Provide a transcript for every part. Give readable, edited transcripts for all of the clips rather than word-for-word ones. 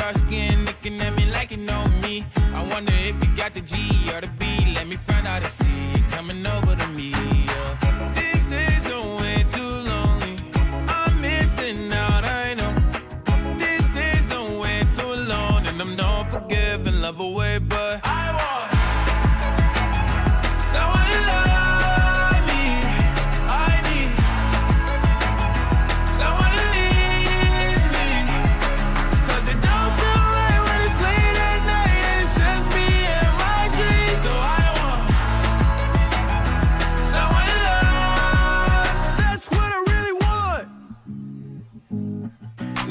dark skin looking at me like you know me. I wonder if you got the G or the B. Let me find out and see you coming over to me. Yeah. These days are way too lonely. I'm missing out, I know. These days are way too alone, and I'm not forgiving, love away, but I want someone to love me. I need someone to leave me, 'cause it don't feel right when it's late at night and it's just me and my dreams. So I want someone to love. That's what I really want.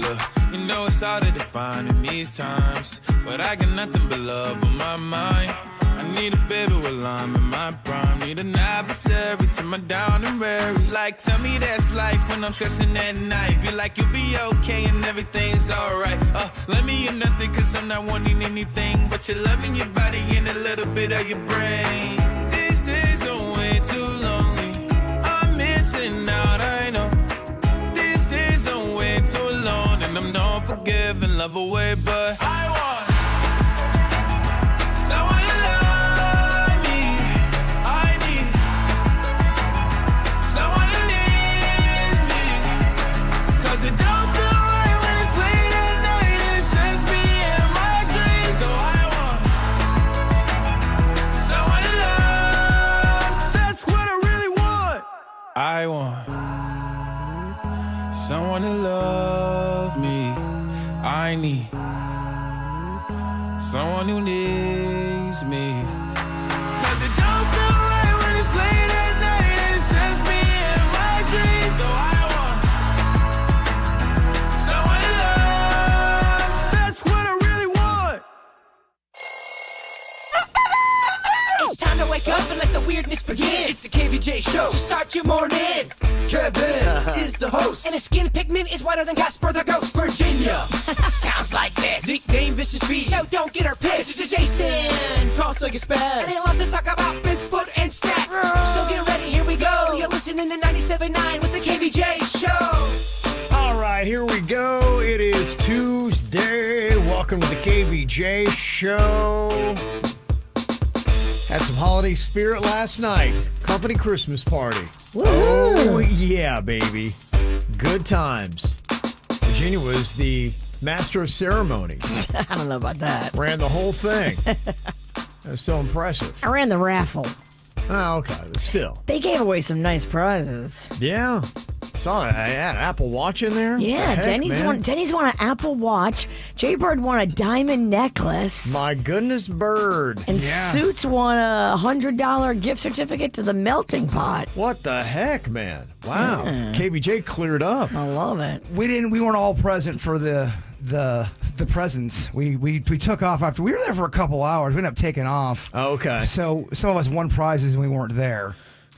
Look, you know it's hard to define in these times, but I got nothing but love on my mind. I need a baby while I'm in my prime. Need an adversary to my down and weary. Like, tell me that's life when I'm stressing at night. Be like, you'll be okay and everything's alright. Let me in nothing, 'cause I'm not wanting anything but your love in your body and a little bit of your brain. These days are way too lonely. I'm missing out, I know. These days are way too alone, and I'm not forgiving, love away, but I want someone to love me. I need someone to leave me, 'cause it don't feel right when it's late at night and it's just me and my dreams. So I want someone to love. That's what I really want. I want someone to love me. I need someone who needs me, 'cause it don't feel right when it's late at night and it's just me and my dreams. So I want someone to love. That's what I really want. It's time to wake up and let the weirdness begin. It's the KVJ show to start your morning. Kevin is the host, and his skin pigment is whiter than Casper the Ghost. Virginia sounds like this. Nickname Vicious Beast, so don't get her pissed. It's Jason, talks like a spaz, and he loves to talk about Bigfoot and stats. So get ready, here we go. You're listening to 97.9 with the KVJ show. All right, here we go. It is Tuesday. Welcome to the KVJ show. Had some holiday spirit last night. Company Christmas party. Oh, yeah, baby. Good times. Virginia was the master of ceremonies. I don't know about that. Ran the whole thing. That's so impressive. I ran the raffle. Oh, okay, but still. They gave away some nice prizes. Yeah. Saw I had an Apple Watch in there. Yeah, Denny's won an Apple Watch. Jay Bird won a diamond necklace. My goodness, Bird. And Suits won a $100 gift certificate to the Melting Pot. What the heck, man? Wow. Yeah. KVJ cleared up. I love it. We weren't all present for the presents. We took off after we were there for a couple hours. We ended up taking off. Oh, okay. So some of us won prizes and we weren't there.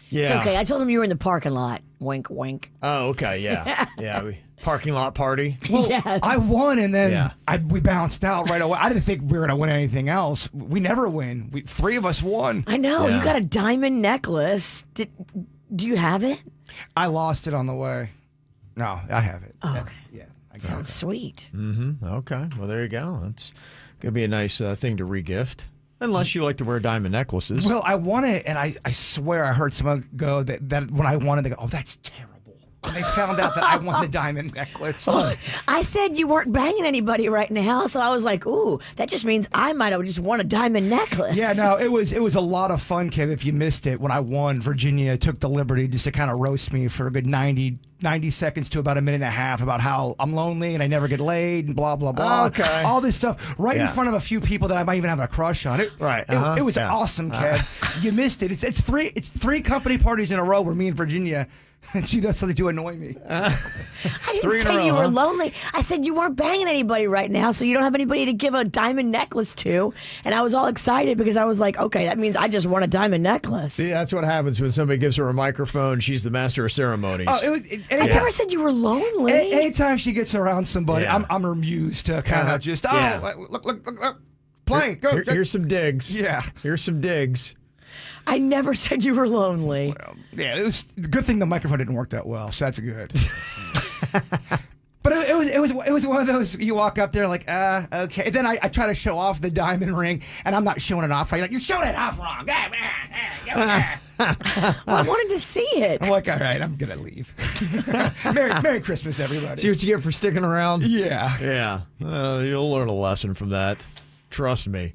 Yeah. It's okay. I told him you were in the parking lot. Wink, wink. Oh, okay. Yeah. Yeah. Parking lot party. Well, Yes. I won and then Yeah. we bounced out right away. I didn't think we were going to win anything else. We never win. Three of us won. I know. Yeah. You got a diamond necklace. Do you have it? I lost it on the way. No, I have it. Oh, okay. Yeah. I got Sounds it. sweet. Mm-hmm. Okay. Well, there you go. That's going to be a nice thing to regift. Unless you like to wear diamond necklaces. Well, I won it, and I swear I heard someone go that when I won it, they go, "Oh, that's terrible." And they found out that I won the diamond necklace. I said you weren't banging anybody right now, so I was like, ooh, that just means I might have just won a diamond necklace. Yeah, no, it was a lot of fun, Kev. If you missed it, when I won, Virginia took the liberty just to kind of roast me for a good 90 seconds to about a minute and a half about how I'm lonely and I never get laid and blah, blah, blah. Okay. All this stuff right in front of a few people that I might even have a crush on. It was awesome, Kev. You missed it. It's three company parties in a row where me and Virginia, and she does something to annoy me. I didn't Three in a say row, you were huh? lonely. I said you weren't banging anybody right now, so you don't have anybody to give a diamond necklace to. And I was all excited because I was like, okay, that means I just won a diamond necklace. See, that's what happens when somebody gives her a microphone. She's the master of ceremonies. Oh, I never said you were lonely. Anytime she gets around somebody, Yeah. I'm her muse to kind of just, Yeah. look, play, go. Here's some digs. Yeah. Here's some digs. I never said you were lonely. Yeah, it was a good thing the microphone didn't work that well, so that's good. But it It was one of those, you walk up there like, okay. And then I try to show off the diamond ring, and I'm not showing it off right. Like, you're showing it off wrong. Well, I wanted to see it. I'm like, all right, I'm gonna leave. Merry Christmas, everybody. See what you get for sticking around? Yeah. Yeah. You'll learn a lesson from that. Trust me.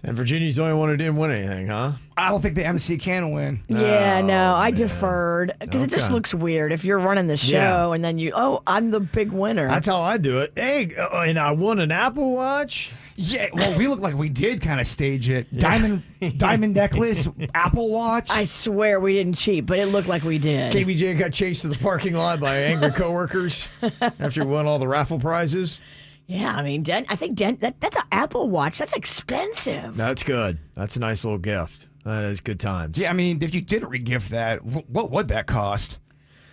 And Virginia's the only one who didn't win anything, huh? I don't think the MC can win. Yeah, no, I deferred because it just Okay. looks weird if you're running the show Yeah. and then I'm the big winner. That's how I do it. Hey, and I won an Apple Watch. Yeah, well, we look like we did kind of stage it. Diamond necklace, Apple Watch. I swear we didn't cheat, but it looked like we did. KVJ got chased to the parking lot by angry coworkers after he won all the raffle prizes. Yeah, I mean, I think that's an Apple Watch. That's expensive. That's good. That's a nice little gift. That is good times. Yeah, I mean, if you did regift that, what would that cost?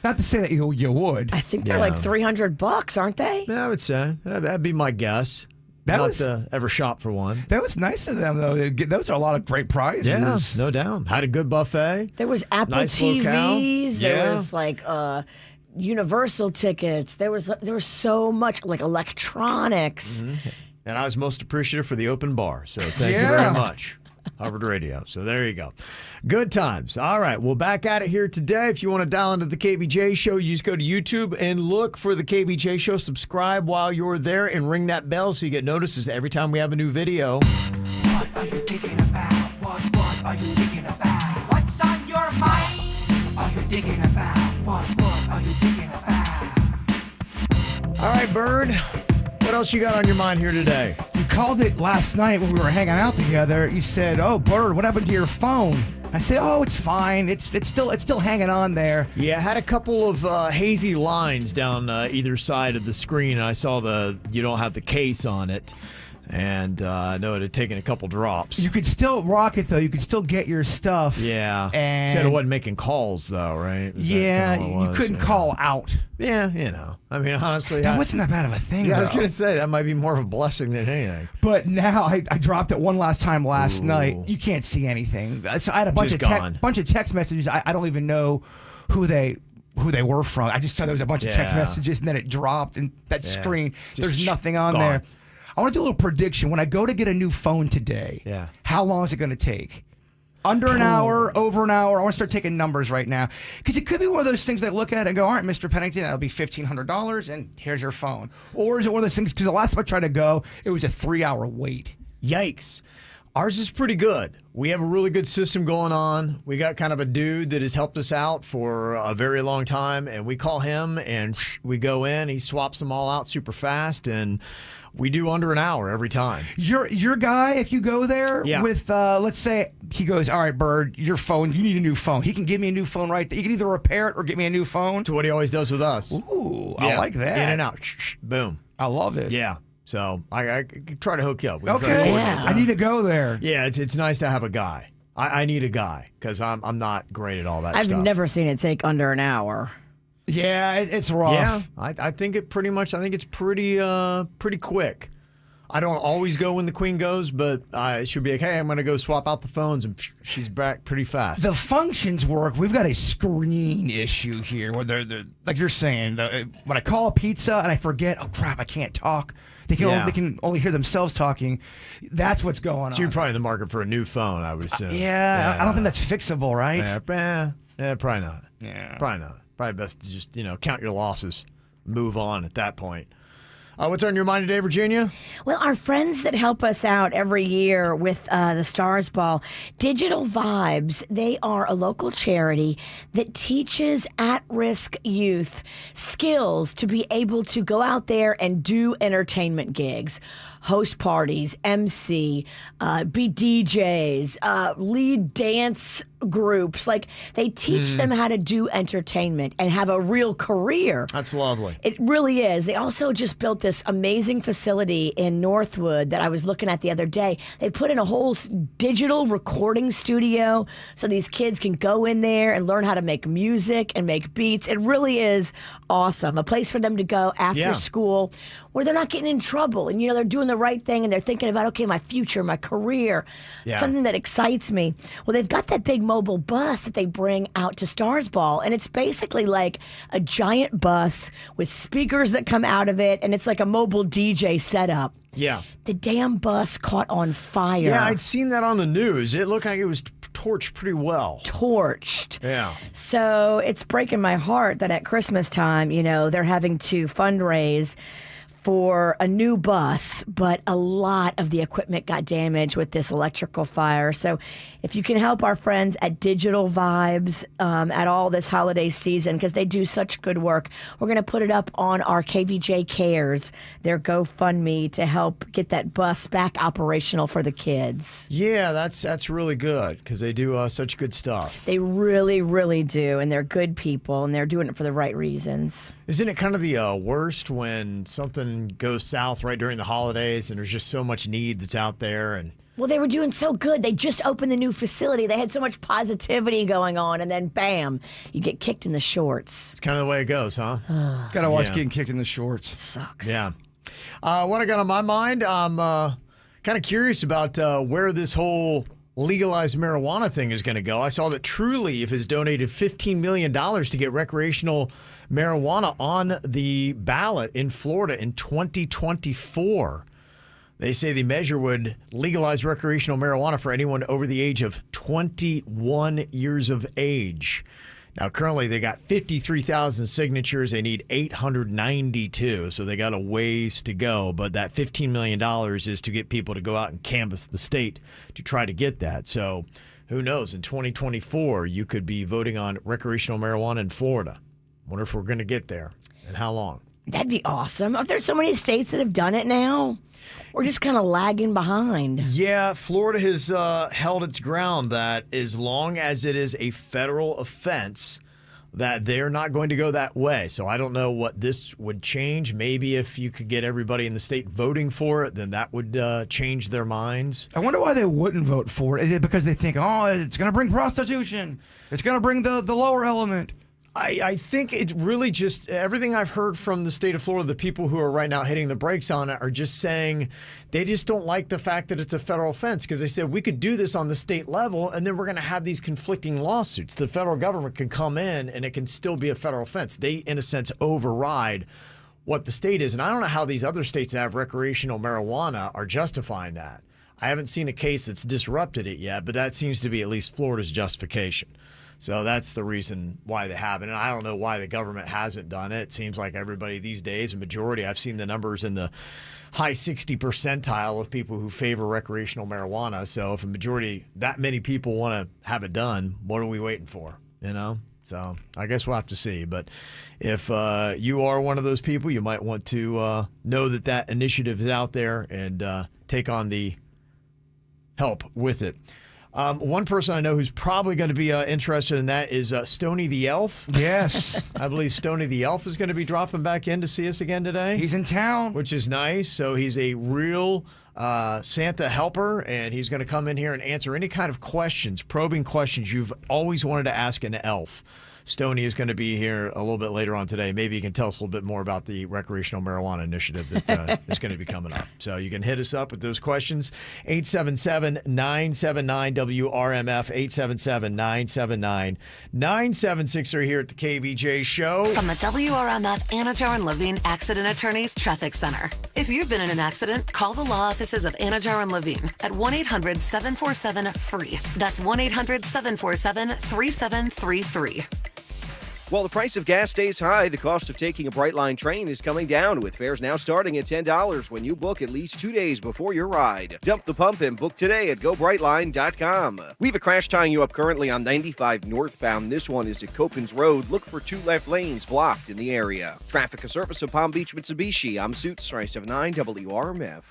Not to say that you would. I think they're Yeah. like $300, aren't they? Yeah, I would say. That'd be my guess. That Not was- to ever shop for one. That was nice of them, though. Those are a lot of great prizes. Yeah, no doubt. Had a good buffet. There was Apple Nice locale. TVs. There Yeah. was like Universal tickets. There was so much like electronics. And I was most appreciative for the open bar. So thank you Yeah. very much. Hubbard Radio. So there you go. Good times. All right. Well, back at it here today. If you want to dial into the KVJ show, you just go to YouTube and look for the KVJ show. Subscribe while you're there and ring that bell so you get notices every time we have a new video. What are you thinking about? What are you thinking about? What's on your mind? Are you thinking about? What are you thinking about? All right, Bird. What else you got on your mind here today? You called it last night when we were hanging out together. You said, "Oh, Bird, what happened to your phone?" I said, "Oh, it's fine. It's still hanging on there." Yeah, I had a couple of hazy lines down either side of the screen. And I saw you don't have the case on it. And I know it had taken a couple drops. You could still rock it though. You could still get your stuff. Yeah. And Said it wasn't making calls though, right? Is that yeah, kinda what it you was? couldn't Yeah. call out. Yeah, you know. I mean, honestly, That wasn't that bad of a thing. Yeah, I was though. gonna say that might be more of a blessing than anything. But now I dropped it one last time last Ooh. night. You can't see anything. So I had a bunch Just of gone. bunch of text messages. I don't even know who they were from. I just saw there was a bunch of text Yeah. messages and then it dropped and that Yeah. screen. Just There's nothing on gone. there. I want to do a little prediction. When I go to get a new phone today, Yeah. how long is it going to take? Under an hour, over an hour? I want to start taking numbers right now. Because it could be one of those things that I look at and go, all right, Mr. Pennington, that'll be $1,500 and here's your phone. Or is it one of those things, because the last time I tried to go, it was a 3-hour wait. Yikes. Ours is pretty good. We have a really good system going on. We got kind of a dude that has helped us out for a very long time, and we call him and we go in. He swaps them all out super fast, and we do under an hour every time. Your guy, if you go there Yeah. with, let's say, he goes, all right, Bird, your phone, you need a new phone. He can give me a new phone right there. He can either repair it or get me a new phone. To what he always does with us. Ooh, I Yeah. like that. In and out. Boom. I love it. Yeah. So I try to hook you up. We can try to Okay. coordinate Yeah. I that. need to go there. Yeah, it's nice to have a guy. I need a guy because I'm not great at all that I've stuff. never seen it take under an hour. Yeah, it's rough. Yeah, I think it pretty much. I think it's pretty quick. I don't always go when the queen goes, but it should be like, hey, I'm going to go swap out the phones, and she's back pretty fast. The functions work. We've got a screen issue here where they're like you're saying, when I call a pizza and I forget, oh crap, I can't talk. They can only hear themselves talking. That's what's going So you're on. probably in the market for a new phone, I would assume. Yeah, I don't think that's fixable, right? Yeah, probably not. Yeah. Probably not. Probably best to just count your losses, move on at that point. What's on your mind today, Virginia? Well, our friends that help us out every year with the Stars Ball, Digital Vibes, they are a local charity that teaches at-risk youth skills to be able to go out there and do entertainment gigs, host parties, MC, be DJs, lead dance groups. Like, they teach them how to do entertainment and have a real career. That's lovely. It really is. They also just built this amazing facility in Northwood that I was looking at the other day. They put in a whole digital recording studio so these kids can go in there and learn how to make music and make beats. It really is awesome. A place for them to go after Yeah. school where they're not getting in trouble and, they're doing the right thing and they're thinking about, okay, my future, my career, Yeah. something that excites me. Well, they've got that big mobile bus that they bring out to Stars Ball. And it's basically like a giant bus with speakers that come out of it. And it's like a mobile DJ setup. Yeah. The damn bus caught on fire. Yeah, I'd seen that on the news. It looked like it was torched pretty well. Torched. Yeah. So it's breaking my heart that at Christmas time, they're having to fundraise for a new bus, but a lot of the equipment got damaged with this electrical fire. So if you can help our friends at Digital Vibes at all this holiday season, because they do such good work, we're going to put it up on our KVJ Cares, their GoFundMe, to help get that bus back operational for the kids. Yeah, that's really good because they do such good stuff. They really, really do, and they're good people, and they're doing it for the right reasons. Isn't it kind of the worst when something goes south right during the holidays and there's just so much need that's out there? And well, they were doing so good. They just opened the new facility. They had so much positivity going on, and then bam, you get kicked in the shorts. it's kind of the way it goes, huh? Gotta watch Yeah. getting kicked in the shorts. Sucks. Yeah. What I got on my mind, I'm kind of curious about where this whole legalized marijuana thing is going to go. I saw that True Leaf has donated $15 million to get recreational marijuana on the ballot in Florida in 2024. They say the measure would legalize recreational marijuana for anyone over the age of 21 years of age. Now, currently, they got 53,000 signatures. They need 892, so they got a ways to go. But that $15 million is to get people to go out and canvass the state to try to get that. So who knows? In 2024, you could be voting on recreational marijuana in Florida. Wonder if we're going to get there and how long. That'd be awesome. Aren't there so many states that have done it now? We're just kind of lagging behind. Yeah, Florida has held its ground that as long as it is a federal offense, that they're not going to go that way. So I don't know what this would change. Maybe if you could get everybody in the state voting for it, then that would change their minds. I wonder why they wouldn't vote for it. Is it because they think, oh, it's going to bring prostitution? It's going to bring the lower element? I think it really just, everything I've heard from the state of Florida, the people who are right now hitting the brakes on it are just saying they just don't like the fact that it's a federal offense, because they said we could do this on the state level and then we're going to have these conflicting lawsuits. The federal government can come in and it can still be a federal offense. They, in a sense, override what the state is. And I don't know how these other states that have recreational marijuana are justifying that. I haven't seen a case that's disrupted it yet, but that seems to be at least Florida's justification. So that's the reason why they haven't. And I don't know why the government hasn't done it. It seems like everybody these days, a majority, I've seen the numbers in the high 60 percentile of people who favor recreational marijuana. So if a majority, that many people want to have it done, what are we waiting for? So I guess we'll have to see. But if you are one of those people, you might want to know that initiative is out there and take on the help with it. One person I know who's probably going to be interested in that is Stoney the Elf. Yes. I believe Stoney the Elf is going to be dropping back in to see us again today. He's in town. Which is nice. So he's a real Santa helper, and he's going to come in here and answer any kind of questions, probing questions you've always wanted to ask an elf. Stoney is going to be here a little bit later on today. Maybe you can tell us a little bit more about the recreational marijuana initiative that is going to be coming up. So you can hit us up with those questions. 877-979-WRMF, 877-979-9763 here at the KVJ Show. From the WRMF Anajar and Levine Accident Attorneys Traffic Center. If you've been in an accident, call the law offices of Anajar and Levine at 1-800-747-FREE. That's 1-800-747-3733. While the price of gas stays high, the cost of taking a Brightline train is coming down, with fares now starting at $10 when you book at least 2 days before your ride. Dump the pump and book today at GoBrightline.com. We have a crash tying you up currently on 95 northbound. This one is at Copans Road. Look for 2 left lanes blocked in the area. Traffic, a service of Palm Beach Mitsubishi. I'm Suits 379 WRMF.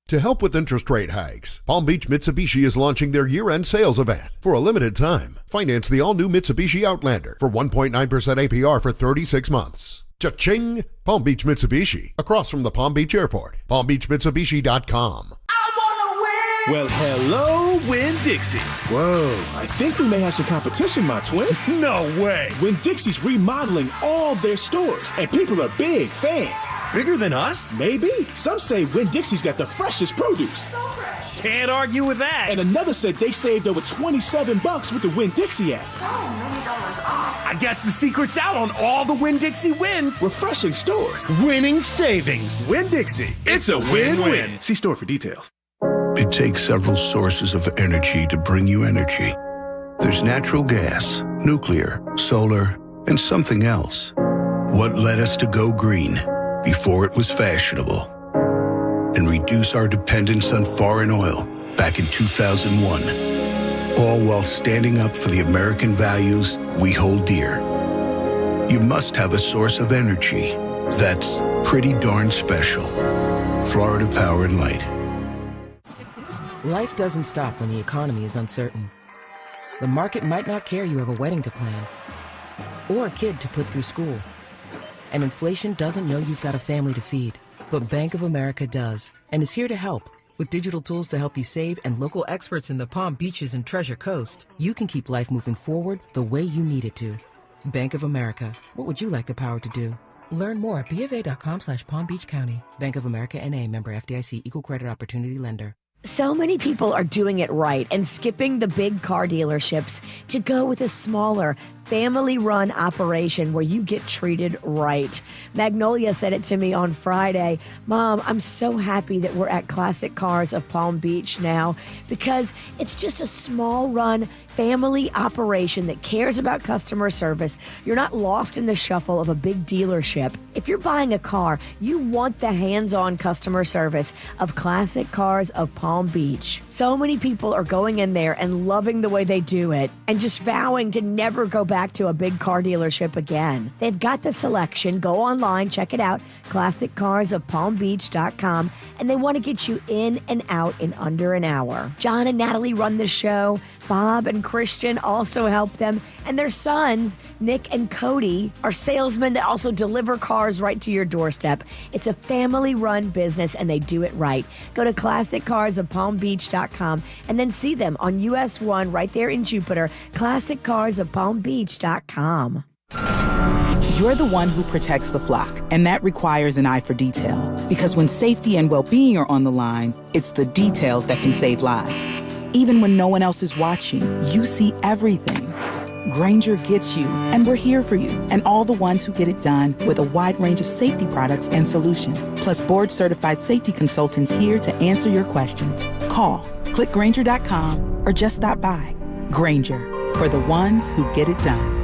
To help with interest rate hikes, Palm Beach Mitsubishi is launching their year-end sales event. For a limited time, finance the all-new Mitsubishi Outlander for 1.9% APR for 36 months. Cha-ching! Palm Beach Mitsubishi, across from the Palm Beach Airport. PalmBeachMitsubishi.com. I wanna win. Well, hello, Winn-Dixie. Whoa, I think we may have some competition, my twin. No way. Winn-Dixie's remodeling all their stores, and people are big fans. Bigger than us? Maybe. Some say Winn-Dixie's got the freshest produce. So fresh. Can't argue with that. And another said they saved over $27 with the Winn-Dixie app. So many dollars off. I guess the secret's out on all the Winn-Dixie wins. Refreshing stores. Winning savings. Winn-Dixie. It's a win-win. See store for details. It takes several sources of energy to bring you energy. There's natural gas, nuclear, solar, and something else. What led us to go green before it was fashionable and reduce our dependence on foreign oil back in 2001, all while standing up for the American values we hold dear. You must have a source of energy that's pretty darn special. Florida Power and Light. Life doesn't stop when the economy is uncertain. The market might not care you have a wedding to plan or a kid to put through school. And inflation doesn't know you've got a family to feed. But Bank of America does, and is here to help. With digital tools to help you save and local experts in the Palm Beaches and Treasure Coast, you can keep life moving forward the way you need it to. Bank of America. What would you like the power to do? Learn more at BofA.com/Palm Beach County. Bank of America N.A. member FDIC equal credit opportunity lender. So many people are doing it right and skipping the big car dealerships to go with a smaller, family-run operation where you get treated right. Magnolia said it to me on Friday. Mom, I'm so happy that we're at Classic Cars of Palm Beach now because it's just a small-run family operation that cares about customer service. You're not lost in the shuffle of a big dealership. If you're buying a car, you want the hands-on customer service of Classic Cars of Palm Beach. So many people are going in there and loving the way they do it and just vowing to never go back to a big car dealership again. They've got the selection. Go online, check it out, classiccarsofpalmbeach.com, and they want to get you in and out in under an hour. John and Natalie run the show. Bob and Christian also help them, and their sons, Nick and Cody, are salesmen that also deliver cars right to your doorstep. It's a family-run business, and they do it right. Go to classiccarsofpalmbeach.com and then see them on US 1 right there in Jupiter, classiccarsofpalmbeach.com. You're the one who protects the flock, and that requires an eye for detail. Because when safety and well-being are on the line, it's the details that can save lives. Even when no one else is watching, you see everything. Grainger gets you, and we're here for you, and all the ones who get it done with a wide range of safety products and solutions, plus board-certified safety consultants here to answer your questions. Call, click Grainger.com, or just stop by. Grainger, for the ones who get it done.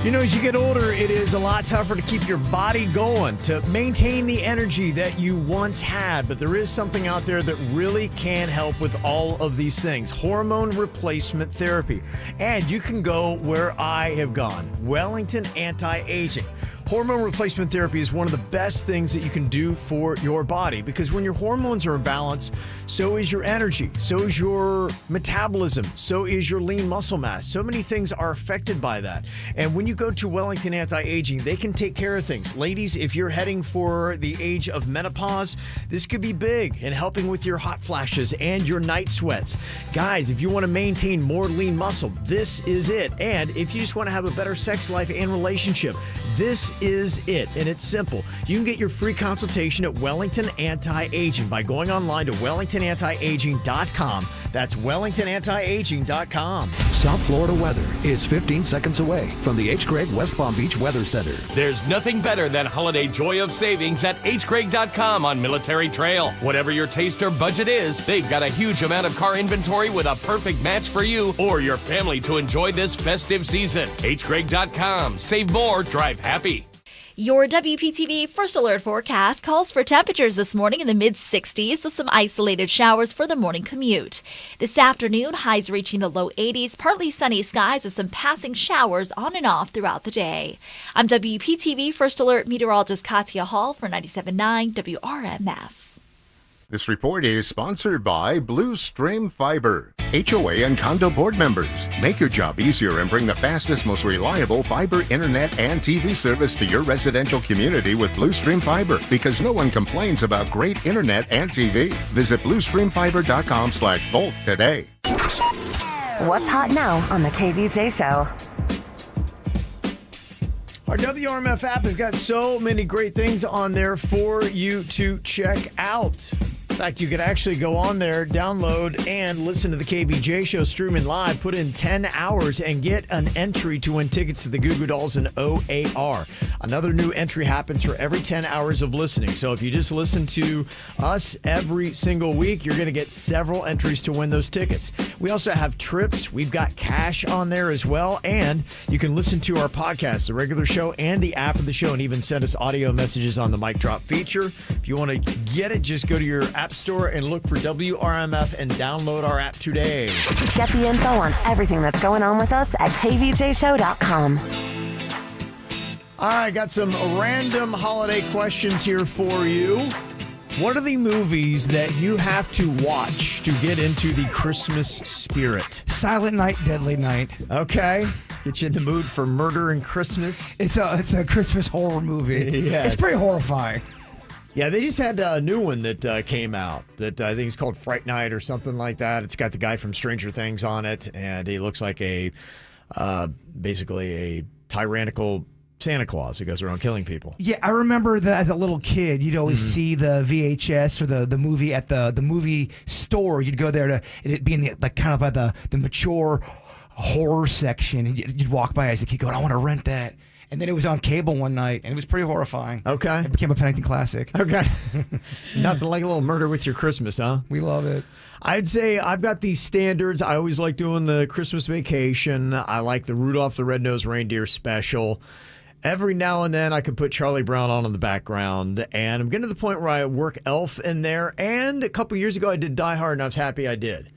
You know, as you get older, it is a lot tougher to keep your body going, to maintain the energy that you once had. But there is something out there that really can help with all of these things. Hormone replacement therapy. And you can go where I have gone. Wellington Anti-Aging. Hormone replacement therapy is one of the best things that you can do for your body because when your hormones are in balance, so is your energy, so is your metabolism, so is your lean muscle mass. So many things are affected by that. And when you go to Wellington Anti-Aging, they can take care of things. Ladies, if you're heading for the age of menopause, this could be big in helping with your hot flashes and your night sweats. Guys, if you want to maintain more lean muscle, this is it. And if you just want to have a better sex life and relationship, this is it, and it's simple. You can get your free consultation at Wellington Anti-Aging by going online to wellingtonantiaging.com. That's wellingtonantiaging.com. South Florida weather is 15 seconds away from the H. Gregg West Palm Beach Weather Center. There's nothing better than holiday joy of savings at hgregg.com on Military Trail. Whatever your taste or budget is, they've got a huge amount of car inventory with a perfect match for you or your family to enjoy this festive season. hgregg.com. Save more, drive happy. Your WPTV First Alert forecast calls for temperatures this morning in the mid-60s with some isolated showers for the morning commute. This afternoon, highs reaching the low 80s, partly sunny skies with some passing showers on and off throughout the day. I'm WPTV First Alert meteorologist Katya Hall for 97.9 WRMF. This report is sponsored by Blue Stream Fiber. HOA and condo board members, make your job easier and bring the fastest, most reliable fiber internet and TV service to your residential community with Blue Stream Fiber, because no one complains about great internet and TV. Visit bluestreamfiber.com/Volt today. What's hot now on the KVJ Show? Our WRMF app has got so many great things on there for you to check out. In fact, you could actually go on there, download, and listen to the KVJ Show streaming live, put in 10 hours, and get an entry to win tickets to the Goo Goo Dolls and OAR. Another new entry happens for every 10 hours of listening. So if you just listen to us every single week, you're going to get several entries to win those tickets. We also have trips. We've got cash on there as well. And you can listen to our podcast, the regular show, and the app of the show, and even send us audio messages on the Mic Drop feature. If you want to get it, just go to your app store and look for WRMF and download our app today. Get the info on everything that's going on with us at kvjshow.com. All right, got some random holiday questions here for you. What are the movies that you have to watch to get into the Christmas spirit? Silent Night, Deadly Night. Okay. Get you in the mood for murder and Christmas. It's a Christmas horror movie. Yeah. It's pretty horrifying. Yeah, they just had a new one that came out that I think is called Fright Night or something like that. It's got the guy from Stranger Things on it, and he looks like basically a tyrannical Santa Claus who goes around killing people. Yeah, I remember that as a little kid, you'd always see the VHS for the movie at the movie store. You'd go there to it'd be in the kind of by the mature horror section, and you'd walk by as a kid going, I want to rent that. And then it was on cable one night, and it was pretty horrifying. Okay. It became a Pennington classic. Okay. Nothing like a little Murder with Your Christmas, huh? We love it. I'd say I've got these standards. I always like doing the Christmas Vacation. I like the Rudolph the Red-Nosed Reindeer special. Every now and then I could put Charlie Brown on in the background, and I'm getting to the point where I work Elf in there. And a couple years ago I did Die Hard, and I was happy I did.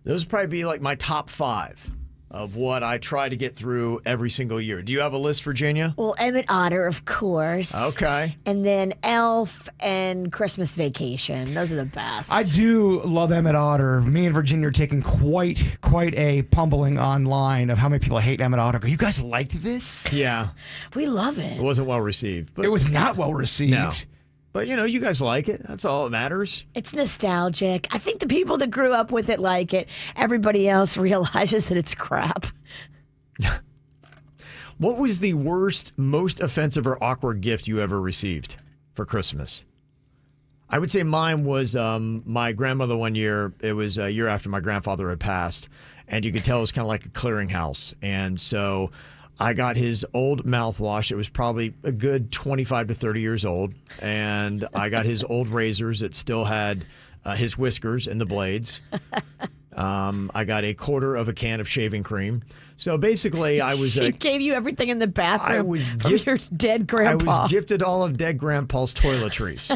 Those would probably be like my top 5 of what I try to get through every single year. Do you have a list, Virginia? Well, Emmett Otter, of course. Okay. And then Elf and Christmas Vacation. Those are the best. I do love Emmett Otter. Me and Virginia are taking quite a pummeling online of how many people hate Emmett Otter. You guys liked this? Yeah. We love it. It wasn't well received. But it was not well received. No. But, you guys like it. That's all that matters. It's nostalgic. I think the people that grew up with it like it. Everybody else realizes that it's crap. What was the worst, most offensive, or awkward gift you ever received for Christmas? I would say mine was my grandmother one year. It was a year after my grandfather had passed. And you could tell it was kind of like a clearinghouse. And so I got his old mouthwash. It was probably a good 25 to 30 years old. And I got his old razors that still had his whiskers and the blades. I got a quarter of a can of shaving cream. So basically, I was... She gave you everything in the bathroom from your dead grandpa. I was gifted all of dead grandpa's toiletries.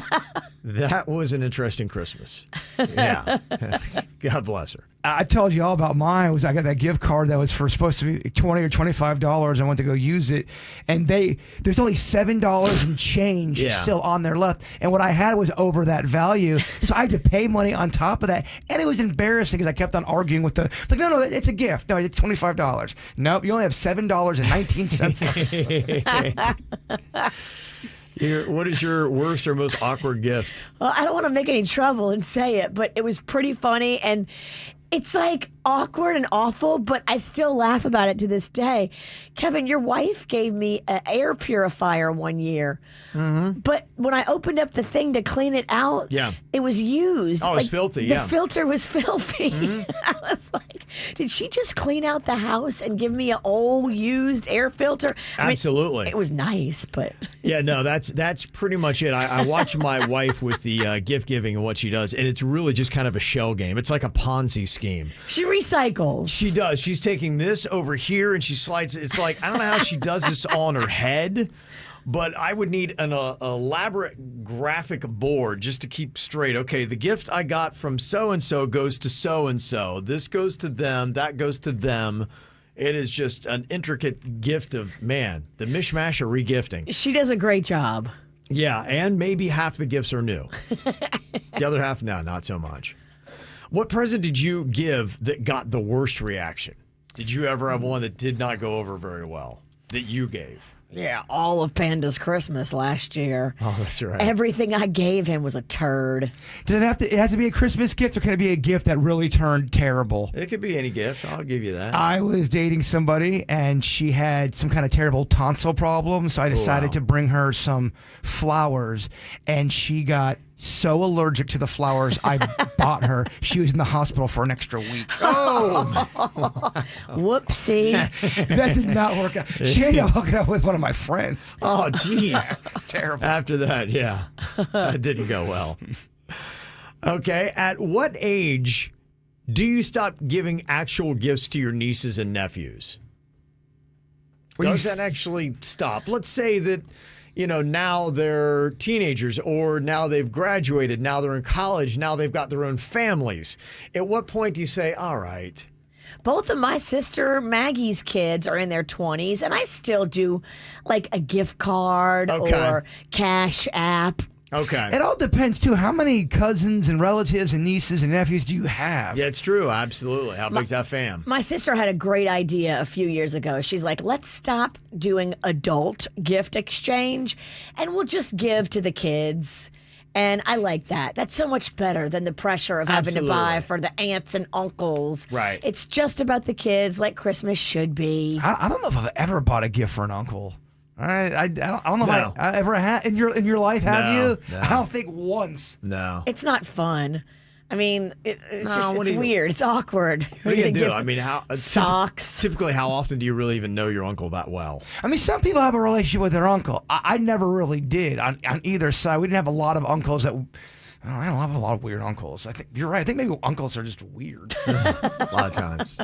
That was an interesting Christmas. Yeah. God bless her. I told you all about mine. I got that gift card that was supposed to be $20 or $25. I went to go use it, and there's only $7 in change still on there left. And what I had was over that value, so I had to pay money on top of that, and it was embarrassing because I kept on arguing with no, it's a gift. No, it's $25. Nope, you only have $7.19. What is your worst or most awkward gift? Well, I don't want to make any trouble and say it, but it was pretty funny, and it's like awkward and awful, but I still laugh about it to this day. Kevin, your wife gave me an air purifier one year, but when I opened up the thing to clean it out, it was used. Oh, it was filthy, The filter was filthy. I was like, did she just clean out the house and give me an old used air filter? Absolutely. It was nice, but... Yeah, no, that's pretty much it. I watch my wife with the gift giving and what she does, and it's really just kind of a shell game. It's like a Ponzi scheme. She recycles. She does. She's taking this over here, and she slides it. It's like, I don't know how she does this all on her head, but I would need an elaborate graphic board just to keep straight. Okay, the gift I got from so-and-so goes to so-and-so. This goes to them. That goes to them. It is just an intricate gift of, the mishmash of regifting. She does a great job. Yeah, and maybe half the gifts are new. The other half, no, not so much. What present did you give that got the worst reaction? Did you ever have one that did not go over very well that you gave? Yeah, all of Panda's Christmas last year. Oh, that's right. Everything I gave him was a turd. Does it have to? It has to be a Christmas gift, or can it be a gift that really turned terrible? It could be any gift. I'll give you that. I was dating somebody, and she had some kind of terrible tonsil problem, so I decided to bring her some flowers, and she got so allergic to the flowers I bought her, she was in the hospital for an extra week. Oh! Whoopsie. That did not work out. She ended up hooking up with one of my friends. Oh, jeez. It's terrible. After that, yeah. That didn't go well. Okay, at what age do you stop giving actual gifts to your nieces and nephews? Does that actually stop? Let's say that, now they're teenagers, or now they've graduated, now they're in college, now they've got their own families. At what point do you say, all right? Both of my sister Maggie's kids are in their 20s, and I still do like a gift card or Cash App. Okay. It all depends, too. How many cousins and relatives and nieces and nephews do you have? Yeah, it's true. Absolutely. How big's that fam? My sister had a great idea a few years ago. She's like, let's stop doing adult gift exchange, and we'll just give to the kids. And I like that. That's so much better than the pressure of having to buy for the aunts and uncles. Right. It's just about the kids, like Christmas should be. I don't know if I've ever bought a gift for an uncle. I don't know if I ever had in your life. Have you? No. I don't think once. No. It's not fun. I mean, it's weird. It's awkward. What are you going to do? I mean, socks. Typically, how often do you really even know your uncle that well? I mean, some people have a relationship with their uncle. I never really did on either side. We didn't have a lot of uncles that. I don't have a lot of weird uncles. I think you're right. I think maybe uncles are just weird. A lot of times.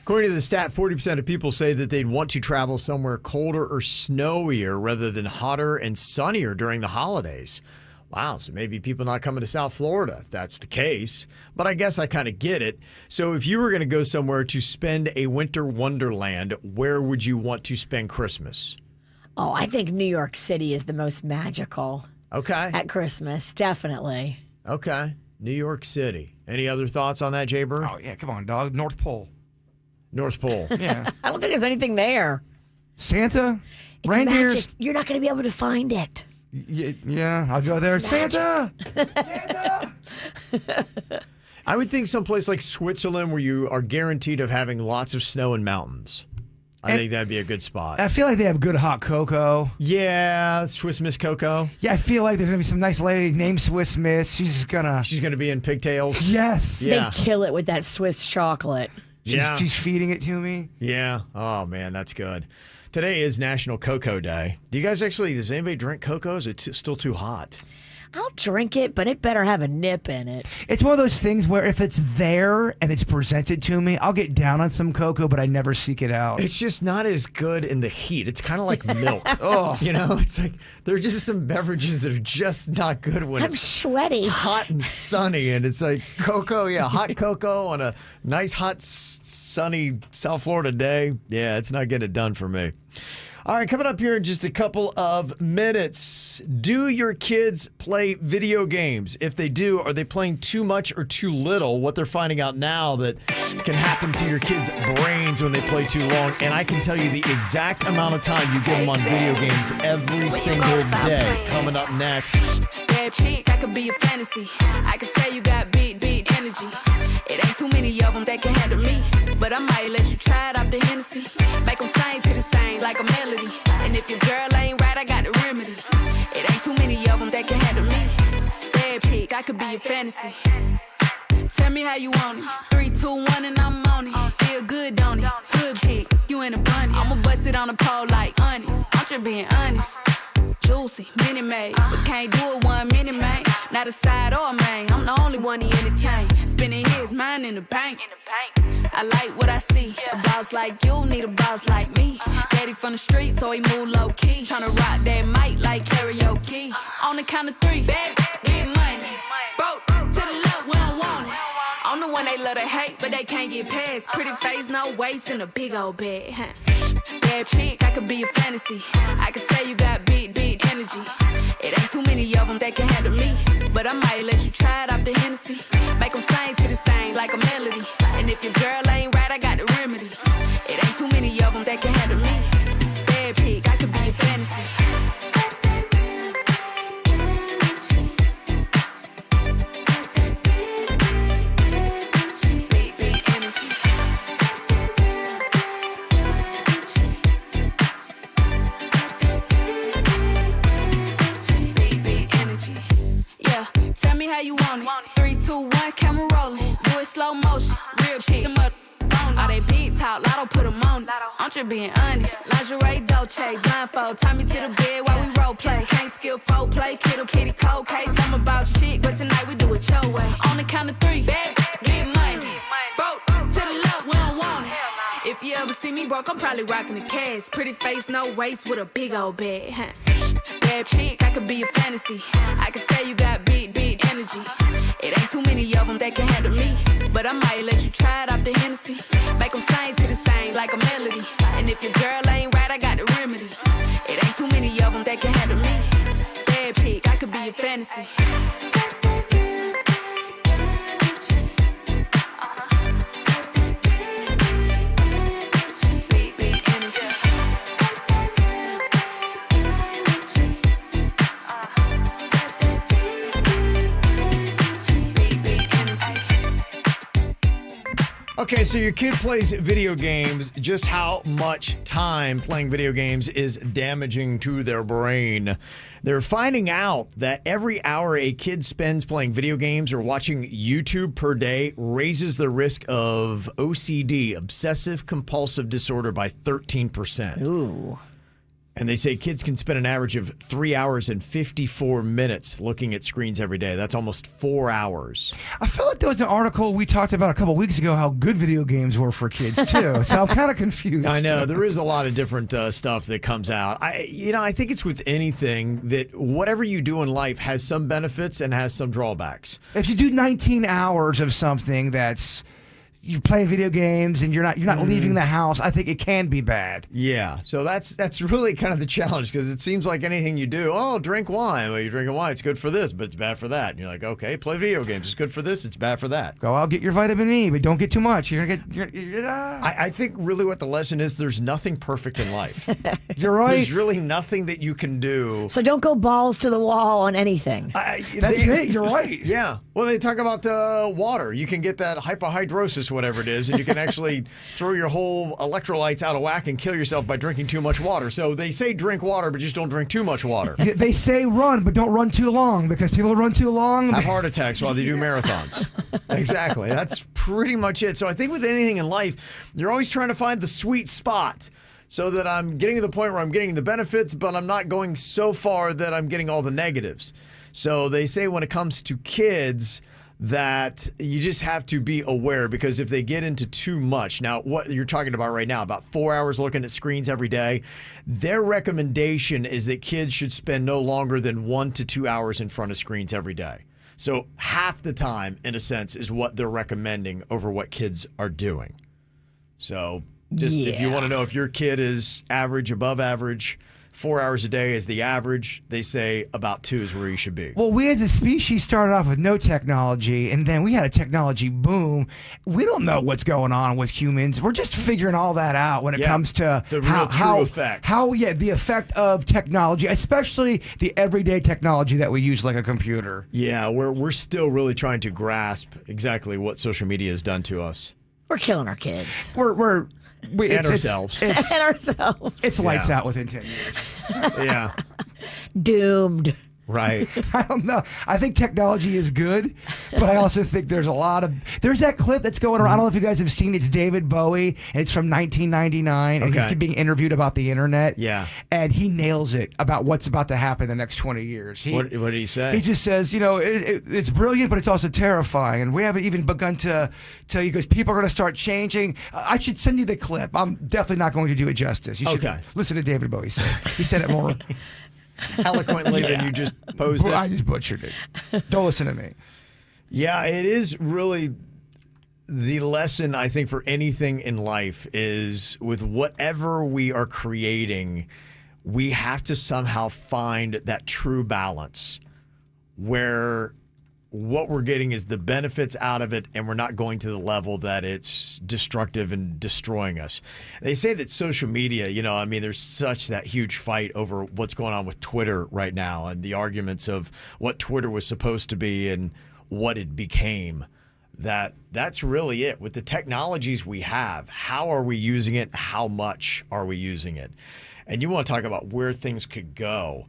According to the stat, 40% of people say that they'd want to travel somewhere colder or snowier rather than hotter and sunnier during the holidays. Wow, so maybe people not coming to South Florida if that's the case. But I guess I kind of get it. So if you were going to go somewhere to spend a winter wonderland, where would you want to spend Christmas? Oh, I think New York City is the most magical. Okay. At Christmas, definitely. Okay. New York City. Any other thoughts on that, Jay Bird? Oh, yeah, come on, dog. North Pole. North Pole. Yeah. I don't think there's anything there. Santa? It's Reindeers? magic. You're not going to be able to find it. Yeah, I'll go there. Santa! Santa! I would think someplace like Switzerland where you are guaranteed of having lots of snow and mountains. I think that'd be a good spot. I feel like they have good hot cocoa. Yeah, Swiss Miss Cocoa. Yeah, I feel like there's going to be some nice lady named Swiss Miss. She's going to be in pigtails. Yes. They kill it with that Swiss chocolate. She's feeding it to me. Yeah. Oh, man, that's good. Today is National Cocoa Day. Does anybody drink cocoa? Is it still too hot? I'll drink it, but it better have a nip in it. It's one of those things where if it's there and it's presented to me, I'll get down on some cocoa, but I never seek it out. It's just not as good in the heat. It's kind of like milk. It's like there's just some beverages that are just not good when I'm sweaty. Hot and sunny, and it's like cocoa, hot cocoa on a nice hot sunny South Florida day. Yeah, it's not getting it done for me. All right, coming up here in just a couple of minutes. Do your kids play video games? If they do, are they playing too much or too little? What they're finding out now that can happen to your kids' brains when they play too long. And I can tell you the exact amount of time you give them on video games every single day. Coming up next. Bad chick, I could be a fantasy. I could tell you got beat energy. It ain't too many of them that can handle me. But I might let you try it off the Hennessy. Make them sing to this thing like a melody. And if your girl ain't right, I got the remedy. It ain't too many of them that can handle me. Bad chick, I could be a fantasy. Tell me how you want it. 3, 2, 1, and I'm on it. Feel good, don't it? Hood chick, you in a bunny. I'ma bust it on the pole like honest. I'm just being honest. Juicy, mini made, but can't do it 1 minute, man. Not a side or a main. I'm the only one he entertain. Spending his mind in the bank. I like what I see. A boss like you need a boss like me. Daddy from the street, so he move low key. Tryna rock that mic like karaoke. On the count of 3, baby, get money. Broke to the left, we don't want it. I'm the one they love to hate, but they can't get past. Pretty face, no waist, and a big old bed. Bad chick, I could be a fantasy. I could tell you got beat you try it off the Hennessy. Make them sing to this thing like a melody. And if your girl ain't right, I got the remedy. It ain't too many of them that can handle me. Bad chick, I could be a fantasy. Tell me how you want it. 3, 2, 1, camera rolling. Do it slow motion. Real shit. Them up on all they big talk. Lotto put them on it. I'm just being honest. Lingerie, Dolce, blindfold. Tie me to the bed while we role play. Can't skill folk play. Kiddo, kitty, cold case. I'm about shit, but tonight we do it your way. On the count of 3, bad, get money. Broke to the left, we don't want it. If you ever see me broke, I'm probably rocking the cash. Pretty face, no waist, with a big old bag. Bad chick, I could be a fantasy. I could tell you got big energy. It ain't too many of them that can handle me. But I might let you try it off the Hennessy. Make them sing to this thing like a melody. And if your girl ain't right, I got the remedy. It ain't too many of them that can handle me. Bad chick, I could be a fantasy. Okay, so your kid plays video games. Just how much time playing video games is damaging to their brain? They're finding out that every hour a kid spends playing video games or watching YouTube per day raises the risk of OCD, obsessive compulsive disorder, by 13%. Ooh. And they say kids can spend an average of 3 hours and 54 minutes looking at screens every day. That's almost 4 hours. I feel like there was an article we talked about a couple weeks ago how good video games were for kids too. So I'm kind of confused. I know there is a lot of different stuff that comes out. I think it's with anything that whatever you do in life has some benefits and has some drawbacks. If you do 19 hours of something that's you're playing video games and you're not leaving the house, I think it can be bad. Yeah, so that's really kind of the challenge, because it seems like anything you do, drink wine. Well, you're drinking wine, it's good for this, but it's bad for that. And you're like, okay, play video games, it's good for this, it's bad for that. Go out, get your vitamin E, but don't get too much. You're gonna get. I think really what the lesson is: there's nothing perfect in life. You're right. There's really nothing that you can do. So don't go balls to the wall on anything. That's it. You're right. Yeah. Well, they talk about water. You can get that hypohidrosis, whatever it is, and you can actually throw your whole electrolytes out of whack and kill yourself by drinking too much water. So they say drink water, but just don't drink too much water. They say run, but don't run too long, because people run too long have heart attacks while they do marathons. Exactly. That's pretty much it. So I think with anything in life, you're always trying to find the sweet spot, so that I'm getting to the point where I'm getting the benefits, but I'm not going so far that I'm getting all the negatives. So they say when it comes to kids that you just have to be aware, because if they get into too much, now what you're talking about right now, about 4 hours looking at screens every day, their recommendation is that kids should spend no longer than 1 to 2 hours in front of screens every day. So half the time, in a sense, is what they're recommending over what kids are doing. So just if you want to know if your kid is average, above average, 4 hours a day is the average. They say about 2 is where you should be. Well, we as a species started off with no technology, and then we had a technology boom. We don't know what's going on with humans. We're just figuring all that out when it comes to the real true effects. The effect of technology, especially the everyday technology that we use, like a computer. Yeah, we're still really trying to grasp exactly what social media has done to us. We're killing our kids. Ourselves. And ourselves. It's lights out within 10 years. Yeah. Doomed. Right. I don't know. I think technology is good, but I also think there's that clip that's going around. I don't know if you guys have seen it. It's David Bowie, and it's from 1999, and he's being interviewed about the internet. Yeah. And he nails it about what's about to happen in the next 20 years. What did he say? He just says, it's brilliant, but it's also terrifying. And we haven't even begun to tell you, because people are going to start changing. I should send you the clip. I'm definitely not going to do it justice. You should listen to David Bowie say it. He said it more eloquently than you just posed it. I just butchered it. Don't listen to me. Yeah, it is really the lesson, I think, for anything in life is with whatever we are creating, we have to somehow find that true balance where what we're getting is the benefits out of it, and we're not going to the level that it's destructive and destroying us. They say that social media, there's such that huge fight over what's going on with Twitter right now and the arguments of what Twitter was supposed to be and what it became. That's really it. With the technologies we have, how are we using it? How much are we using it? And you want to talk about where things could go.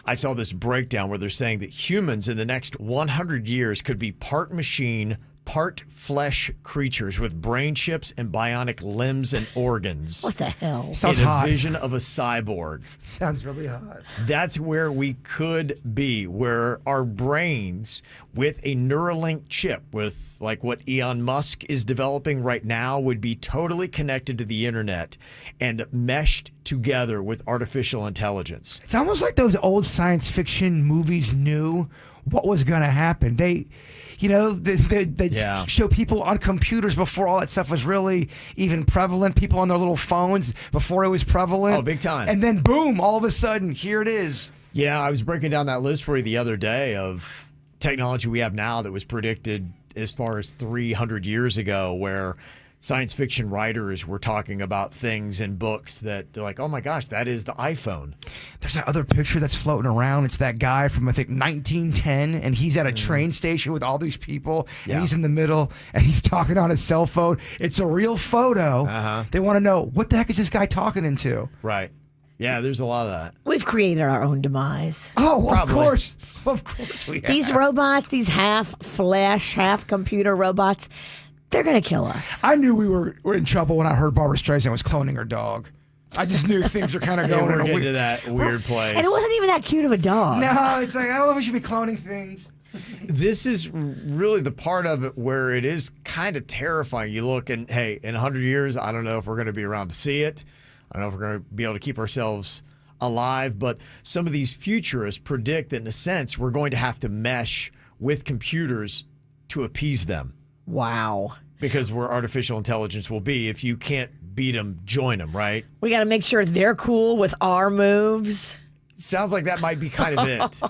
I saw this breakdown where they're saying that humans in the next 100 years could be part machine, part flesh creatures with brain chips and bionic limbs and organs. What the hell? Sounds in hot. a vision of a cyborg. Sounds really hot. That's where we could be, where our brains with a Neuralink chip, with like what Elon Musk is developing right now, would be totally connected to the internet and meshed together with artificial intelligence. It's almost like those old science fiction movies knew what was going to happen. They show people on computers before all that stuff was really even prevalent. People on their little phones before it was prevalent. Oh, big time. And then boom, all of a sudden, here it is. Yeah, I was breaking down that list for you the other day of technology we have now that was predicted as far as 300 years ago, where science fiction writers were talking about things in books that they're like, oh my gosh, that is the iPhone. There's that other picture that's floating around. It's that guy from, I think, 1910, and he's at a train station with all these people, and he's in the middle, and he's talking on his cell phone. It's a real photo. They want to know, what the heck is this guy talking into? Right. Yeah, there's a lot of that. We've created our own demise. Oh, Probably. Of course we have. These robots, these half flesh, half computer robots, they're going to kill us. I knew we were in trouble when I heard Barbara Streisand was cloning her dog. I just knew things were kind of going we're in a getting weird to that weird place. And it wasn't even that cute of a dog. No, it's like, I don't know if we should be cloning things. This is really the part of it where it is kind of terrifying. You look and, hey, in 100 years, I don't know if we're going to be around to see it. I don't know if we're going to be able to keep ourselves alive, but some of these futurists predict that, in a sense, we're going to have to mesh with computers to appease them. Wow. Because where artificial intelligence will be, if you can't beat them, join them, right? We got to make sure they're cool with our moves. Sounds like that might be kind of it.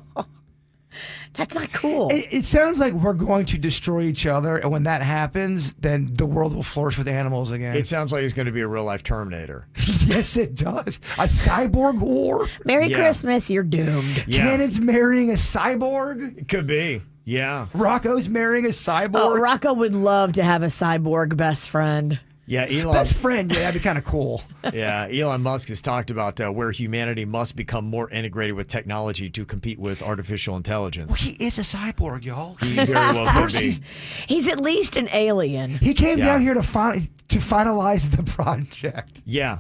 That's not cool. It sounds like we're going to destroy each other, and when that happens, then the world will flourish with animals again. It sounds like it's going to be a real-life Terminator. Yes, it does. A cyborg war? Merry Christmas, you're doomed. Yeah. Cannon's marrying a cyborg? It could be. Yeah. Rocco's marrying a cyborg? Oh, Rocco would love to have a cyborg best friend. Yeah, Elon. Best friend, yeah, that'd be kind of cool. Yeah, Elon Musk has talked about where humanity must become more integrated with technology to compete with artificial intelligence. Well, he is a cyborg, y'all. He very well could be. He's at least an alien. He came down here to finalize the project. Yeah.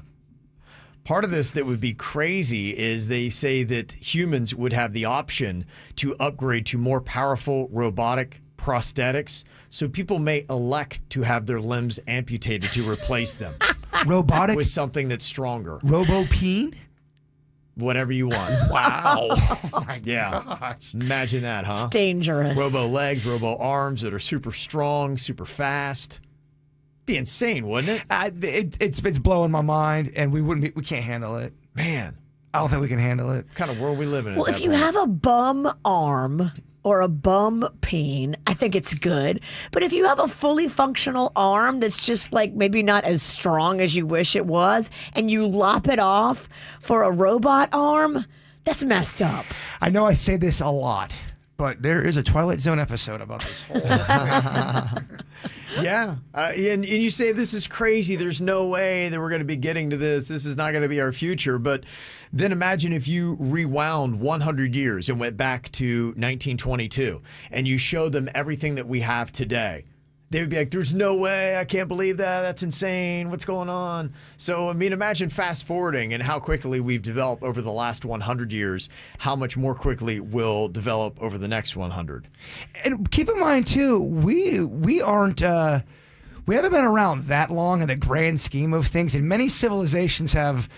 Part of this that would be crazy is they say that humans would have the option to upgrade to more powerful robotic prosthetics, so people may elect to have their limbs amputated to replace them. Robotic? With something that's stronger. Robo-peen? Whatever you want. Wow. Oh my gosh. Imagine that, huh? It's dangerous. Robo legs, robo arms that are super strong, super fast. Be insane, wouldn't it? It's blowing my mind, and we can't handle it. Man. I don't think we can handle it. What kind of world we live in? Well, if you have a bum arm or a bum peen, I think it's good. But if you have a fully functional arm that's just like maybe not as strong as you wish it was, and you lop it off for a robot arm, that's messed up. I know I say this a lot, but there is a Twilight Zone episode about this whole thing. Yeah. And you say this is crazy. There's no way that we're going to be getting to this. This is not going to be our future. But then imagine if you rewound 100 years and went back to 1922 and you showed them everything that we have today. They would be like, there's no way. I can't believe that. That's insane. What's going on? So, I mean, imagine fast forwarding and how quickly we've developed over the last 100 years, how much more quickly we'll develop over the next 100. And keep in mind, too, we aren't, we haven't been around that long in the grand scheme of things. And many civilizations have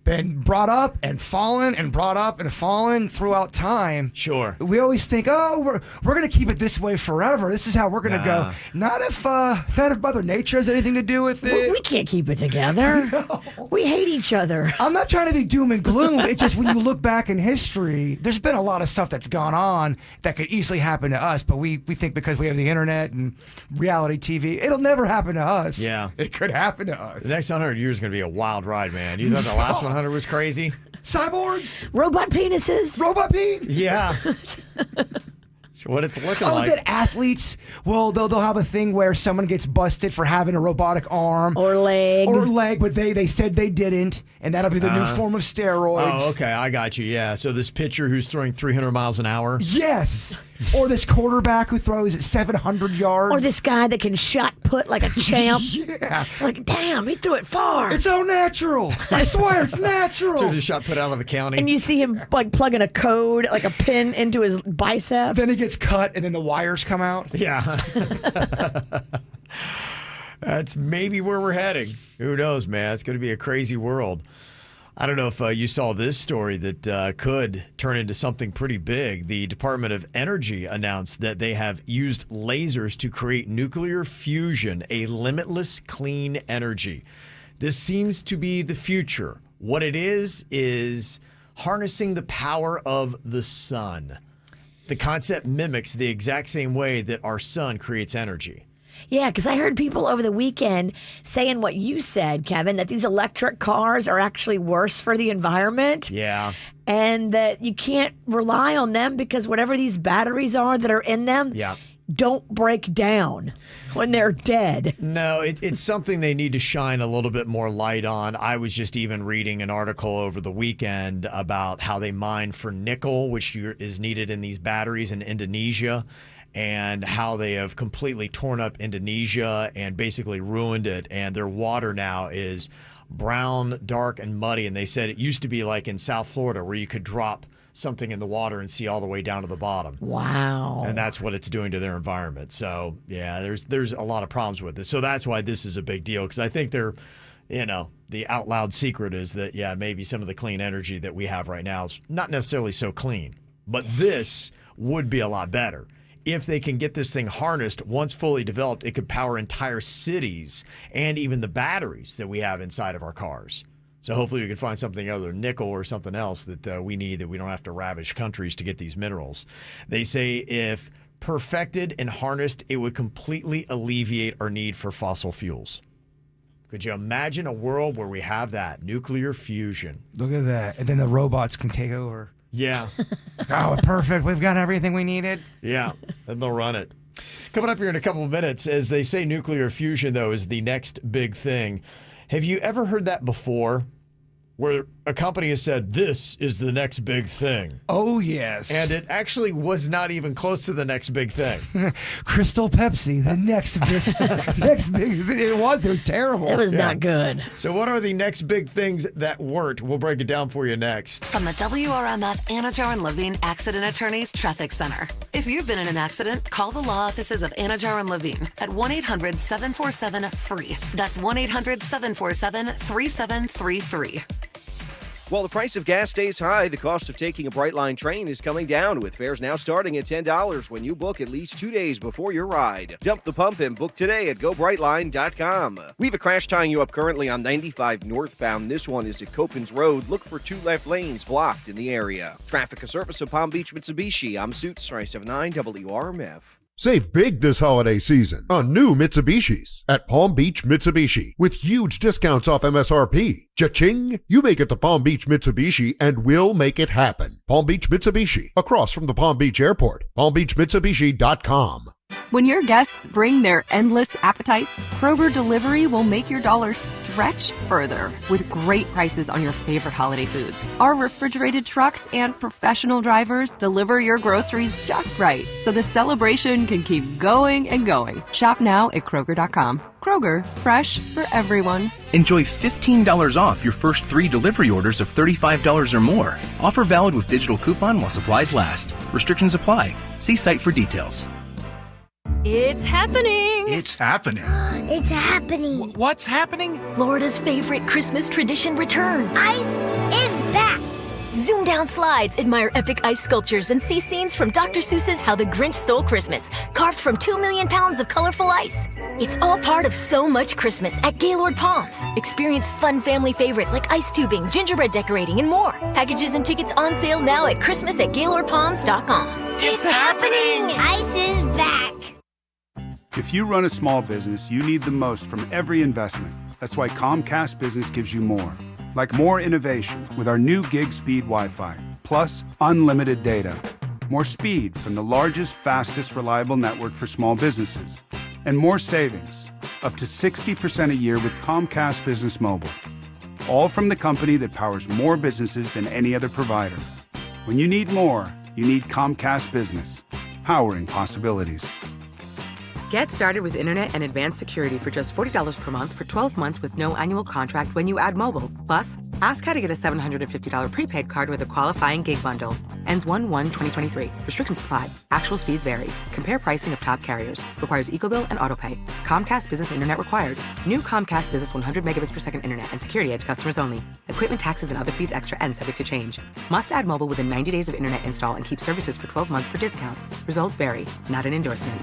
been brought up and fallen and brought up and fallen throughout time. Sure. We always think, we're going to keep it this way forever. This is how we're going to go. Not if Mother Nature has anything to do with it. We can't keep it together. No. We hate each other. I'm not trying to be doom and gloom. It's just when you look back in history, there's been a lot of stuff that's gone on that could easily happen to us, but we think because we have the internet and reality TV, it'll never happen to us. Yeah. It could happen to us. The next 100 years is going to be a wild ride, man. You thought the last 100 was crazy? Cyborgs? Robot penises? Robot peen? Yeah. That's what it's looking like. That athletes, they'll have a thing where someone gets busted for having a robotic arm. Or leg. But they said they didn't, and that'll be the new form of steroids. Oh, okay, I got you, yeah. So this pitcher who's throwing 300 miles an hour? Yes. Or this quarterback who throws 700 yards. Or this guy that can shot put like a champ. Yeah. Like, damn, he threw it far. It's all natural. I swear, it's natural. Threw the shot put out of the county. And you see him like plugging a code, like a pin into his bicep. Then he gets cut and then the wires come out. Yeah. That's maybe where we're heading. Who knows, man? It's going to be a crazy world. I don't know if you saw this story that could turn into something pretty big. The Department of Energy announced that they have used lasers to create nuclear fusion, a limitless clean energy. This seems to be the future. What it is harnessing the power of the sun. The concept mimics the exact same way that our sun creates energy. Yeah, because I heard people over the weekend saying what you said, Kevin, that these electric cars are actually worse for the environment. Yeah. And that you can't rely on them because whatever these batteries are that are in them don't break down when they're dead. No, it's something they need to shine a little bit more light on. I was just even reading an article over the weekend about how they mine for nickel, which is needed in these batteries in Indonesia, and how they have completely torn up Indonesia and basically ruined it. And their water now is brown, dark, and muddy. And they said it used to be like in South Florida where you could drop something in the water and see all the way down to the bottom. Wow. And that's what it's doing to their environment. So, yeah, there's a lot of problems with this. So that's why this is a big deal, because I think the out loud secret is that, maybe some of the clean energy that we have right now is not necessarily so clean. But this would be a lot better. If they can get this thing harnessed, once fully developed, it could power entire cities and even the batteries that we have inside of our cars. So hopefully we can find something other than nickel or something else that we need, that we don't have to ravage countries to get these minerals. They say if perfected and harnessed, it would completely alleviate our need for fossil fuels. Could you imagine a world where we have that? Nuclear fusion. Look at that. And then the robots can take over. Yeah. Oh, perfect. We've got everything we needed. Yeah, and they'll run it. Coming up here in a couple of minutes, as they say, nuclear fusion, though, is the next big thing. Have you ever heard that before? Where a company has said, this is the next big thing. Oh, yes. And it actually was not even close to the next big thing. Crystal Pepsi, the next big thing. It was terrible. It was not good. So what are the next big things that weren't? We'll break it down for you next. From the WRMF Anajar and Levine Accident Attorneys Traffic Center. If you've been in an accident, call the law offices of Anajar and Levine at 1-800-747-FREE. That's 1-800-747-3733. While the price of gas stays high, the cost of taking a Brightline train is coming down, with fares now starting at $10 when you book at least 2 days before your ride. Dump the pump and book today at GoBrightline.com. We have a crash tying you up currently on 95 northbound. This one is at Copans Road. Look for 2 left lanes blocked in the area. Traffic, a service of Palm Beach Mitsubishi. I'm Suits 379 WRMF. Save big this holiday season on new Mitsubishis at Palm Beach Mitsubishi with huge discounts off MSRP. Cha-ching! You make it to Palm Beach Mitsubishi and we'll make it happen. Palm Beach Mitsubishi, across from the Palm Beach Airport. PalmBeachMitsubishi.com. When your guests bring their endless appetites, Kroger Delivery will make your dollar stretch further with great prices on your favorite holiday foods. Our refrigerated trucks and professional drivers deliver your groceries just right, so the celebration can keep going and going. Shop now at Kroger.com. Kroger, fresh for everyone. Enjoy $15 off your first 3 delivery orders of $35 or more. Offer valid with digital coupon while supplies last. Restrictions apply. See site for details. It's happening! It's happening. It's happening! What's happening? Florida's favorite Christmas tradition returns. Ice Zoom down slides, admire epic ice sculptures, and see scenes from Dr. Seuss's How the Grinch Stole Christmas, carved from 2 million pounds of colorful ice. It's all part of So Much Christmas at Gaylord Palms. Experience fun family favorites like ice tubing, gingerbread decorating, and more. Packages and tickets on sale now at Christmas@GaylordPalms.com. It's happening! Ice is back! If you run a small business, you need the most from every investment. That's why Comcast Business gives you more. Like more innovation with our new gig speed Wi-Fi, plus unlimited data. More speed from the largest, fastest, reliable network for small businesses. And more savings, up to 60% a year with Comcast Business Mobile. All from the company that powers more businesses than any other provider. When you need more, you need Comcast Business, powering possibilities. Get started with internet and advanced security for just $40 per month for 12 months with no annual contract when you add mobile. Plus, ask how to get a $750 prepaid card with a qualifying gig bundle. Ends 1/1/2023. Restrictions apply. Actual speeds vary. Compare pricing of top carriers. Requires EcoBill and AutoPay. Comcast Business Internet required. New Comcast Business 100 megabits per second internet and security edge customers only. Equipment taxes and other fees extra and subject to change. Must add mobile within 90 days of internet install and keep services for 12 months for discount. Results vary. Not an endorsement.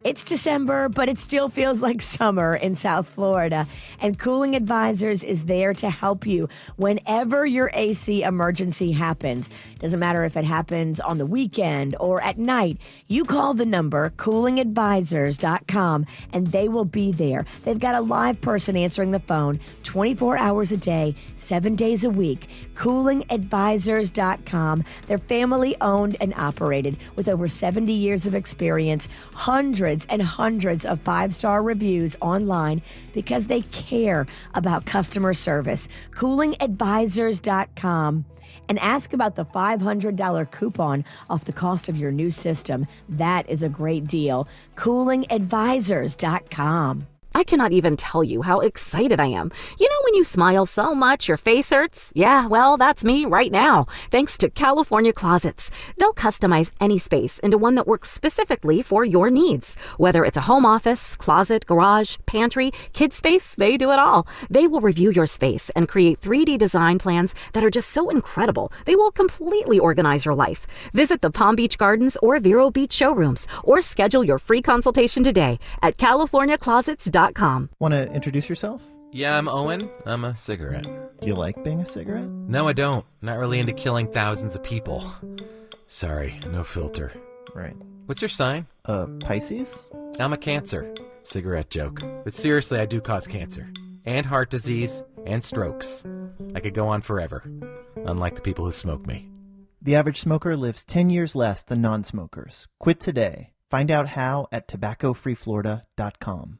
It's December, but it still feels like summer in South Florida. And Cooling Advisors is there to help you whenever your AC emergency happens. Doesn't matter if it happens on the weekend or at night. You call the number, coolingadvisors.com, and they will be there. They've got a live person answering the phone 24 hours a day, 7 days a week. Coolingadvisors.com. They're family owned and operated with over 70 years of experience, hundreds and hundreds of 5-star reviews online because they care about customer service. Coolingadvisors.com. And ask about the $500 coupon off the cost of your new system. That is a great deal. Coolingadvisors.com. I cannot even tell you how excited I am. You know when you smile so much your face hurts? Yeah, well, that's me right now, thanks to California Closets. They'll customize any space into one that works specifically for your needs. Whether it's a home office, closet, garage, pantry, kids space, they do it all. They will review your space and create 3D design plans that are just so incredible. They will completely organize your life. Visit the Palm Beach Gardens or Vero Beach showrooms or schedule your free consultation today at CaliforniaClosets.com. Want to introduce yourself? Yeah, I'm Owen. I'm a cigarette. Do you like being a cigarette? No, I don't. Not really into killing thousands of people. Sorry, no filter. Right. What's your sign? Pisces? I'm a Cancer. Cigarette joke. But seriously, I do cause cancer. And heart disease. And strokes. I could go on forever. Unlike the people who smoke me. The average smoker lives 10 years less than non-smokers. Quit today. Find out how at tobaccofreeflorida.com.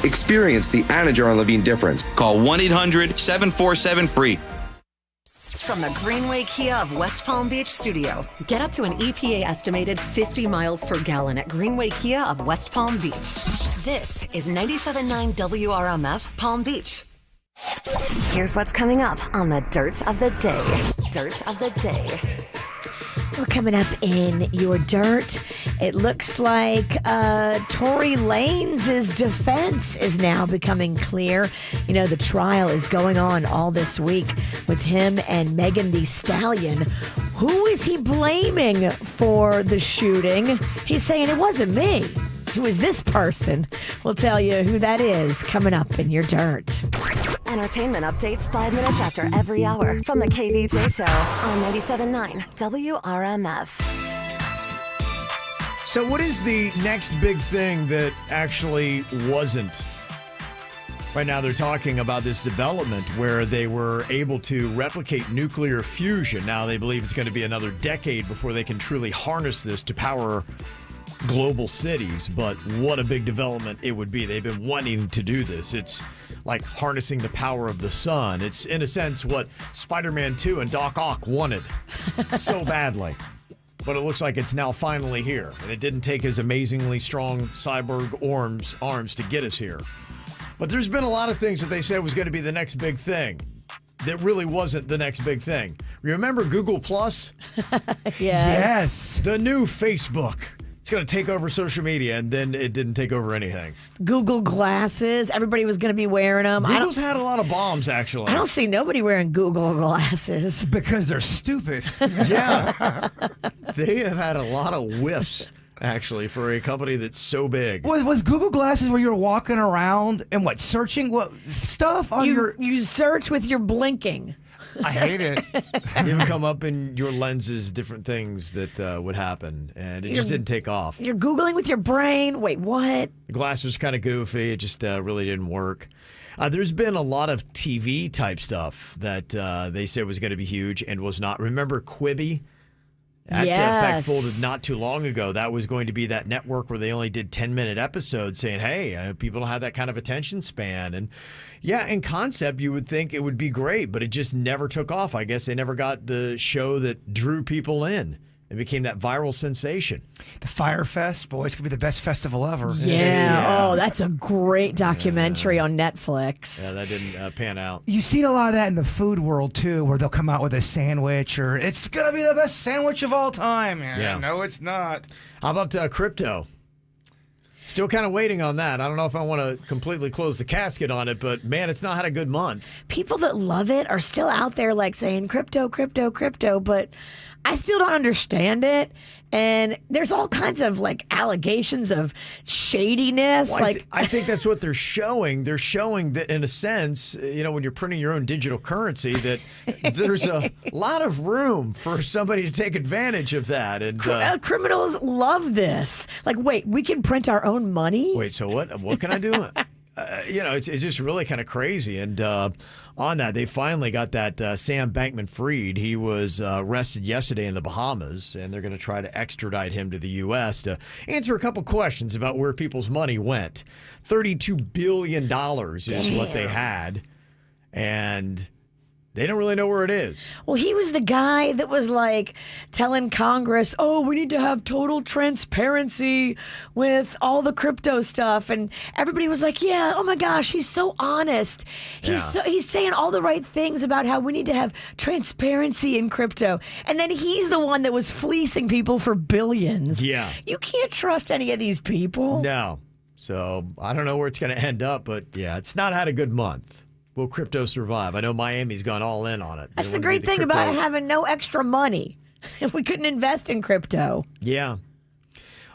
Experience the Anna Jar and Levine difference. Call 1-800-747-FREE. From the Greenway Kia of West Palm Beach studio, get up to an EPA estimated 50 miles per gallon at Greenway Kia of West Palm Beach. This is 97.9 WRMF Palm Beach. Here's what's coming up on the Dirt of the Day. Dirt of the Day. Well, coming up in your dirt, it looks like Tory Lanez' defense is now becoming clear. You know, the trial is going on all this week with him and Megan Thee Stallion. Who is he blaming for the shooting? He's saying it wasn't me. Who is this person? We'll tell you who that is coming up in your dirt. Entertainment updates 5 minutes after every hour from the KVJ Show on 97.9 WRMF. So what is the next big thing that actually wasn't? Right now they're talking about this development where they were able to replicate nuclear fusion. Now they believe it's going to be another decade before they can truly harness this to power global cities, but what a big development it would be. They've been wanting to do this. It's like harnessing the power of the sun. It's, in a sense, what Spider-Man 2 and Doc Ock wanted so badly. But it looks like it's now finally here. And it didn't take his amazingly strong cyborg arms to get us here. But there's been a lot of things that they said was going to be the next big thing that really wasn't the next big thing. Remember Google Plus? Yes. The new Facebook. It's going to take over social media, and then it didn't take over anything. Google glasses. Everybody was going to be wearing them. Google's had a lot of bombs, actually. I don't see nobody wearing Google glasses. Because they're stupid. Yeah. They have had a lot of whiffs, actually, for a company that's so big. Was Google Glasses where you're walking around and searching what stuff on You search with your blinking. I hate it. You would come up in your lenses, different things that would happen, and it just didn't take off. You're Googling with your brain. Wait, what? The glass was kind of goofy. It just really didn't work. There's been a lot of TV type stuff that they said was going to be huge and was not. Remember Quibi? That in fact folded not too long ago. That was going to be that network where they only did 10-minute episodes saying, hey, people don't have that kind of attention span. And yeah, in concept, you would think it would be great, but it just never took off. I guess they never got the show that drew people in. It became that viral sensation. The Fire Fest, boy, it's going to be the best festival ever. Yeah. Oh, that's a great documentary on Netflix. Yeah, that didn't pan out. You've seen a lot of that in the food world, too, where they'll come out with a sandwich or it's going to be the best sandwich of all time. Yeah. No, it's not. How about crypto? Still kind of waiting on that. I don't know if I want to completely close the casket on it, but man, it's not had a good month. People that love it are still out there like saying crypto, crypto, crypto, but I still don't understand it. And there's all kinds of like allegations of shadiness. Well, I think that's what they're showing. They're showing that in a sense, when you're printing your own digital currency, that there's a lot of room for somebody to take advantage of that. And criminals love this. Like, wait, we can print our own money? Wait, so what can I do? It's just really kind of crazy. And on that, they finally got that Sam Bankman-Fried. He was arrested yesterday in the Bahamas, and they're going to try to extradite him to the U.S. to answer a couple questions about where people's money went. $32 billion is what they had, and they don't really know where it is. Well, he was the guy that was like telling Congress, oh, we need to have total transparency with all the crypto stuff. And everybody was like, yeah, oh my gosh, he's so honest. He's saying all the right things about how we need to have transparency in crypto. And then he's the one that was fleecing people for billions. Yeah. You can't trust any of these people. No. So I don't know where it's going to end up, but yeah, it's not had a good month. Will crypto survive? I know Miami's gone all in on it. That's the great thing about having no extra money. If we couldn't invest in crypto. Yeah.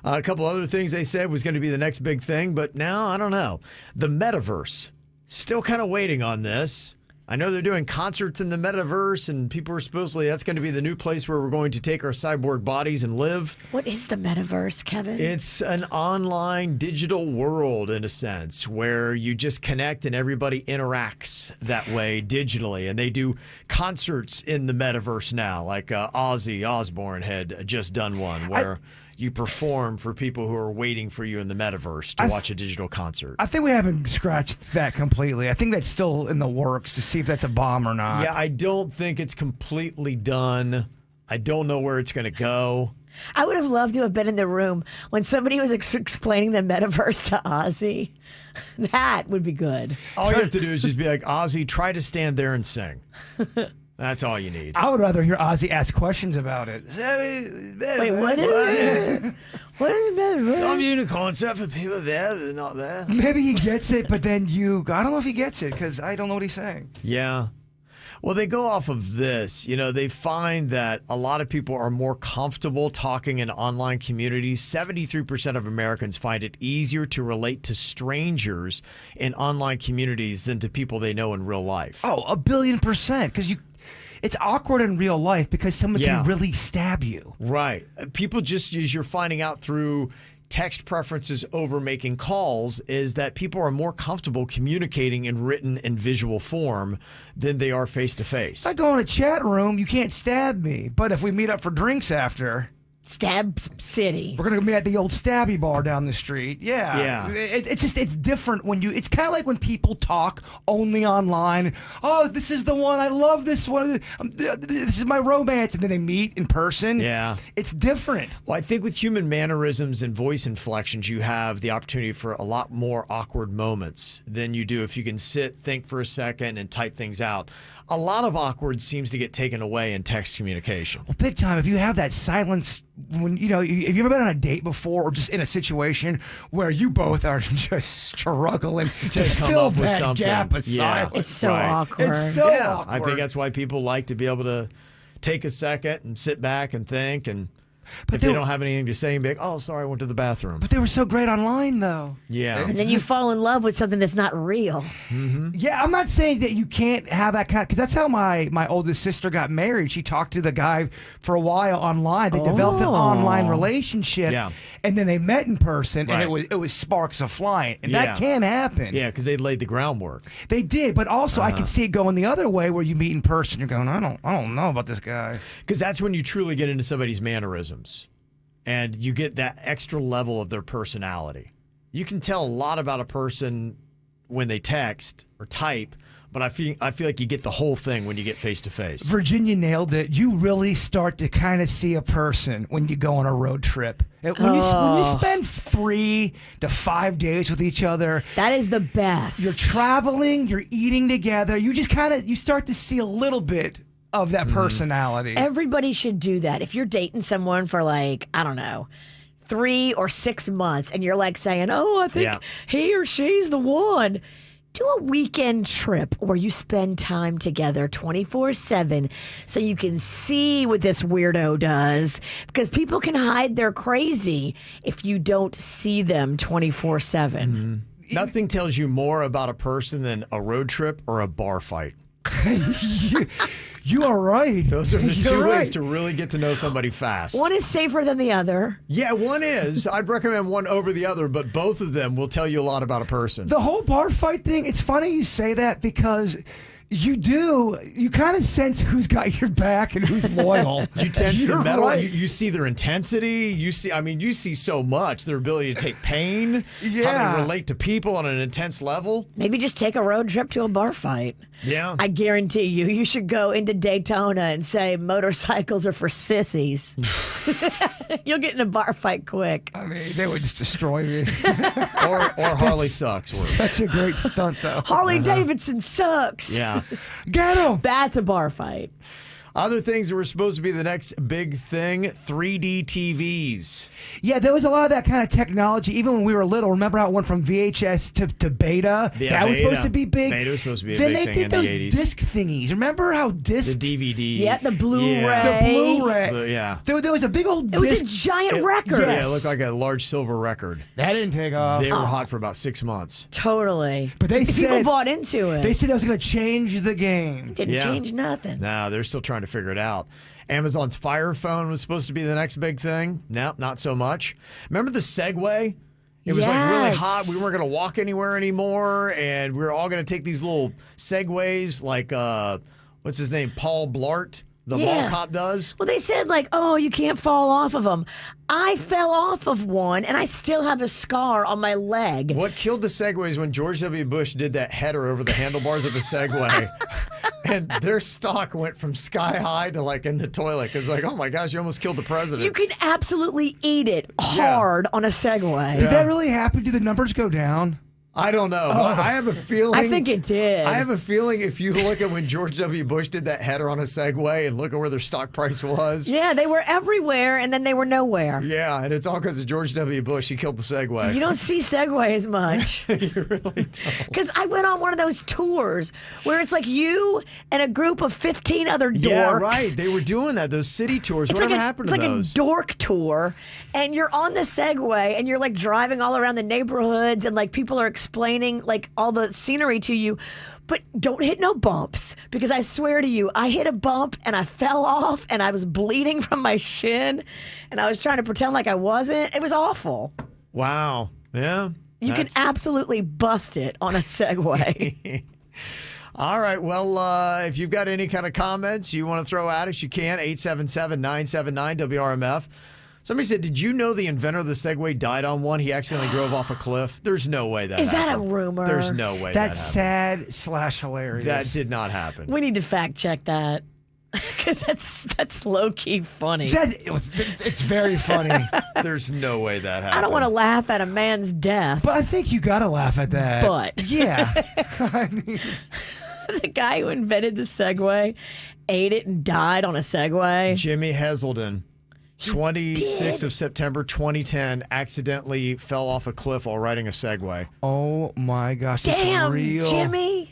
A couple other things they said was going to be the next big thing, but now I don't know. The metaverse. Still kind of waiting on this. I know they're doing concerts in the metaverse, and people are supposedly that's going to be the new place where we're going to take our cyborg bodies and live. What is the metaverse, Kevin? It's an online digital world, in a sense, where you just connect and everybody interacts that way digitally. And they do concerts in the metaverse now, like Ozzy Osbourne had just done one where you perform for people who are waiting for you in the metaverse to watch a digital concert. I think we haven't scratched that completely. I think that's still in the works to see if that's a bomb or not. Yeah, I don't think it's completely done. I don't know where it's going to go. I would have loved to have been in the room when somebody was explaining the metaverse to Ozzy. That would be good. All you have to do is just be like, Ozzy, try to stand there and sing. That's all you need. I would rather hear Ozzy ask questions about it. Wait, what is it? What is it? Some new concept for people there that are not there. Maybe he gets it, but then I don't know if he gets it because I don't know what he's saying. Yeah. Well, they go off of this. They find that a lot of people are more comfortable talking in online communities. 73% of Americans find it easier to relate to strangers in online communities than to people they know in real life. Oh, 1,000,000,000%. Because it's awkward in real life because someone can really stab you. Right. People just, as you're finding out through text preferences over making calls, is that people are more comfortable communicating in written and visual form than they are face-to-face. If I go in a chat room, you can't stab me. But if we meet up for drinks after... Stab City. We're going to be at the old Stabby bar down the street. Yeah. Yeah. It's different when it's kind of like when people talk only online. Oh, this is the one. I love this one. This is my romance. And then they meet in person. Yeah. It's different. Well, I think with human mannerisms and voice inflections, you have the opportunity for a lot more awkward moments than you do if you can sit, think for a second, and type things out. a lot of awkward seems to get taken away in text communication. Well, big time. If you have that silence, when have you ever been on a date before, or just in a situation where you both are just struggling to fill that gap of silence? It's so awkward. It's so awkward. I think that's why people like to be able to take a second and sit back and think, and if they don't have anything to say, and be like, oh, sorry, I went to the bathroom. But they were so great online, though. Yeah. And then you fall in love with something that's not real. Mm-hmm. Yeah, I'm not saying that you can't have that kind, because that's how my oldest sister got married. She talked to the guy for a while online. They developed an online relationship. Yeah. And then they met in person, Right. and it was sparks of flying. And that can happen. Yeah, because they laid the groundwork. They did, but also I could see it going the other way, where you meet in person, you're going, I don't know about this guy. Because that's when you truly get into somebody's mannerisms, and you get that extra level of their personality. You can tell a lot about a person when they text or type, but I feel like you get the whole thing when you get face to face. Virginia nailed it. You really start to kind of see a person when you go on a road trip. When you spend 3 to 5 days with each other, that is the best. You're traveling, you're eating together. You just you start to see a little bit of that personality. Everybody should do that. If you're dating someone for 3 or 6 months, and you're saying, oh, I think he or she's the one. Do a weekend trip where you spend time together 24/7 so you can see what this weirdo does, because people can hide their crazy if you don't see them 24/7. Nothing tells you more about a person than a road trip or a bar fight. You are right. Those are the two ways to really get to know somebody fast. One is safer than the other. Yeah, one is. I'd recommend one over the other, but both of them will tell you a lot about a person. The whole bar fight thing, it's funny you say that, because you kind of sense who's got your back and who's loyal. You tense the metal. Right. You see their intensity. You see so much. Their ability to take pain. Yeah. How to relate to people on an intense level. Maybe just take a road trip to a bar fight. Yeah. I guarantee you should go into Daytona and say motorcycles are for sissies. You'll get in a bar fight quick. I mean, they would just destroy me. or Harley sucks. Such a great stunt, though. Harley Davidson sucks. Yeah. Get him. That's a bar fight. Other things that were supposed to be the next big thing, 3D TVs. Yeah, there was a lot of that kind of technology, even when we were little. Remember how it went from VHS to beta? Yeah, that was supposed to be big. Beta was supposed to be a then big they thing did in those the 80s. disc thingies. Remember how disc... The DVD. Yeah, the Blu-ray. The Blu-ray. Yeah. There was a big old disc. It was a giant record. Yeah, it looked like a large silver record. That didn't take off. They were hot for about 6 months. Totally. But people bought into it. They said that was going to change the game. Didn't change nothing. No, they're still trying to figure it out. Amazon's Fire Phone was supposed to be the next big thing. No, not so much. Remember the Segway? It was really hot. We weren't going to walk anywhere anymore, and we were all going to take these little Segways like, what's his name, Paul Blart, the mall cop does. Well, they said you can't fall off of them. I fell off of one, and I still have a scar on my leg. What killed the Segways when George W. Bush did that header over the handlebars of a Segway, and their stock went from sky high to in the toilet, because oh my gosh, you almost killed the president. You can absolutely eat it hard on a Segway. Did that really happen? Did the numbers go down? I don't know. But I have a feeling. I think it did. I have a feeling if you look at when George W. Bush did that header on a Segway and look at where their stock price was. Yeah, they were everywhere, and then they were nowhere. Yeah, and it's all because of George W. Bush. He killed the Segway. You don't see Segways much. You really don't. Because I went on one of those tours where it's you and a group of 15 other dorks. Yeah, right. They were doing that, those city tours. Whatever happened to those? It's like a dork tour, and you're on the Segway, and you're driving all around the neighborhoods, and people are explaining all the scenery to you, but don't hit no bumps, because I swear to you, I hit a bump and I fell off and I was bleeding from my shin, and I was trying to pretend like I wasn't. It was awful. Wow. Yeah. You can absolutely bust it on a Segway. All right. Well, if you've got any kind of comments you want to throw at us, you can. 877-979-WRMF. Somebody said, did you know the inventor of the Segway died on one? He accidentally drove off a cliff. There's no way that happened. Is that a rumor? There's no way That's happened. sad / hilarious. That did not happen. We need to fact check that, because that's low-key funny. It's very funny. There's no way that happened. I don't want to laugh at a man's death. But I think you got to laugh at that. But. Yeah. I mean... the guy who invented the Segway ate it and died on a Segway? Jimmy Heselden, 26th of September 2010, accidentally fell off a cliff while riding a Segway. Oh my gosh, it's Damn, real. Jimmy.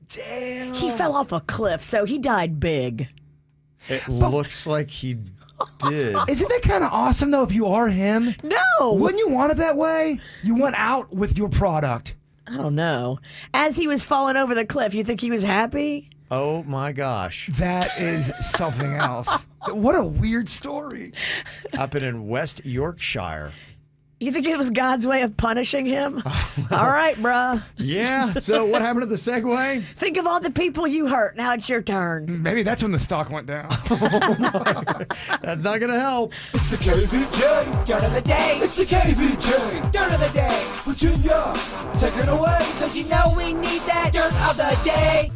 Damn. He fell off a cliff, so he died big. It looks like he did. Isn't that kind of awesome, though, if you are him? No. Wouldn't you want it that way? You want out with your product. I don't know. As he was falling over the cliff, you think he was happy? Oh my gosh. That is something else. What a weird story. Happened in West Yorkshire. You think it was God's way of punishing him? All right, bruh. Yeah, so what happened to the Segway? Think of all the people you hurt. Now it's your turn. Maybe that's when the stock went down. That's not going to help. It's the KVJ dirt of the day. It's the KVJ dirt of the day. Virginia, take it away, cause you know we need that dirt of the day.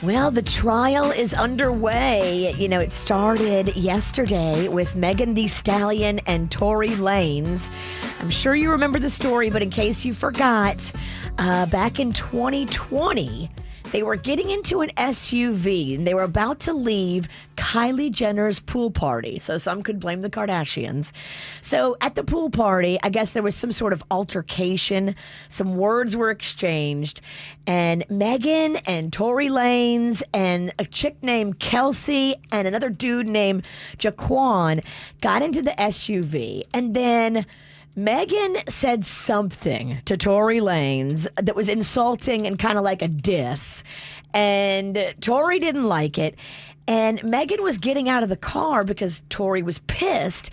Well, the trial is underway. You know, it started yesterday with Megan Thee Stallion and Tory Lanez. I'm sure you remember the story, but in case you forgot, back in 2020, they were getting into an SUV and they were about to leave Kylie Jenner's pool party. So some could blame the Kardashians. So at the pool party, I guess there was some sort of altercation. Some words were exchanged. And Megan and Tory Lanez and a chick named Kelsey and another dude named Jaquan got into the SUV. And then Megan said something to Tory Lanez that was insulting and kind of like a diss. And Tory didn't like it. And Megan was getting out of the car because Tory was pissed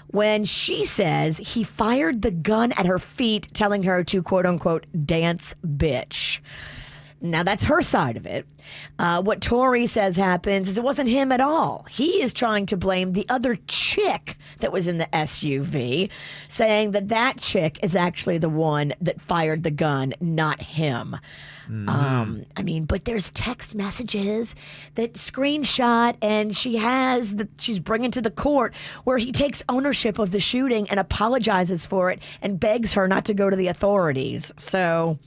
when she says he fired the gun at her feet, telling her to, quote unquote, dance bitch. Now, that's her side of it. What Tory says happens is it wasn't him at all. He is trying to blame the other chick that was in the SUV, saying that that chick is actually the one that fired the gun, not him. I mean, but there's text messages that screenshot, and she's bringing to the court where he takes ownership of the shooting and apologizes for it and begs her not to go to the authorities. So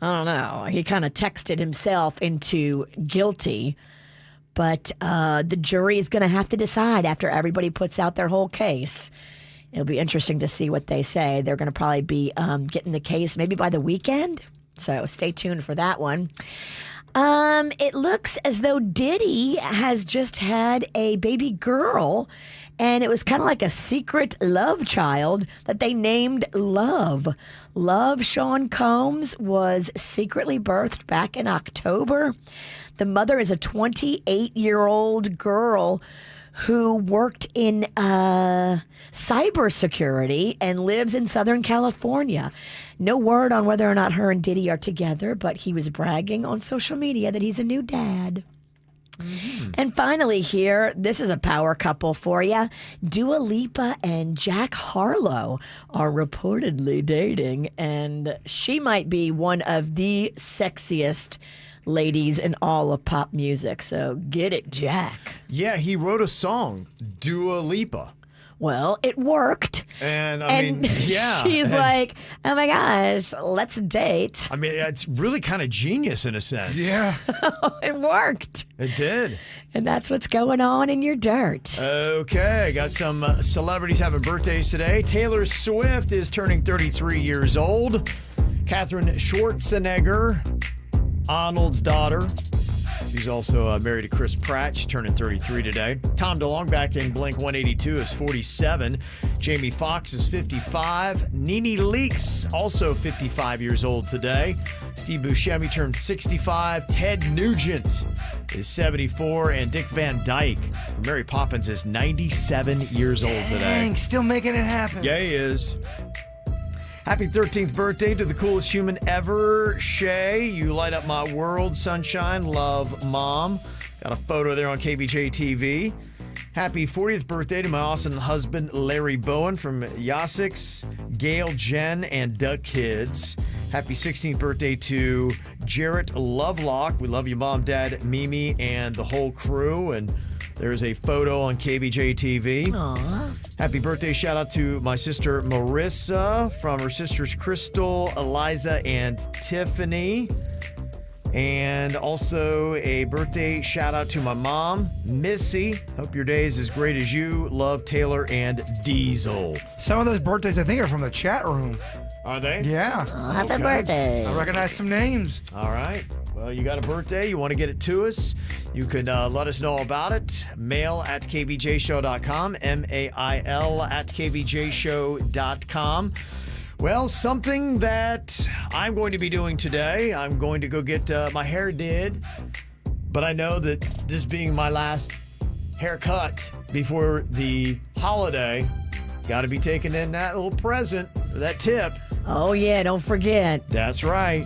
I don't know. He kind of texted himself into guilty, but the jury is going to have to decide after everybody puts out their whole case. It'll be interesting to see what they say. They're going to probably be getting the case maybe by the weekend, so stay tuned for that one. It looks as though Diddy has just had a baby girl, and it was kind of like a secret love child that they named Love. Love Sean Combs was secretly birthed back in October. The mother is a 28-year-old girl who worked in cybersecurity and lives in Southern California. No word on whether or not her and Diddy are together, but he was bragging on social media that he's a new dad. And finally here, this is a power couple for you. Dua Lipa and Jack Harlow are reportedly dating, and she might be one of the sexiest ladies in all of pop music. So get it, Jack. Yeah, he wrote a song, Dua Lipa. Well, it worked. And I mean, yeah. She's like, oh my gosh, let's date. I mean, it's really kind of genius in a sense. Yeah. It worked. It did. And that's what's going on in your dirt. Okay, got some celebrities having birthdays today. Taylor Swift is turning 33 years old. Katherine Schwarzenegger, Arnold's daughter. She's also married to Chris Pratt. She's turning 33 today. Tom DeLonge back in Blink-182 is 47. Jamie Foxx is 55. Nene Leakes, also 55 years old today. Steve Buscemi turned 65. Ted Nugent is 74. And Dick Van Dyke from Mary Poppins is 97 years old today. Dang, still making it happen. Yeah, he is. Happy 13th birthday to the coolest human ever, Shay. You light up my world, sunshine. Love, Mom. Got a photo there on KVJ TV. Happy 40th birthday to my awesome husband, Larry Bowen from Yasix, Gail, Jen, and Doug Kids. Happy 16th birthday to Jarrett Lovelock. We love you, Mom, Dad, Mimi, and the whole crew. And There's a photo on KVJ TV. Aw. Happy birthday shout out to my sister Marissa from her sisters Crystal, Eliza, and Tiffany. And also a birthday shout out to my mom, Missy. Hope your day is as great as you. Love, Taylor and Diesel. Some of those birthdays, I think, are from the chat room. Are they? Yeah. Happy birthday. I recognize some names. All right. Well, you got a birthday. You want to get it to us. You can let us know about it. Mail at kvjshow.com. MAIL at kvjshow.com. Well, something that I'm going to be doing today, I'm going to go get my hair did. But I know that this being my last haircut before the holiday, got to be taking in that little present, that tip. Oh, yeah, don't forget. That's right.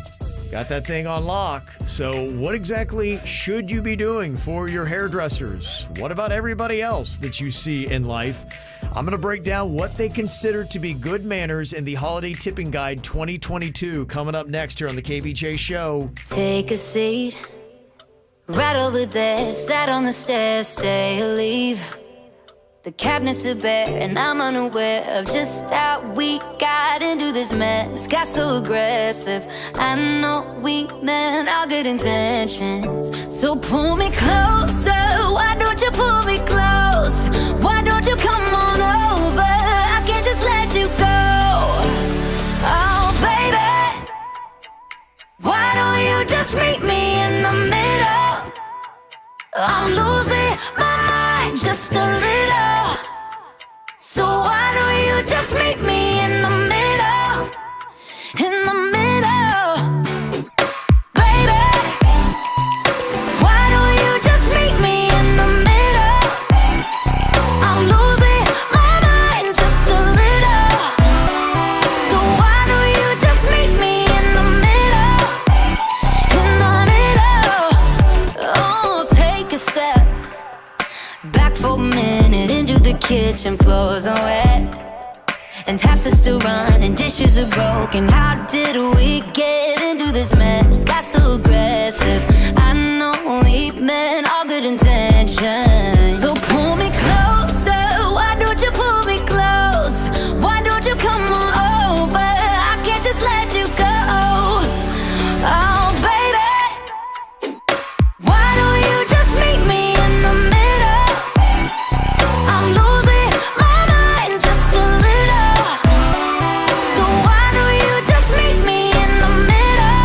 Got that thing on lock. So what exactly should you be doing for your hairdressers? What about everybody else that you see in life? I'm going to break down what they consider to be good manners in the Holiday Tipping Guide 2022 coming up next here on the KVJ Show. Take a seat right over there, sat on the stairs, stay or leave. The cabinets are bare and I'm unaware of just how we got into this mess. Got so aggressive. I know we meant all good intentions. So pull me closer. Why don't you pull me close? Why don't you come on over? I can't just let you go. Oh, baby. Why don't you just meet me in the middle? I'm losing my mind just a little. So why don't you just meet me in the middle? In the middle. Baby, why don't you just meet me in the middle? I'm losing my mind just a little. So why don't you just meet me in the middle? In the middle. Oh, take a step back for a minute into the kitchen, floors are wet and taps are still running, dishes are broken. How did we get into this mess? Got so aggressive. I know we meant all good intentions. So pull me closer. Why don't you pull me close? Why don't you come on over? I can't just let you go. Oh, baby, why don't you just meet me in the middle? I'm losing my mind just a little. So why don't you just meet me in the middle?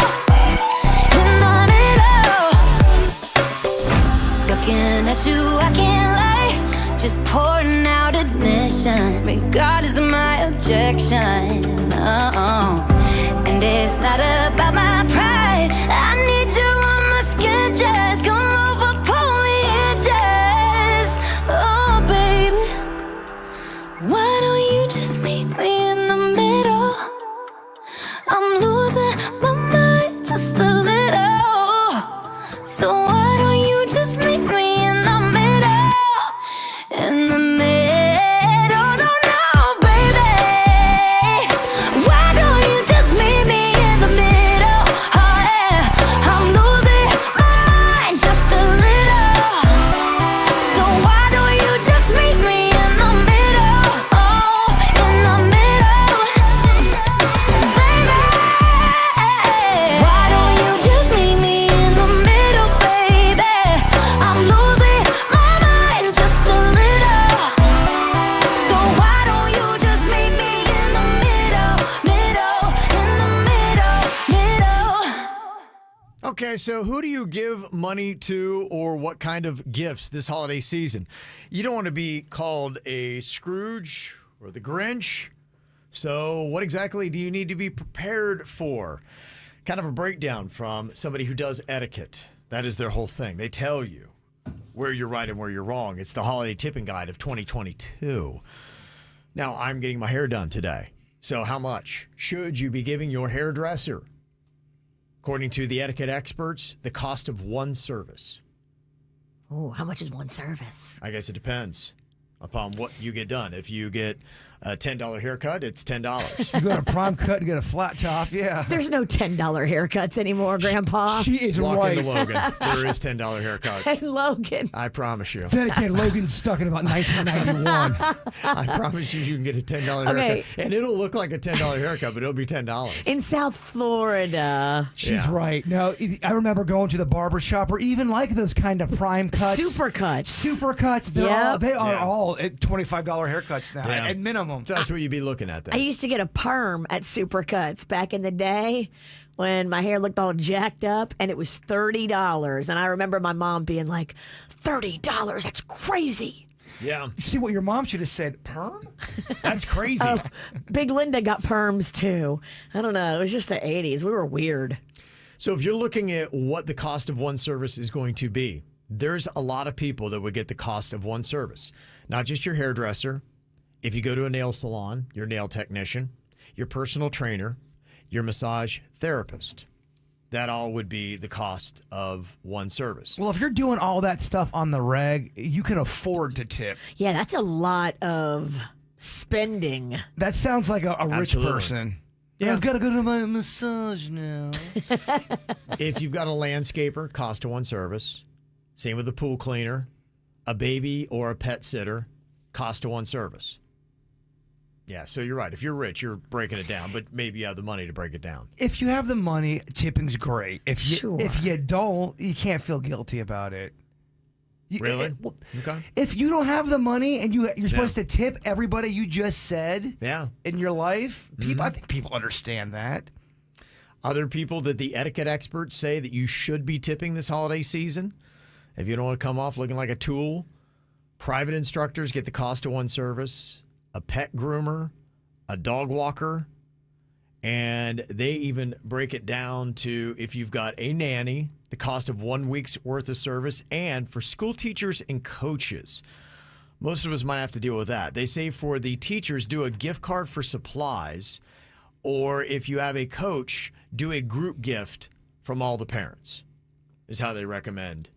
In the middle. Looking at you, I can't lie. Just pouring out admission, regardless of my objection. And it's not about my pride. I need you on my skin, just come over, pull me in, just. Oh, baby, why don't you just meet me in the middle? I'm losing my mind just a little. So why don't you just meet me in the middle? In the middle, no, baby. Why don't you just meet me in the middle? Oh, yeah. I'm losing my mind just a little. So why don't you just meet me in the middle? Oh, in the middle. Baby, why don't you just meet me in the middle, baby? I'm losing my mind just a little. So why don't you just meet me in the middle, in the middle. Okay, so who do you give money to or what kind of gifts this holiday season? You don't want to be called a Scrooge or the Grinch. So what exactly do you need to be prepared for? Kind of a breakdown from somebody who does etiquette. That is their whole thing. They tell you where you're right and where you're wrong. It's the Holiday Tipping Guide of 2022. Now, I'm getting my hair done today. So how much should you be giving your hairdresser? According to the etiquette experts, the cost of one service. Oh, how much is one service? I guess it depends upon what you get done. If you get A $10 haircut, it's $10. You go to Prime Cut and get a flat top, yeah. There's no $10 haircuts anymore, Grandpa. She is Walk right. into Logan. There is $10 haircuts. And Logan. I promise you. Then again, Logan's stuck in about 1991. I promise you can get a $10 haircut. Okay. And it'll look like a $10 haircut, but it'll be $10. In South Florida. She's right. No, I remember going to the barber shop or even like those kind of prime cuts. Super cuts. Super cuts. They are all at $25 haircuts now at minimum. So that's what you'd be looking at then. I used to get a perm at Supercuts back in the day when my hair looked all jacked up, and it was $30. And I remember my mom being like, $30? That's crazy. Yeah. See what your mom should have said, perm? That's crazy. Oh, Big Linda got perms too. I don't know. It was just the 80s. We were weird. So if you're looking at what the cost of one service is going to be, there's a lot of people that would get the cost of one service. Not just your hairdresser. If you go to a nail salon, your nail technician, your personal trainer, your massage therapist, that all would be the cost of one service. Well, if you're doing all that stuff on the reg, you can afford to tip. Yeah, that's a lot of spending. That sounds like a rich Absolutely. person. Yeah. I've got to go to my massage now. If you've got a landscaper, cost of one service. Same with a pool cleaner, a baby or a pet sitter, cost of one service. Yeah, so you're right. If you're rich, you're breaking it down, but maybe you have the money to break it down. If you have the money, tipping's great. If you don't, you can't feel guilty about it. Really? Okay. If you don't have the money and you're supposed to tip everybody you just said in your life, people, I think people understand that. Other people that the etiquette experts say that you should be tipping this holiday season, if you don't want to come off looking like a tool, private instructors get the cost of one service, a pet groomer, a dog walker, and they even break it down to if you've got a nanny, the cost of 1 week's worth of service, and for school teachers and coaches. Most of us might have to deal with that. They say for the teachers, do a gift card for supplies, or if you have a coach, do a group gift from all the parents, is how they recommend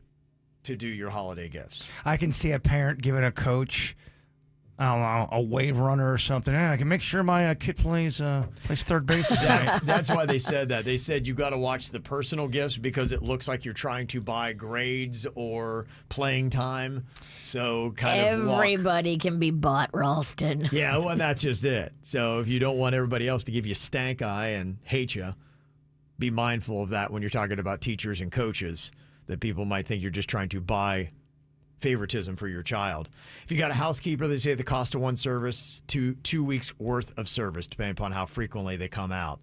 to do your holiday gifts. I can see a parent giving a coach, I don't know, a wave runner or something. I can make sure my kid plays third base today. That's why they said that. They said you got to watch the personal gifts because it looks like you're trying to buy grades or playing time. So everybody can be bought, Ralston. Yeah, well, that's just it. So if you don't want everybody else to give you stank eye and hate you, be mindful of that when you're talking about teachers and coaches, that people might think you're just trying to buy favoritism for your child. If you got a housekeeper, they say the cost of one service to 2 weeks worth of service, depending upon how frequently they come out.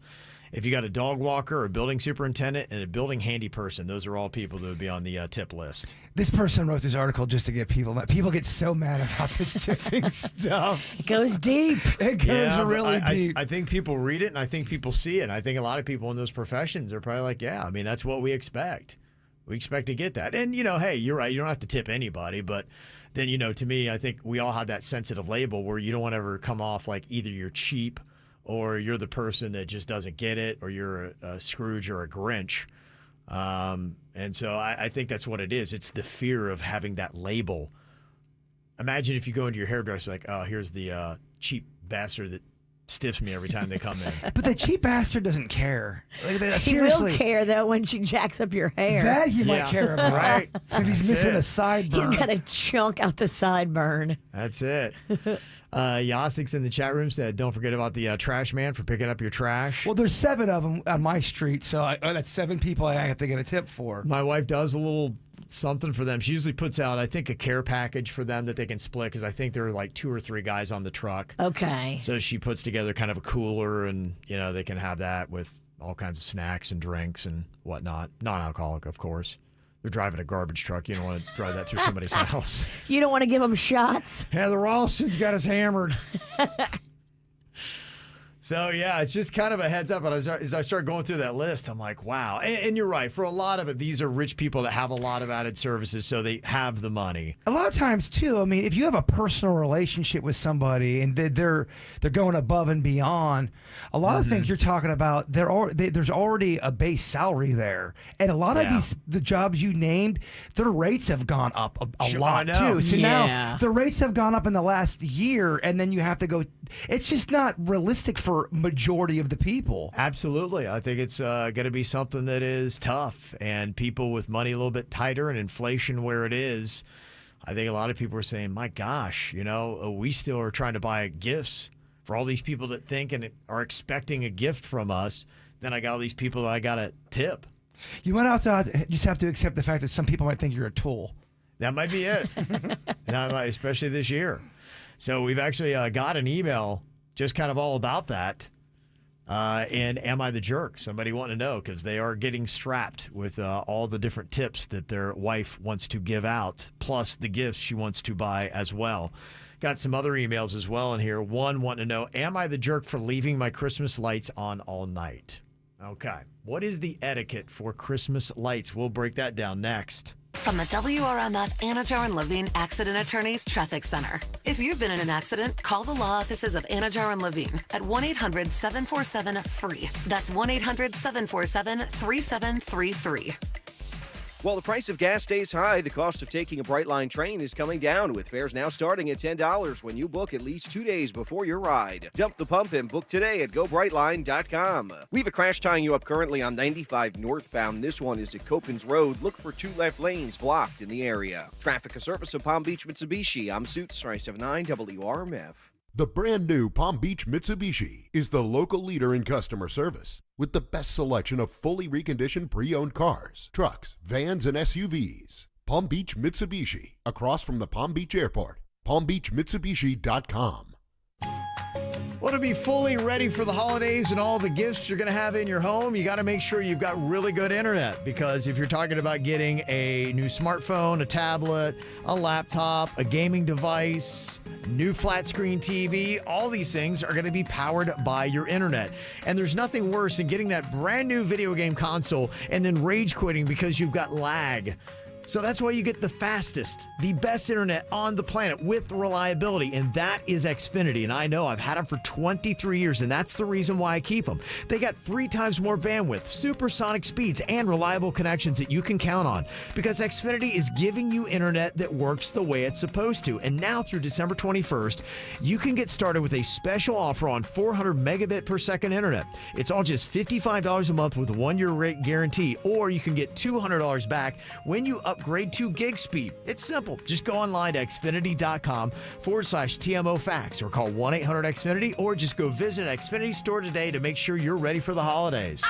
If you got a dog walker, a building superintendent, and a building handy person, those are all people that would be on the tip list. This person wrote this article just to get people mad. People get so mad about this tipping stuff. It goes deep. It goes really deep. I think people read it, and I think people see it. And I think a lot of people in those professions are probably like, yeah, I mean, that's what we expect. We expect to get that. And, hey, you're right. You don't have to tip anybody. But then, to me, I think we all have that sensitive label where you don't want to ever come off like either you're cheap or you're the person that just doesn't get it or you're a Scrooge or a Grinch. And so I think that's what it is. It's the fear of having that label. Imagine if you go into your hairdresser like, oh, here's the cheap bastard that stiffs me every time they come in. But the cheap bastard doesn't care. He Seriously. will care, though, when she jacks up your hair. That he might care about. Right. If he's missing a sideburn. He's got to chunk out the sideburn. That's it. Yasik's in the chat room said, don't forget about the trash man for picking up your trash. Well, there's 7 of them on my street, so that's 7 people I have to get a tip for. My wife does a little something for them. She usually puts out, I think, a care package for them that they can split because I think there are like 2 or 3 guys on the truck. Okay. So she puts together kind of a cooler and, they can have that with all kinds of snacks and drinks and whatnot. Non-alcoholic, of course. They're driving a garbage truck. You don't want to drive that through somebody's house. You don't want to give them shots? Heather Ralston's got us hammered. So, yeah, it's just kind of a heads up. But as I start going through that list, I'm like, wow. And you're right. For a lot of it, these are rich people that have a lot of added services, so they have the money. A lot of times, too, I mean, if you have a personal relationship with somebody and they're going above and beyond, a lot of things you're talking about, there's already a base salary there. And a lot of the jobs you named, their rates have gone up a lot, too. So now the rates have gone up in the last year, and then you have to go it's just not realistic for majority of the people. Absolutely. I think it's going to be something that is tough, and people with money a little bit tighter and inflation where it is, I think a lot of people are saying, my gosh, we still are trying to buy gifts for all these people that think and are expecting a gift from us. Then I got all these people that I got to tip. You might also just have to accept the fact that some people might think you're a tool. That might be it, especially this year. So we've actually got an email just kind of all about that. And am I the jerk? Somebody wanting to know, because they are getting strapped with all the different tips that their wife wants to give out, plus the gifts she wants to buy as well. Got some other emails as well in here. One wanting to know, am I the jerk for leaving my Christmas lights on all night? Okay. What is the etiquette for Christmas lights? We'll break that down next. From the WRMF Anajar and Levine Accident Attorneys Traffic Center. If you've been in an accident, call the law offices of Anajar and Levine at 1-800-747-FREE. That's 1-800-747-3733. While the price of gas stays high, the cost of taking a Brightline train is coming down, with fares now starting at $10 when you book at least 2 days before your ride. Dump the pump and book today at GoBrightline.com. We have a crash tying you up currently on 95 northbound. This one is at Copans Road. Look for 2 left lanes blocked in the area. Traffic, a service of Palm Beach Mitsubishi. I'm Suits 379 WRMF. The brand new Palm Beach Mitsubishi is the local leader in customer service with the best selection of fully reconditioned pre-owned cars, trucks, vans, and SUVs. Palm Beach Mitsubishi, across from the Palm Beach Airport. PalmBeachMitsubishi.com. Well, to be fully ready for the holidays and all the gifts you're going to have in your home, you got to make sure you've got really good internet, because if you're talking about getting a new smartphone, a tablet, a laptop, a gaming device, new flat screen TV, all these things are going to be powered by your internet. And there's nothing worse than getting that brand new video game console and then rage quitting because you've got lag. So that's why you get the fastest, the best internet on the planet with reliability, and that is Xfinity. And I know I've had them for 23 years, and that's the reason why I keep them. They got 3 times more bandwidth, supersonic speeds, and reliable connections that you can count on, because Xfinity is giving you internet that works the way it's supposed to. And now through December 21st, you can get started with a special offer on 400 megabit per second internet. It's all just $55 a month with a 1-year rate guarantee, or you can get $200 back when you upgrade to gig speed. It's simple. Just go online to Xfinity.com/TMO Facts, or call 1-800-XFINITY, or just go visit an Xfinity store today to make sure you're ready for the holidays.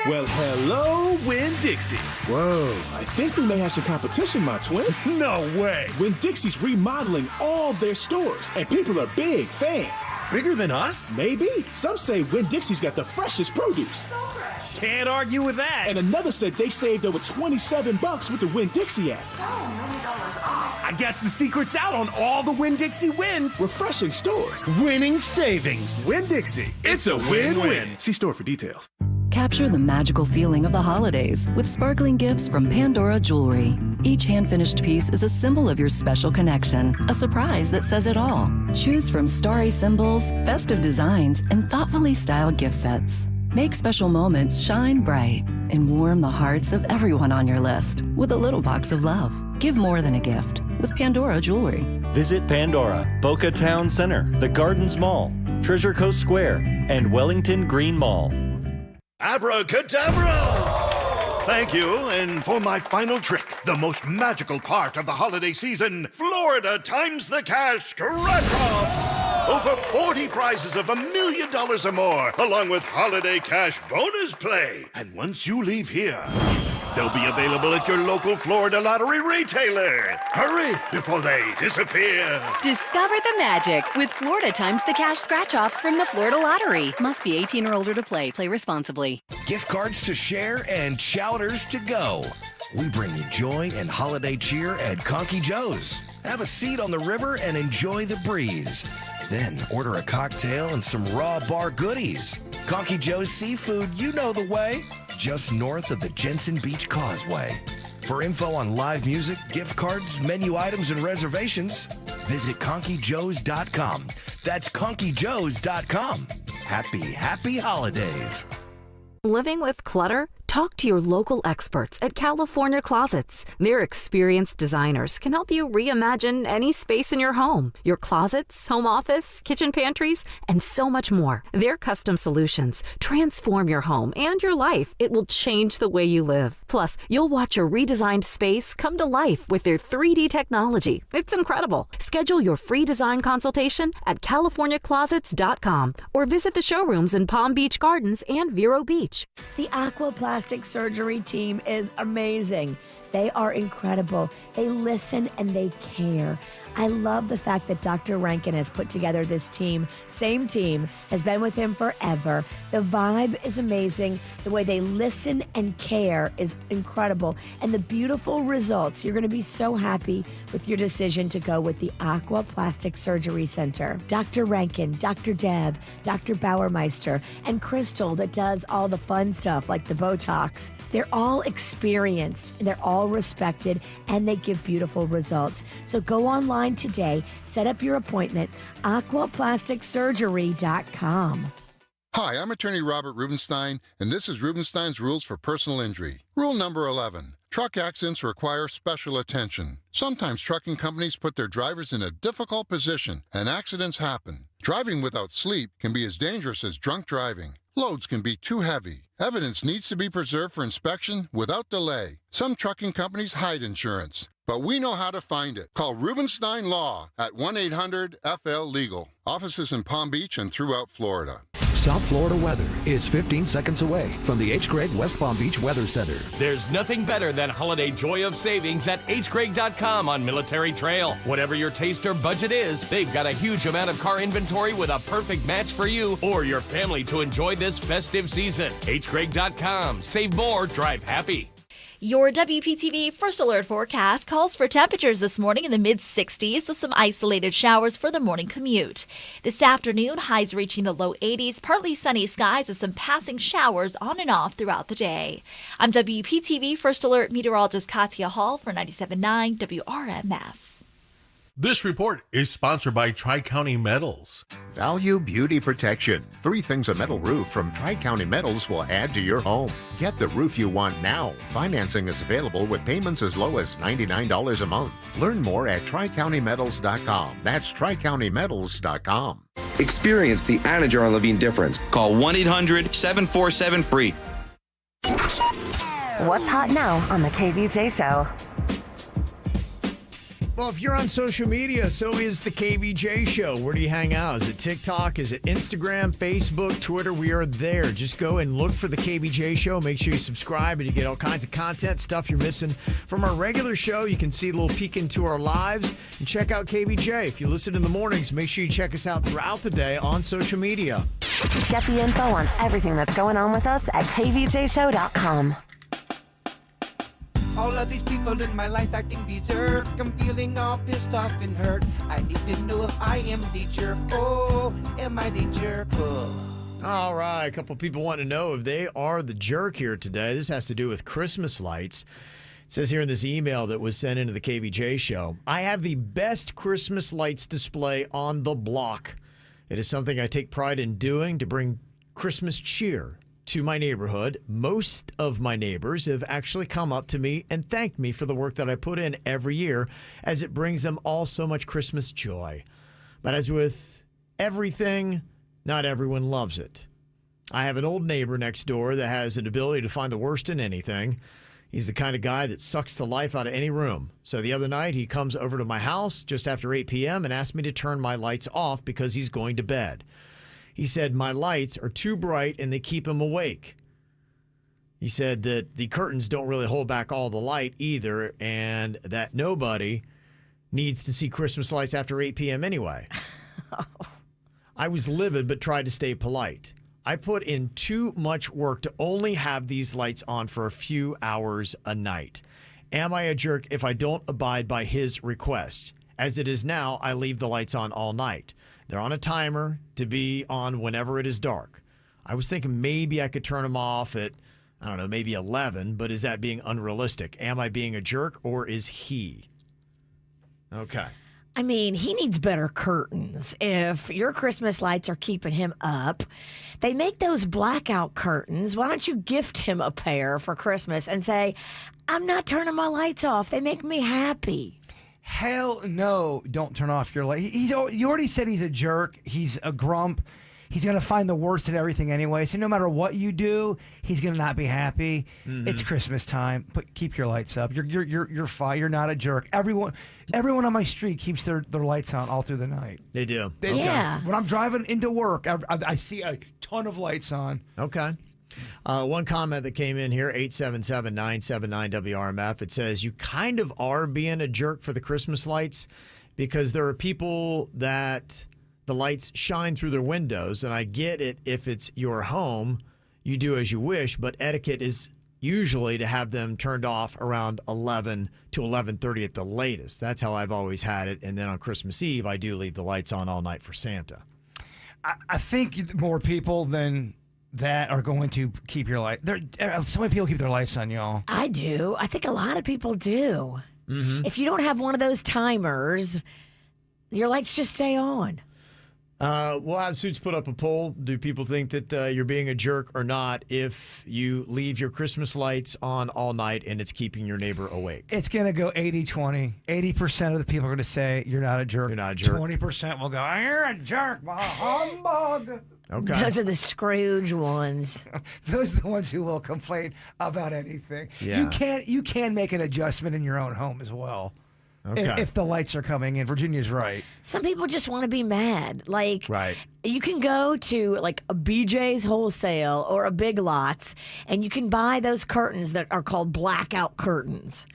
Well, hello, Winn-Dixie. Whoa, I think we may have some competition, my twin. No way. Winn-Dixie's remodeling all their stores, and people are big fans. Bigger than us? Maybe. Some say Winn-Dixie's got the freshest produce. So fresh. Can't argue with that. And another said they saved over $27 with the Winn-Dixie app. So many dollars off. I guess the secret's out on all the Winn-Dixie wins. Refreshing stores. Winning savings. Winn-Dixie. It's a win-win. See store for details. Capture the magical feeling of the holidays with sparkling gifts from Pandora Jewelry. Each hand-finished piece is a symbol of your special connection, a surprise that says it all. Choose from starry symbols, festive designs, and thoughtfully styled gift sets. Make special moments shine bright and warm the hearts of everyone on your list with a little box of love. Give more than a gift with Pandora Jewelry. Visit Pandora, Boca Town Center, the Gardens Mall, Treasure Coast Square, and Wellington Green Mall. Abracadabra! Thank you, and for my final trick, the most magical part of the holiday season, Florida times the cash scratch-offs! Over 40 prizes of $1 million or more, along with holiday cash bonus play. And once you leave here, they'll be available at your local Florida Lottery retailer. Hurry before they disappear. Discover the magic with Florida times the cash scratch-offs from the Florida Lottery. Must be 18 or older to play. Play responsibly. Gift cards to share and chowders to go. We bring you joy and holiday cheer at Kvj Joe's. Have a seat on the river and enjoy the breeze. Then order a cocktail and some raw bar goodies. Kvj Joe's Seafood, you know the way. Just north of the Jensen Beach Causeway. For info on live music, gift cards, menu items, and reservations, visit KonkyJoes.com. That's KonkyJoes.com. Happy holidays. Living with clutter? Talk to your local experts at California Closets. Their experienced designers can help you reimagine any space in your home, your closets, home office, kitchen pantries, and so much more. Their custom solutions transform your home and your life. It will change the way you live. Plus, you'll watch your redesigned space come to life with their 3D technology. It's incredible. Schedule your free design consultation at CaliforniaClosets.com or visit the showrooms in Palm Beach Gardens and Vero Beach. The Aquaplastic Surgery team is amazing. They are incredible. They listen and they care. I love the fact that Dr. Rankin has put together this team. Same team, has been with him forever. The vibe is amazing. The way they listen and care is incredible. And the beautiful results. You're going to be so happy with your decision to go with the Aquaplastic Surgery Center. Dr. Rankin, Dr. Deb, Dr. Bauermeister, and Crystal that does all the fun stuff like the Botox. They're all experienced. They're all respected, and they give beautiful results. So go online today, set up your appointment, aquaplasticsurgery.com. Hi, I'm attorney Robert Rubenstein, and this is Rubenstein's Rules for Personal Injury. Rule number 11. Truck accidents require special attention. Sometimes trucking companies put their drivers in a difficult position, and accidents happen. Driving without sleep can be as dangerous as drunk driving. Loads can be too heavy. Evidence needs to be preserved for inspection without delay. Some trucking companies hide insurance, but we know how to find it. Call Rubenstein Law at 1-800-FL-LEGAL. Offices in Palm Beach and throughout Florida. South Florida weather is 15 seconds away from the H. Gregg West Palm Beach Weather Center. There's nothing better than holiday joy of savings at hgregg.com on Military Trail. Whatever your taste or budget is, they've got a huge amount of car inventory with a perfect match for you or your family to enjoy this festive season. hgregg.com. Save more, drive happy. Your WPTV First Alert forecast calls for temperatures this morning in the mid-60s with some isolated showers for the morning commute. This afternoon, highs reaching the low 80s, partly sunny skies with some passing showers on and off throughout the day. I'm WPTV First Alert meteorologist Katya Hall for 97.9 WRMF. This report is sponsored by Tri-County Metals. Value Beauty Protection. 3 things a metal roof from Tri-County Metals will add to your home. Get the roof you want now. Financing is available with payments as low as $99 a month. Learn more at TriCountyMetals.com. That's TriCountyMetals.com. Experience the Anajar Levine difference. Call 1-800-747-FREE. What's hot now on the KVJ Show? Well, if you're on social media, so is the KVJ Show. Where do you hang out? Is it TikTok? Is it Instagram, Facebook, Twitter? We are there. Just go and look for the KVJ Show. Make sure you subscribe and you get all kinds of content, stuff you're missing from our regular show. You can see a little peek into our lives and check out KVJ. If you listen in the mornings, make sure you check us out throughout the day on social media. Get the info on everything that's going on with us at kvjshow.com. All of these people in my life acting berserk. I'm feeling all pissed off and hurt. I need to know if I am the jerk. Oh, am I the jerk? Oh. All right, a couple people want to know if they are the jerk here today. This has to do with Christmas lights. It says here in this email that was sent into the KVJ Show, I have the best Christmas lights display on the block. It is something I take pride in doing to bring Christmas cheer to my neighborhood. Most of my neighbors have actually come up to me and thanked me for the work that I put in every year, as it brings them all so much Christmas joy. But as with everything, not everyone loves it. I have an old neighbor next door that has an ability to find the worst in anything. He's the kind of guy that sucks the life out of any room. So the other night, he comes over to my house just after 8 p.m. and asked me to turn my lights off because he's going to bed. He said my lights are too bright and they keep him awake. He said that the curtains don't really hold back all the light either, and that nobody needs to see Christmas lights after 8 p.m. anyway. I was livid but tried to stay polite. I put in too much work to only have these lights on for a few hours a night. Am I a jerk if I don't abide by his request? As it is now, I leave the lights on all night. They're on a timer to be on whenever it is dark. I was thinking maybe I could turn them off at, I don't know, maybe 11, but is that being unrealistic? Am I being a jerk or is he? Okay. I mean, he needs better curtains. If your Christmas lights are keeping him up, they make those blackout curtains. Why don't you gift him a pair for Christmas and say, I'm not turning my lights off. They make me happy. Hell no, don't turn off your light. You already said he's a jerk. He's a grump. He's going to find the worst in everything anyway. So no matter what you do, he's going to not be happy. Mm-hmm. It's Christmas time. But keep your lights up. You're fine. You're not a jerk. Everyone on my street keeps their lights on all through the night. They do. Yeah. When I'm driving into work, I see a ton of lights on. Okay. One comment that came in here, 877-979-WRMF. It says, you kind of are being a jerk for the Christmas lights because there are people that the lights shine through their windows, and I get it if it's your home, you do as you wish, but etiquette is usually to have them turned off around 11 to 11:30 at the latest. That's how I've always had it, and then on Christmas Eve, I do leave the lights on all night for Santa. I think more people than that are going to keep your light. So many people keep their lights on, y'all. I do. I think a lot of people do. Mm-hmm. If you don't have one of those timers, your lights just stay on. We'll have Suits put up a poll. Do people think that you're being a jerk or not if you leave your Christmas lights on all night and it's keeping your neighbor awake? It's going to go 80-20. 80% of the people are going to say, you're not a jerk. You're not a jerk. 20% will go, you're a jerk, humbug. Okay. Those are the Scrooge ones. Those are the ones who will complain about anything. Yeah. You can make an adjustment in your own home as well. Okay. If the lights are coming in. Virginia's right. Some people just want to be mad. Like, right. You can go to like a BJ's Wholesale or a Big Lots, and you can buy those curtains that are called blackout curtains.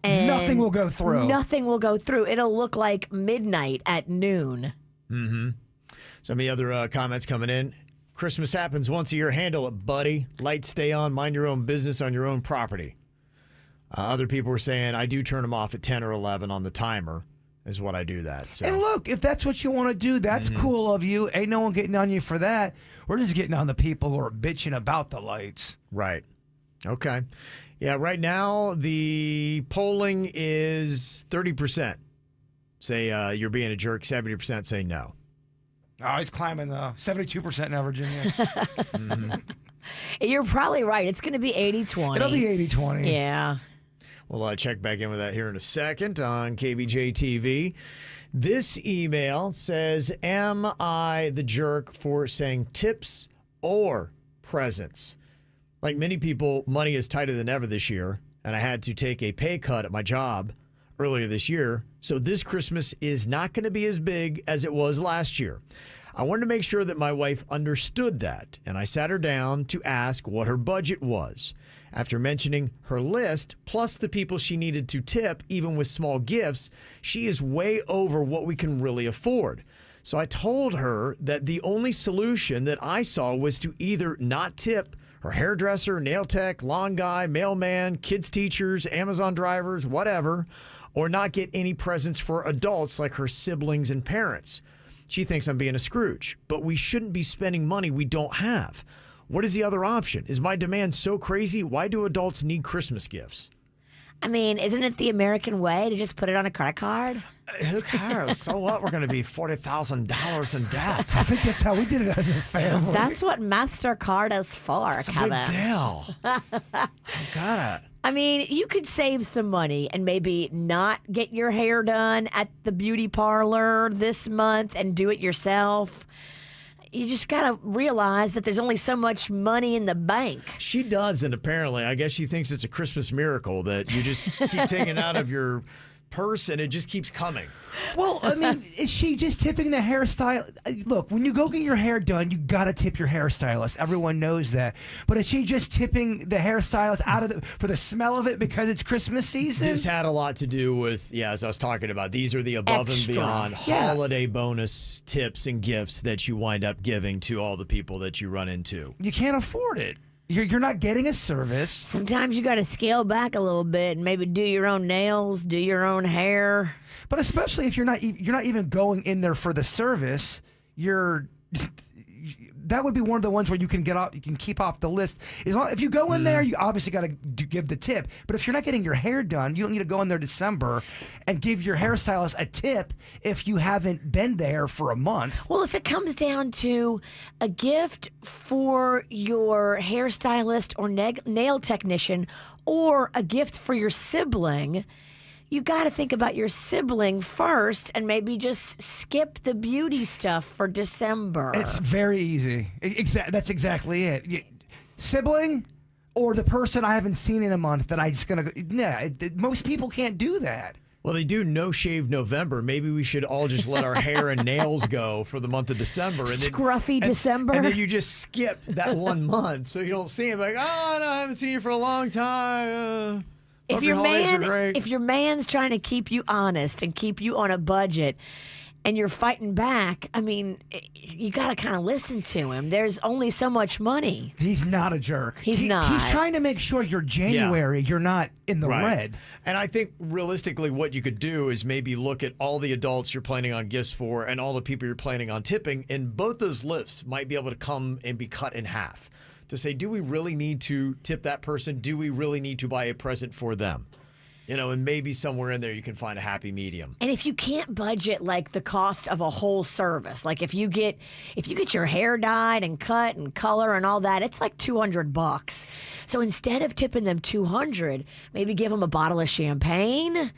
And nothing will go through. Nothing will go through. It'll look like midnight at noon. Mm-hmm. Some of the other comments coming in. Christmas happens once a year. Handle it, buddy. Lights stay on. Mind your own business on your own property. Other people were saying, I do turn them off at 10 or 11 on the timer is what I do that. So. And look, if that's what you want to do, that's cool of you. Ain't no one getting on you for that. We're just getting on the people who are bitching about the lights. Right. Okay. Yeah, right now the polling is 30% say you're being a jerk, 70% say no. Oh, it's climbing, though. 72% now, Virginia. You're probably right. It's going to be 80-20. It'll be 80-20. Yeah. We'll check back in with that here in a second on KVJ TV. This email says, am I the jerk for saying tips or presents? Like many people, money is tighter than ever this year, and I had to take a pay cut at my job earlier this year, so this Christmas is not going to be as big as it was last year. I wanted to make sure that my wife understood that, and I sat her down to ask what her budget was. After mentioning her list, plus the people she needed to tip, even with small gifts, she is way over what we can really afford. So I told her that the only solution that I saw was to either not tip her hairdresser, nail tech, lawn guy, mailman, kids teachers, Amazon drivers, whatever, or not get any presents for adults like her siblings and parents. She thinks I'm being a Scrooge, but we shouldn't be spending money we don't have. What is the other option? Is my demand so crazy? Why do adults need Christmas gifts? I mean, isn't it the American way to just put it on a credit card? Who cares? So what? We're going to be $40,000 in debt. I think that's how we did it as a family. That's what MasterCard is for, It's a Kevin. big deal. I got it. I mean, you could save some money and maybe not get your hair done at the beauty parlor this month and do it yourself. You just got to realize that there's only so much money in the bank. She does, and apparently, I guess she thinks it's a Christmas miracle that you just keep taking it out of your purse and it just keeps coming. Well, I mean, is she just tipping the hairstyle? Look, when you go get your hair done, you got to tip your hairstylist. Everyone knows that. But is she just tipping the hairstylist out of for the smell of it because it's Christmas season? This had a lot to do with, as I was talking about, these are the above and beyond holiday bonus tips and gifts that you wind up giving to all the people that you run into. You can't afford it. You're not getting a service. Sometimes you got to scale back a little bit and maybe do your own nails, do your own hair. But especially if you're not even going in there for the service, you're that would be one of the ones where you can keep off the list. If you go in there, you obviously got to give the tip. But if you're not getting your hair done, you don't need to go in there December and give your hairstylist a tip if you haven't been there for a month. Well, if it comes down to a gift for your hairstylist or nail technician or a gift for your sibling, you got to think about your sibling first and maybe just skip the beauty stuff for December. It's very easy. That's exactly it. Sibling or the person I haven't seen in a month that I just going to go. Yeah, most people can't do that. Well, they do No Shave November. Maybe we should all just let our hair and nails go for the month of December. And Scruffy December. And then you just skip that 1 month so you don't see him like, oh, no, I haven't seen you for a long time. If your man's trying to keep you honest and keep you on a budget and you're fighting back, I mean, you got to kind of listen to him. There's only so much money. He's not a jerk. He's not. He's trying to make sure you're January, you're not in the red. And I think realistically what you could do is maybe look at all the adults you're planning on gifts for and all the people you're planning on tipping, and both those lists might be able to come and be cut in half. To say, do we really need to tip that person? Do we really need to buy a present for them? And maybe somewhere in there you can find a happy medium. And if you can't budget like the cost of a whole service, like if you get your hair dyed and cut and color and all that, it's like $200. So instead of tipping them $200, maybe give them a bottle of champagne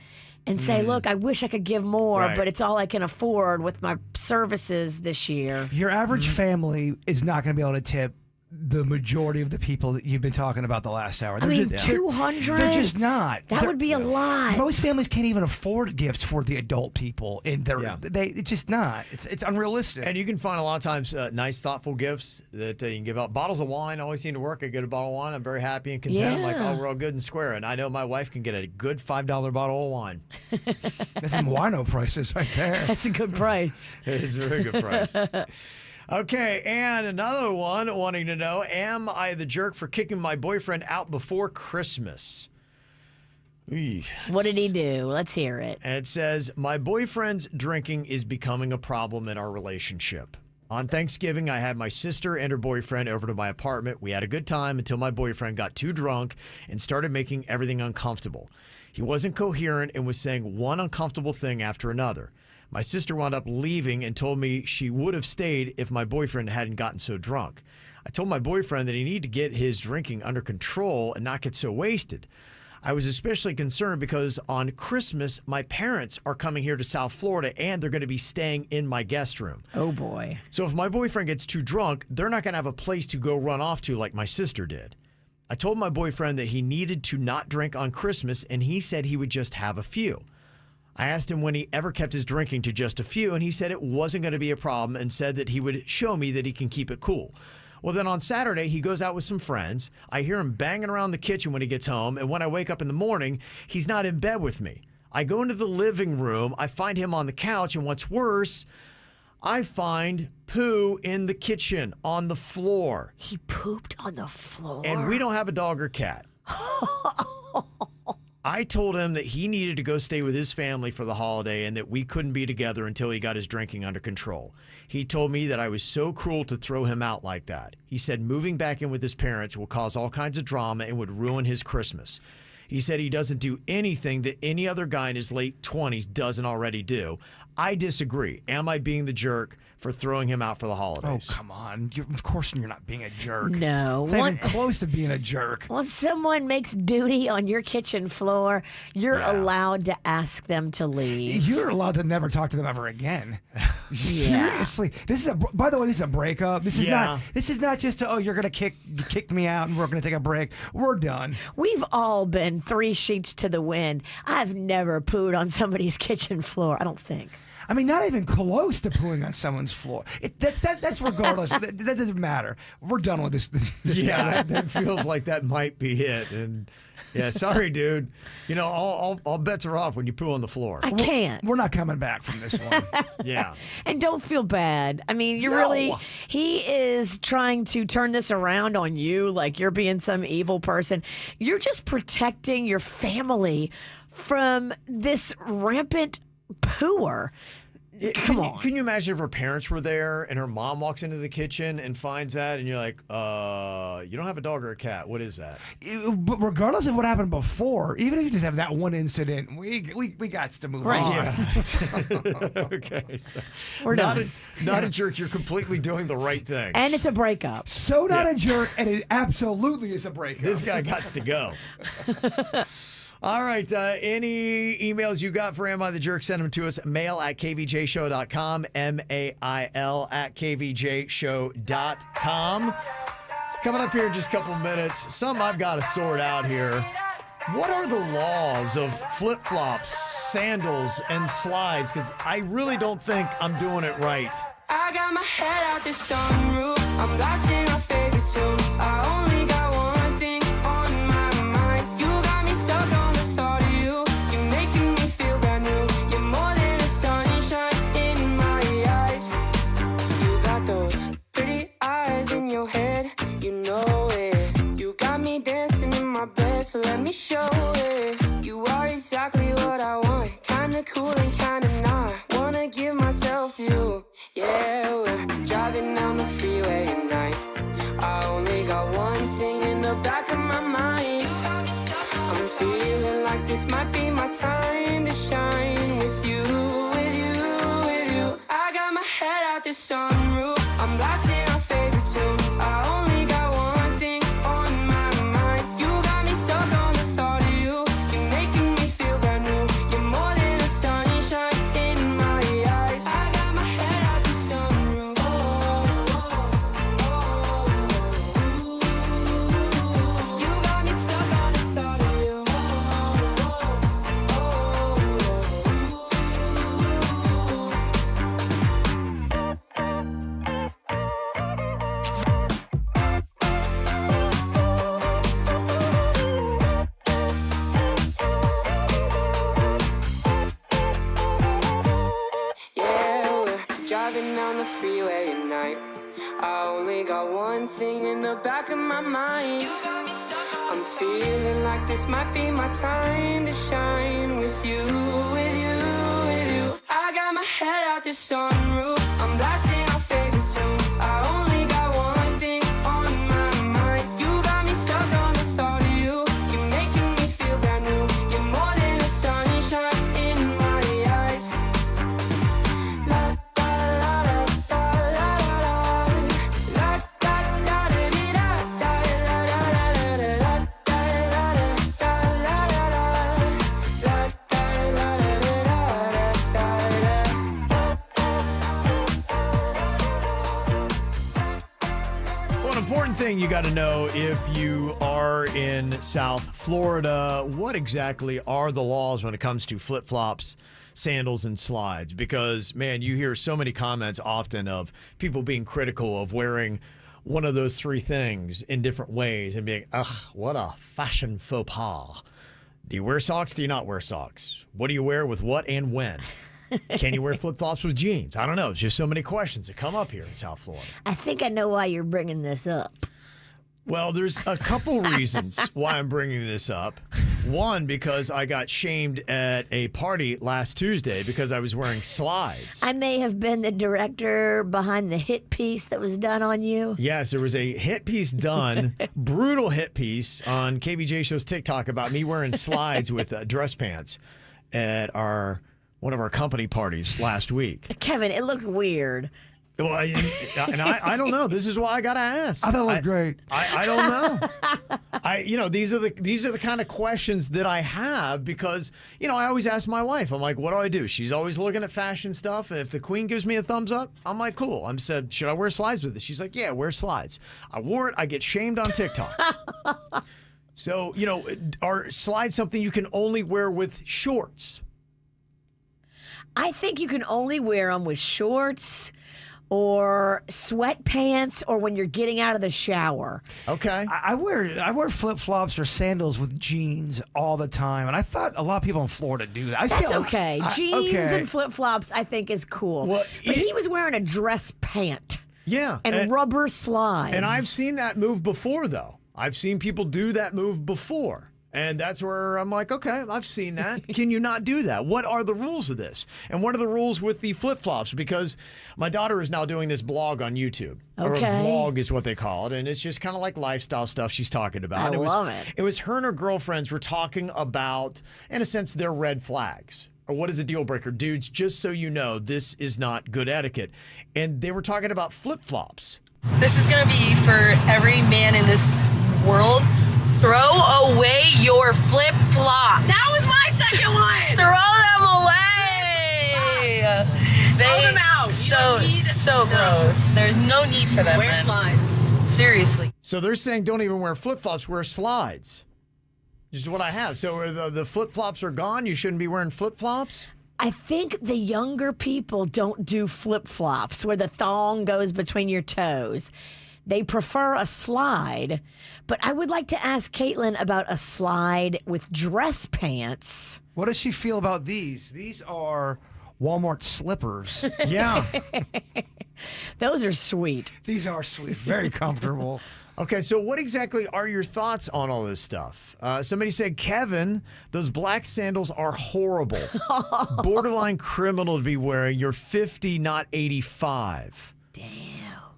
and say, look, I wish I could give more, but it's all I can afford with my services this year. Your average family is not going to be able to tip the majority of the people that you've been talking about the last hour. I mean, 200? They're just not. That would be a lot. Most families can't even afford gifts for the adult people. It's just not. It's unrealistic. And you can find a lot of times nice, thoughtful gifts that you can give out. Bottles of wine always seem to work. I get a bottle of wine. I'm very happy and content. I'm like, oh, we're all good and square. And I know my wife can get a good $5 bottle of wine. That's some wino prices right there. That's a good price. It is a very good price. Okay, and another one wanting to know, am I the jerk for kicking my boyfriend out before Christmas? What did he do? Let's hear it. And it says, my boyfriend's drinking is becoming a problem in our relationship. On Thanksgiving, I had my sister and her boyfriend over to my apartment. We had a good time until my boyfriend got too drunk and started making everything uncomfortable. He wasn't coherent and was saying one uncomfortable thing after another. My sister wound up leaving and told me she would have stayed if my boyfriend hadn't gotten so drunk. I told my boyfriend that he needed to get his drinking under control and not get so wasted. I was especially concerned because on Christmas, my parents are coming here to South Florida and they're going to be staying in my guest room. Oh, boy. So if my boyfriend gets too drunk, they're not going to have a place to go run off to like my sister did. I told my boyfriend that he needed to not drink on Christmas, and he said he would just have a few. I asked him when he ever kept his drinking to just a few, and he said it wasn't going to be a problem and said that he would show me that he can keep it cool. Well, then on Saturday, he goes out with some friends. I hear him banging around the kitchen when he gets home, and when I wake up in the morning, he's not in bed with me. I go into the living room, I find him on the couch, and what's worse, I find poo in the kitchen on the floor. He pooped on the floor? And we don't have a dog or cat. I told him that he needed to go stay with his family for the holiday and that we couldn't be together until he got his drinking under control. He told me that I was so cruel to throw him out like that. He said moving back in with his parents will cause all kinds of drama and would ruin his Christmas. He said he doesn't do anything that any other guy in his late 20s doesn't already do. I disagree. Am I being the jerk for throwing him out for the holidays? Oh, come on. Of course you're not being a jerk. No. It's not even close to being a jerk. Once someone makes duty on your kitchen floor, you're allowed to ask them to leave. You're allowed to never talk to them ever again. Seriously. By the way, this is a breakup. This is not just you're going to kick me out and we're going to take a break. We're done. We've all been 3 sheets to the wind. I've never pooed on somebody's kitchen floor, I don't think. I mean, not even close to pooing on someone's floor. That's regardless. that doesn't matter. We're done with this guy. That feels like that might be it. And yeah, sorry, dude. All bets are off when you poo on the floor. I can't. We're not coming back from this one. Yeah. And don't feel bad. I mean, he is trying to turn this around on you like you're being some evil person. You're just protecting your family from this rampant pooer. Come on. Can you imagine if her parents were there and her mom walks into the kitchen and finds that and you're like, you don't have a dog or a cat. What is that? But regardless of what happened before, even if you just have that one incident, we got to move on. Yeah. Okay. So We're done. Not a jerk. You're completely doing the right thing. And it's a breakup. So not a jerk, and it absolutely is a breakup. This guy got to go. All right. Any emails you got for Am I the Jerk, send them to us. mail@kvjshow.com. mail@kvjshow.com. Coming up here in just a couple minutes, some I've got to sort out here. What are the laws of flip-flops, sandals, and slides? Because I really don't think I'm doing it right. I got my head out the sunroof. I'm blasting our favorite tunes. I only got one thing on my mind. You got me stuck on the thought of you. You're making me feel brand new. You're more than a sunshine in my eyes. You got those pretty eyes in your head. You know it. You got me dancing in my bed, so let me show it. You are exactly what I want. Kinda cool and kinda not. Wanna give myself to you. Yeah, we're driving down the freeway at night. I only got one thing in the back of my mind. I'm feeling like this might be my time to shine with you, with you, with you. I got my head out the sunroof. I'm blasting our favorite tunes. I only got one thing on my mind. You got me stuck on the thought of you. You're making me feel brand new. You're more than a sunshine in my eyes. I got my head out the sunroof. You got me stuck on the thought of you. Yeah, we're driving down the freeway at night. I only got one thing in the back of my mind. I'm feeling like this might be my time to shine with you, with you, with you. I got my head out the sunroof. I'm blasting our favorite tunes. I only got one thing on my mind. You got me stuck on the thought of you. You're making me feel brand new. You're more than a sunshine in my eyes. La da la da da la la la da da da da da da la da da da da la da la Well, an important thing you got to know if you are in South Florida, what exactly are the laws when it comes to flip-flops, sandals, and slides? Because, man, you hear so many comments often of people being critical of wearing one of those three things in different ways and being, ugh, what a fashion faux pas. Do you wear socks? Do you not wear socks? What do you wear with what and when? Can you wear flip-flops with jeans? I don't know. It's just so many questions that come up here in South Florida. I think I know why you're bringing this up. Well, there's a couple reasons why I'm bringing this up. One, because I got shamed at a party last Tuesday because I was wearing slides. I may have been the director behind the hit piece that was done on you. Yes, there was a hit piece done, brutal hit piece on KVJ Show's TikTok about me wearing slides with dress pants at one of our company parties last week. Kevin, it looked weird. Well, I don't know. This is why I gotta ask. I thought it looked great. I don't know. These are the kind of questions that I have because I always ask my wife. I'm like, what do I do? She's always looking at fashion stuff, and if the queen gives me a thumbs up, I'm like, cool. I'm said, should I wear slides with it? She's like, yeah, wear slides. I wore it. I get shamed on TikTok. So are slides something you can only wear with shorts? I think you can only wear them with shorts or sweatpants or when you're getting out of the shower. Okay. I wear flip-flops or sandals with jeans all the time, and I thought a lot of people in Florida do that. That's okay. Jeans and flip-flops I think is cool. Well, but he was wearing a dress pant. Yeah. And rubber slides. And I've seen that move before, though. I've seen people do that move before. And that's where I'm like, okay, I've seen that. Can you not do that? What are the rules of this? And what are the rules with the flip-flops? Because my daughter is now doing this blog on YouTube. Or a vlog is what they call it. And it's just kind of like lifestyle stuff she's talking about. I love it. It was her and her girlfriends were talking about, in a sense, their red flags. Or what is a deal breaker? Dudes, just so you know, this is not good etiquette. And they were talking about flip-flops. This is going to be for every man in this world. Throw away your flip-flops. That was my second one. Throw them away. Throw them out. So gross. There's no need for them. Wear slides. Seriously. So they're saying don't even wear flip-flops, wear slides. This is what I have. So the flip-flops are gone? You shouldn't be wearing flip-flops? I think the younger people don't do flip-flops where the thong goes between your toes. They prefer a slide, but I would like to ask Caitlin about a slide with dress pants. What does she feel about these? These are Walmart slippers. Yeah. Those are sweet. These are sweet. Very comfortable. Okay, so what exactly are your thoughts on all this stuff? Somebody said, Kevin, those black sandals are horrible. Borderline criminal to be wearing. You're 50, not 85. Damn.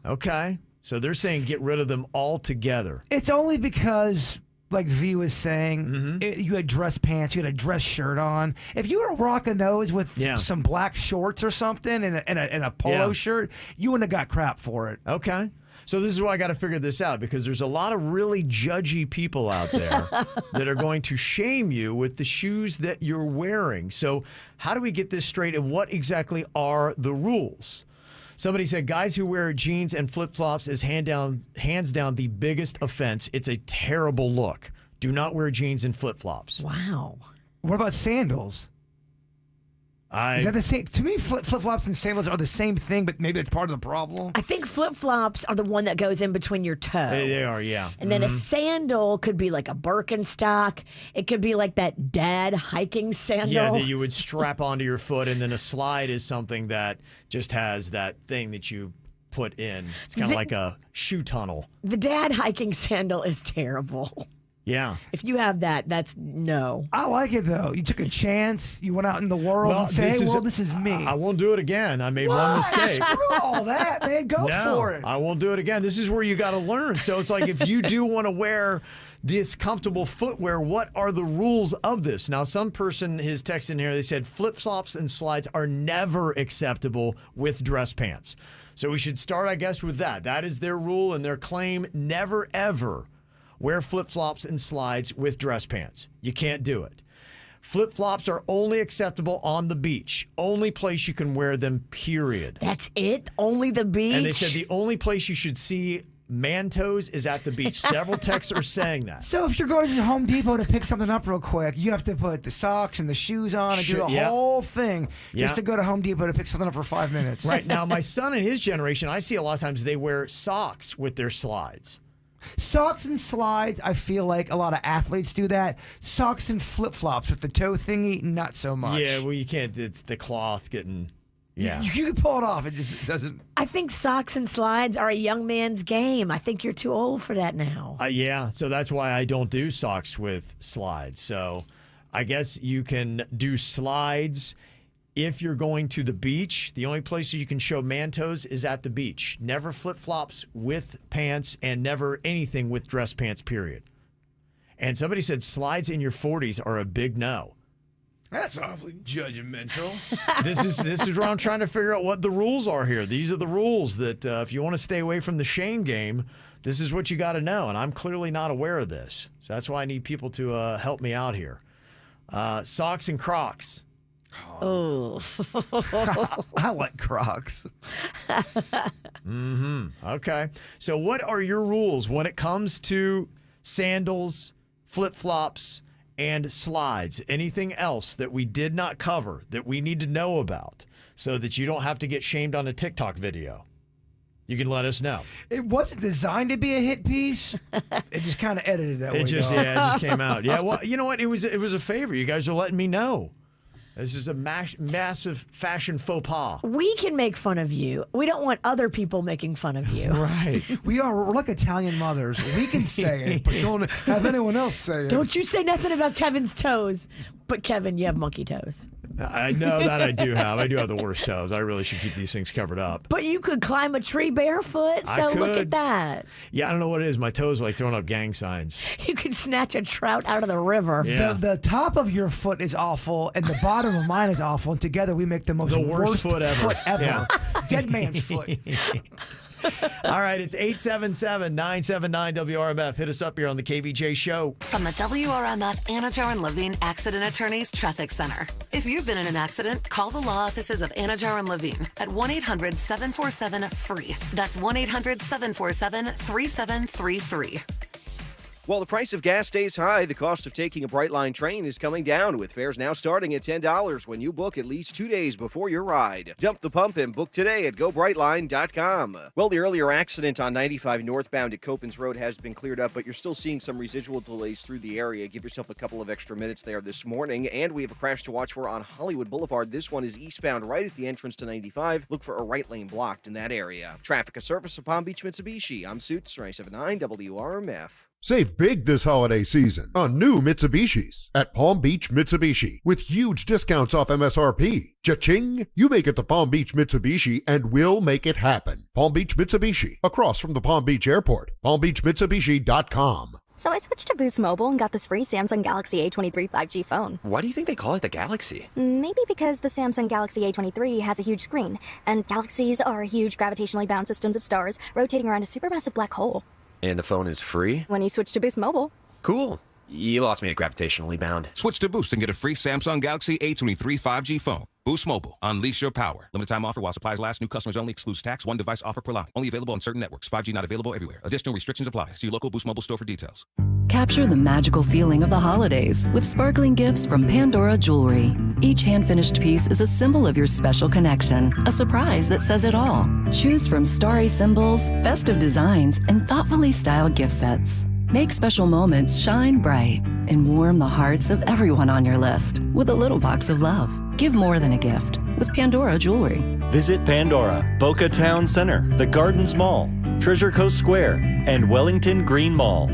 Okay. So they're saying get rid of them altogether. It's only because, like V was saying, you had dress pants, you had a dress shirt on. If you were rocking those with some black shorts or something and a polo shirt, you wouldn't have got crap for it. Okay. So this is why I got to figure this out, because there's a lot of really judgy people out there that are going to shame you with the shoes that you're wearing. So how do we get this straight, and what exactly are the rules? Somebody said, guys who wear jeans and flip-flops is hands down the biggest offense. It's a terrible look. Do not wear jeans and flip-flops. Wow. What about sandals? Is that the same? To me, flip-flops and sandals are the same thing, but maybe it's part of the problem. I think flip-flops are the one that goes in between your toe. They are, yeah. And then a sandal could be like a Birkenstock. It could be like that dad hiking sandal. Yeah, that you would strap onto your foot, and then a slide is something that just has that thing that you put in. It's kind of like a shoe tunnel. The dad hiking sandal is terrible. Yeah. If you have that, that's no. I like it, though. You took a chance. You went out in the world and said, this is me. I won't do it again. I made one mistake. Screw all that, man. Go for it. I won't do it again. This is where you got to learn. So it's like, if you do want to wear this comfortable footwear, what are the rules of this? Now, some person is texting here. They said flip-flops and slides are never acceptable with dress pants. So we should start, I guess, with that. That is their rule and their claim. Never, ever wear flip-flops and slides with dress pants. You can't do it. Flip-flops are only acceptable on the beach. Only place you can wear them, period. That's it? Only the beach? And they said the only place you should see man toes is at the beach. Several texts are saying that. So if you're going to Home Depot to pick something up real quick, you have to put the socks and the shoes on and do the whole thing just to go to Home Depot to pick something up for 5 minutes. Right. Now, my son and his generation, I see a lot of times they wear socks with their slides. Socks and slides, I feel like a lot of athletes do that. Socks and flip-flops with the toe thingy, not so much. Yeah, well, you can't. It's the cloth getting... Yeah. You can pull it off. It just doesn't... I think socks and slides are a young man's game. I think you're too old for that now. Yeah, so that's why I don't do socks with slides. So I guess you can do slides if you're going to the beach. The only place you can show man toes is at the beach. Never flip-flops with pants, and never anything with dress pants, period. And somebody said slides in your 40s are a big no. That's awfully judgmental. This is where I'm trying to figure out what the rules are here. These are the rules that if you want to stay away from the shame game, this is what you got to know. And I'm clearly not aware of this. So that's why I need people to help me out here. Socks and Crocs. Oh. I like Crocs. Okay. So what are your rules when it comes to sandals, flip-flops, and slides? Anything else that we did not cover that we need to know about so that you don't have to get shamed on a TikTok video? You can let us know. It wasn't designed to be a hit piece. It just kind of edited that way. It just came out. Yeah, well, you know what? It was a favor. You guys are letting me know. This is a massive fashion faux pas. We can make fun of you. We don't want other people making fun of you. Right. We're like Italian mothers. We can say it, but don't have anyone else say it. Don't you say nothing about Kevin's toes. But Kevin, you have monkey toes. I know that I do have. I do have the worst toes. I really should keep these things covered up. But you could climb a tree barefoot, so look could. at that. Yeah, I don't know what it is. My toes are like throwing up gang signs. You could snatch a trout out of the river. Yeah. The top of your foot is awful, and the bottom of mine is awful, and together we make the worst foot ever. Yeah. Dead man's foot. All right, it's 877-979-WRMF. Hit us up here on the KVJ Show. From the WRMF Anajar and Levine Accident Attorneys Traffic Center. If you've been in an accident, call the law offices of Anajar and Levine at 1-800-747-FREE. That's 1-800-747-3733. While the price of gas stays high, the cost of taking a Brightline train is coming down, with fares now starting at $10 when you book at least 2 days before your ride. Dump the pump and book today at GoBrightline.com. Well, the earlier accident on 95 northbound at Copans Road has been cleared up, but you're still seeing some residual delays through the area. Give yourself a couple of extra minutes there this morning. And we have a crash to watch for on Hollywood Boulevard. This one is eastbound right at the entrance to 95. Look for a right lane blocked in that area. Traffic, a service of Palm Beach Mitsubishi. I'm Suits, 97.9 WRMF. Save big this holiday season on new Mitsubishis at Palm Beach Mitsubishi with huge discounts off MSRP. Cha-ching! You make it to Palm Beach Mitsubishi and we'll make it happen. Palm Beach Mitsubishi, across from the Palm Beach Airport. PalmBeachMitsubishi.com. So I switched to Boost Mobile and got this free Samsung Galaxy A23 5G phone. Why do you think they call it the Galaxy? Maybe because the Samsung Galaxy A23 has a huge screen, and galaxies are huge gravitationally bound systems of stars rotating around a supermassive black hole. And the phone is free? When you switch to Boost Mobile. Cool. You lost me at gravitationally bound. Switch to Boost and get a free Samsung Galaxy A23 5G phone. Boost Mobile. Unleash your power. Limited time offer while supplies last. New customers only. Excludes tax. One device offer per line. Only available on certain networks. 5G not available everywhere. Additional restrictions apply. See your local Boost Mobile store for details. Capture the magical feeling of the holidays with sparkling gifts from Pandora Jewelry. Each hand-finished piece is a symbol of your special connection, a surprise that says it all. Choose from starry symbols, festive designs, and thoughtfully styled gift sets. Make special moments shine bright and warm the hearts of everyone on your list with a little box of love. Give more than a gift with Pandora Jewelry. Visit Pandora, Boca Town Center, the Gardens Mall, Treasure Coast Square, and Wellington Green Mall.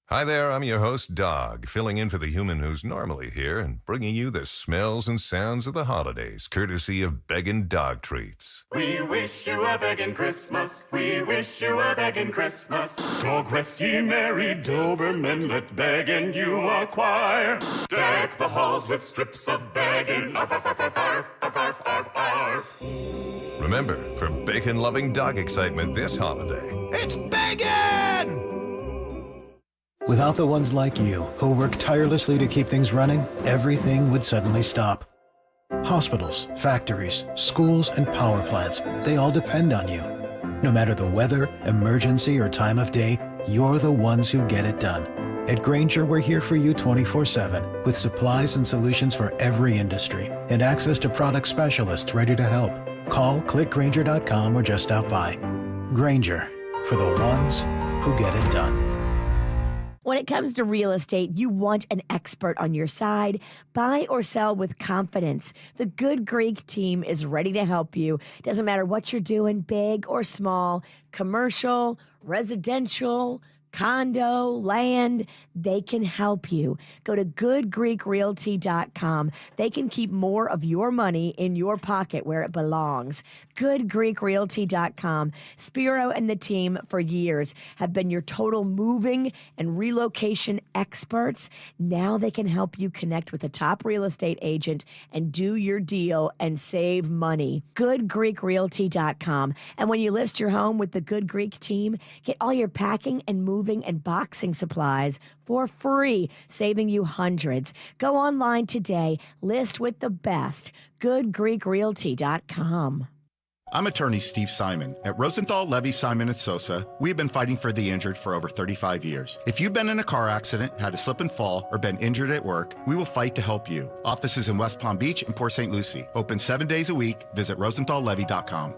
Hi there, I'm your host, Dog, filling in for the human who's normally here and bringing you the smells and sounds of the holidays, courtesy of Beggin' Dog Treats. We wish you a begging Christmas. We wish you a begging Christmas. Dog rest ye merry Doberman, let begging you acquire. Deck the halls with strips of begging. Arf, arf, arf, arf, arf, arf, arf, arf, arf. Remember, for bacon-loving dog excitement this holiday, it's beggin'! Without the ones like you, who work tirelessly to keep things running, everything would suddenly stop. Hospitals, factories, schools, and power plants, they all depend on you. No matter the weather, emergency, or time of day, you're the ones who get it done. At Grainger, we're here for you 24/7, with supplies and solutions for every industry, and access to product specialists ready to help. Call, click Grainger.com, or just stop by. Grainger, for the ones who get it done. When it comes to real estate, you want an expert on your side. Buy or sell with confidence. The Good Greek team is ready to help you. Doesn't matter what you're doing, big or small, commercial, residential, condo, land, they can help you. Go to goodgreekrealty.com. They can keep more of your money in your pocket where it belongs. Goodgreekrealty.com. Spiro and the team for years have been your total moving and relocation experts. Now they can help you connect with a top real estate agent and do your deal and save money. Goodgreekrealty.com. And when you list your home with the Good Greek team, get all your packing and moving and boxing supplies for free, saving you hundreds. Go online today. List with the best. GoodGreekRealty.com. I'm attorney Steve Simon. At Rosenthal, Levy, Simon & Sosa, we have been fighting for the injured for over 35 years. If you've been in a car accident, had a slip and fall, or been injured at work, we will fight to help you. Offices in West Palm Beach and Port St. Lucie. Open 7 days a week. Visit RosenthalLevy.com.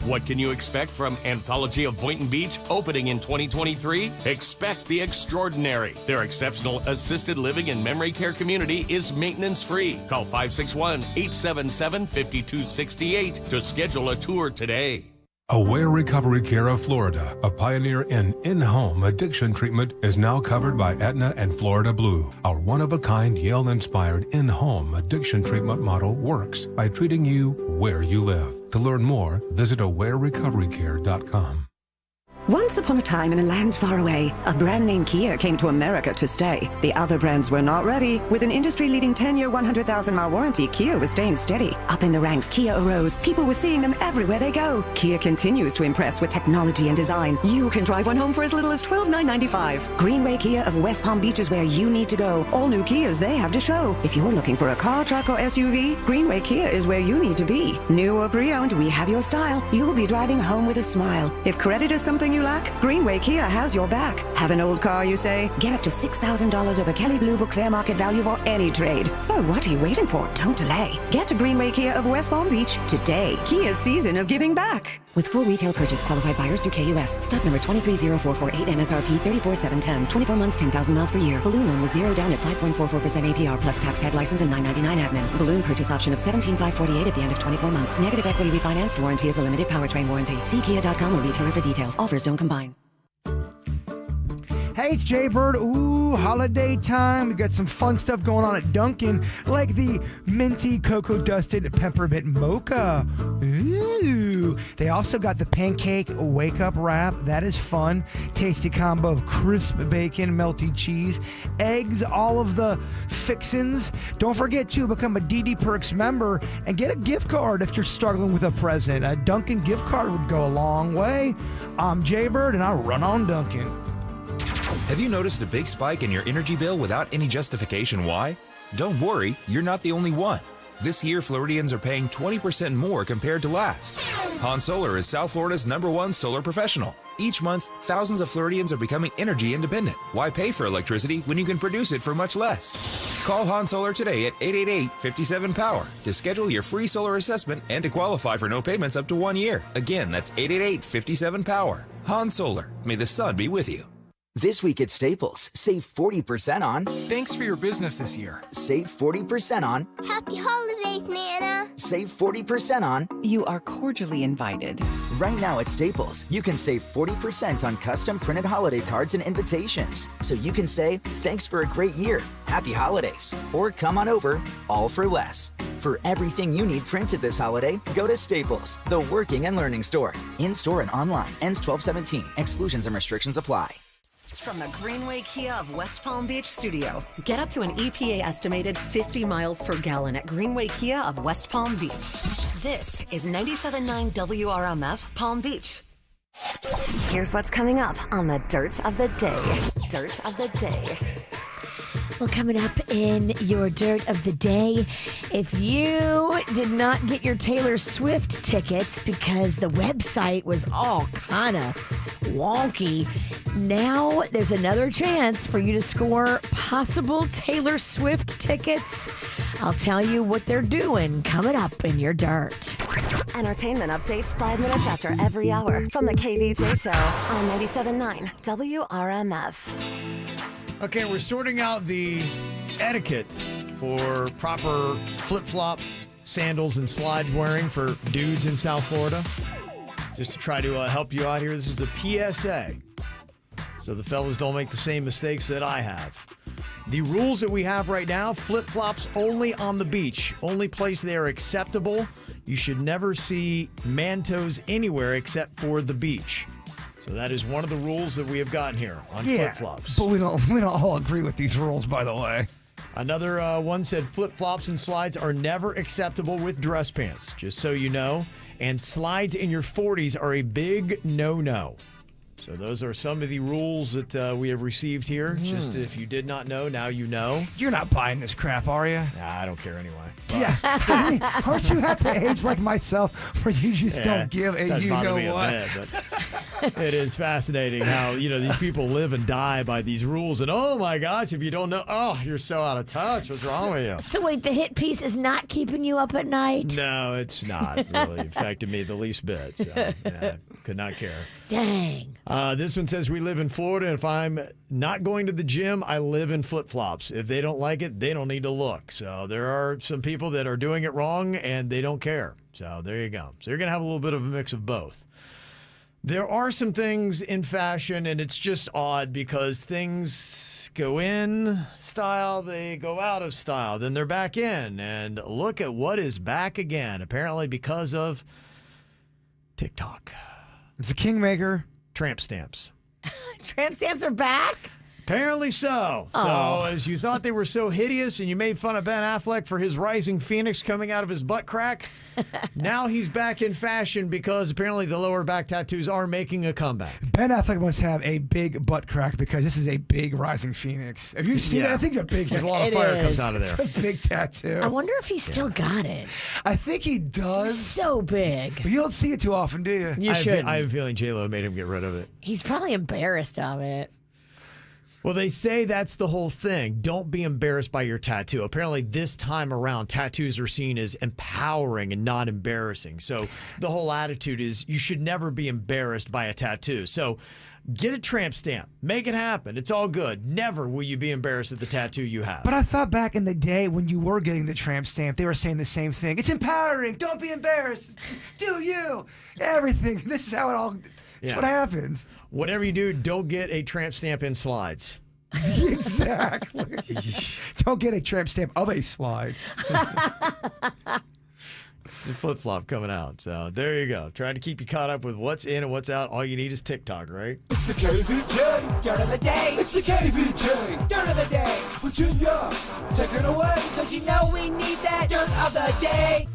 What can you expect from Anthology of Boynton Beach opening in 2023? Expect the extraordinary. Their exceptional assisted living and memory care community is maintenance free. Call 561-877-5268 to schedule a tour today. Aware Recovery Care of Florida, a pioneer in-home addiction treatment, is now covered by Aetna and Florida Blue. Our one-of-a-kind Yale-inspired in-home addiction treatment model works by treating you where you live. To learn more, visit awarerecoverycare.com. Once upon a time in a land far away, a brand named Kia came to America to stay. The other brands were not ready. With an industry-leading 10-year, 100,000-mile warranty, Kia was staying steady. Up in the ranks, Kia arose. People were seeing them everywhere they go. Kia continues to impress with technology and design. You can drive one home for as little as $12,995. Greenway Kia of West Palm Beach is where you need to go. All new Kias they have to show. If you're looking for a car, truck, or SUV, Greenway Kia is where you need to be. New or pre-owned, we have your style. You'll be driving home with a smile. If credit is something you lack, Greenway Kia has your back. Have an old car, you say? Get up to $6,000 over Kelley Blue Book fair market value for any trade. So what are you waiting for? Don't delay. Get to Greenway Kia of West Palm Beach today. Kia's season of giving back. With full retail purchase, qualified buyers through KUS. Stock number 230448, MSRP 34,710. 24 months, 10,000 miles per year. Balloon loan with zero down at 5.44% APR plus tax, head license, and $9.99 admin. Balloon purchase option of $17,548 at the end of 24 months. Negative equity refinanced warranty is a limited powertrain warranty. See Kia.com or retailer for details. Offers don't combine. Hey, it's Jay Bird. Ooh, holiday time. We got some fun stuff going on at Dunkin', like the minty cocoa-dusted peppermint mocha. Ooh. They also got the pancake wake-up wrap. That is fun. Tasty combo of crisp bacon, melty cheese, eggs, all of the fixins. Don't forget to become a DD Perks member and get a gift card if you're struggling with a present. A Dunkin' gift card would go a long way. I'm Jay Bird, and I run on Dunkin'. Have you noticed a big spike in your energy bill without any justification why? Don't worry, you're not the only one. This year, Floridians are paying 20% more compared to last. Han Solar is South Florida's #1 solar professional. Each month, thousands of Floridians are becoming energy independent. Why pay for electricity when you can produce it for much less? Call Han Solar today at 888-57-POWER to schedule your free solar assessment and to qualify for no payments up to 1 year. Again, that's 888-57-POWER. Han Solar. May the sun be with you. This week at Staples, save 40% on. Thanks for your business this year. Save 40% on. Happy holidays, Nana. Save 40% on. You are cordially invited. Right now at Staples, you can save 40% on custom printed holiday cards and invitations. So you can say, thanks for a great year, happy holidays, or come on over, all for less. For everything you need printed this holiday, go to Staples, the working and learning store. In-store and online. Ends 12/17. Exclusions and restrictions apply. From the Greenway Kia of West Palm Beach studio, get up to an EPA estimated 50 miles per gallon at Greenway Kia of West Palm Beach. This is 97.9 WRMF Palm Beach. Here's what's coming up on the Dirt of the Day. Dirt of the Day. Well, coming up in your Dirt of the Day, if you did not get your Taylor Swift tickets because the website was all kind of wonky, now there's another chance for you to score possible Taylor Swift tickets. I'll tell you what they're doing coming up in your Dirt. Entertainment updates 5 minutes after every hour from the KVJ Show on 97.9 WRMF. Okay, we're sorting out the etiquette for proper flip-flop sandals and slide wearing for dudes in South Florida. Just to try to help you out here, this is a PSA. So the fellas don't make the same mistakes that I have. The rules that we have right now, flip-flops only on the beach. Only place they are acceptable. You should never see mantos anywhere except for the beach. So that is one of the rules that we have gotten here on flip-flops. But we don't all agree with these rules, by the way. Another one said flip-flops and slides are never acceptable with dress pants, just so you know. And slides in your 40s are a big no-no. So those are some of the rules that we have received here. Just if you did not know, now you know. You're not buying this crap, are you? Nah, I don't care anyway. Yeah. Aren't you at the age like myself where you just don't give a you know what? It is fascinating how, these people live and die by these rules. And, oh, my gosh, if you don't know, you're so out of touch. What's wrong with you? So, wait, the hit piece is not keeping you up at night? No, it's not really affected me the least bit. So, yeah, could not care. Dang. This one says, we live in Florida, and if I'm not going to the gym, I live in flip-flops. If they don't like it, they don't need to look. So there are some people that are doing it wrong, and they don't care. So there you go. So you're going to have a little bit of a mix of both. There are some things in fashion, and it's just odd because things go in style, they go out of style, then they're back in. And look at what is back again, apparently because of TikTok. It's a kingmaker. Tramp stamps. Tramp stamps are back? Apparently so. Oh. So as you thought they were so hideous and you made fun of Ben Affleck for his rising phoenix coming out of his butt crack, now he's back in fashion because apparently the lower back tattoos are making a comeback. Ben Affleck must have a big butt crack because this is a big rising phoenix. Have you seen it? I think it's a big. There's a lot of fire comes out of there. It's a big tattoo. I wonder if he still got it. I think he does. So big. But you don't see it too often, do you? You should. I have a feeling J-Lo made him get rid of it. He's probably embarrassed of it. Well, they say that's the whole thing. Don't be embarrassed by your tattoo. Apparently, this time around, tattoos are seen as empowering and not embarrassing. So the whole attitude is you should never be embarrassed by a tattoo. So get a tramp stamp. Make it happen. It's all good. Never will you be embarrassed at the tattoo you have. But I thought back in the day when you were getting the tramp stamp, they were saying the same thing. It's empowering. Don't be embarrassed. Do you. Everything. This is how it all... That's what happens. Whatever you do, don't get a tramp stamp in slides. Exactly. Don't get a tramp stamp of a slide. It's a flip-flop coming out. So there you go. Trying to keep you caught up with what's in and what's out. All you need is TikTok, right? It's the KVJ Dirt of the Day. It's the KVJ Dirt of the Day. Virginia, take it away, because you know we need that Dirt of the Day.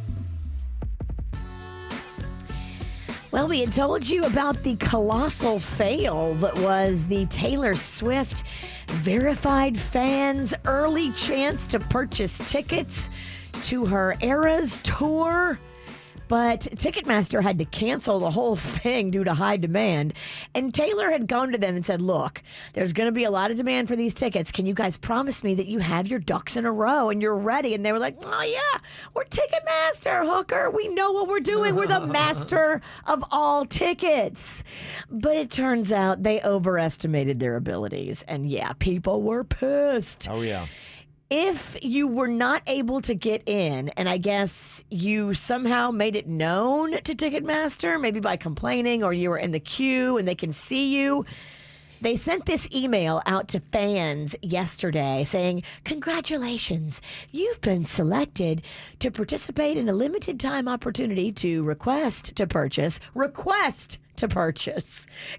Well, we had told you about the colossal fail that was the Taylor Swift verified fans' early chance to purchase tickets to her Eras tour. But Ticketmaster had to cancel the whole thing due to high demand. And Taylor had gone to them and said, look, there's going to be a lot of demand for these tickets. Can you guys promise me that you have your ducks in a row and you're ready? And they were like, oh, yeah, we're Ticketmaster, hooker. We know what we're doing. We're the master of all tickets. But it turns out they overestimated their abilities. And yeah, people were pissed. Oh, yeah. If you were not able to get in, and I guess you somehow made it known to Ticketmaster, maybe by complaining or you were in the queue and they can see you, they sent this email out to fans yesterday saying, congratulations, you've been selected to participate in a limited time opportunity to request to purchase.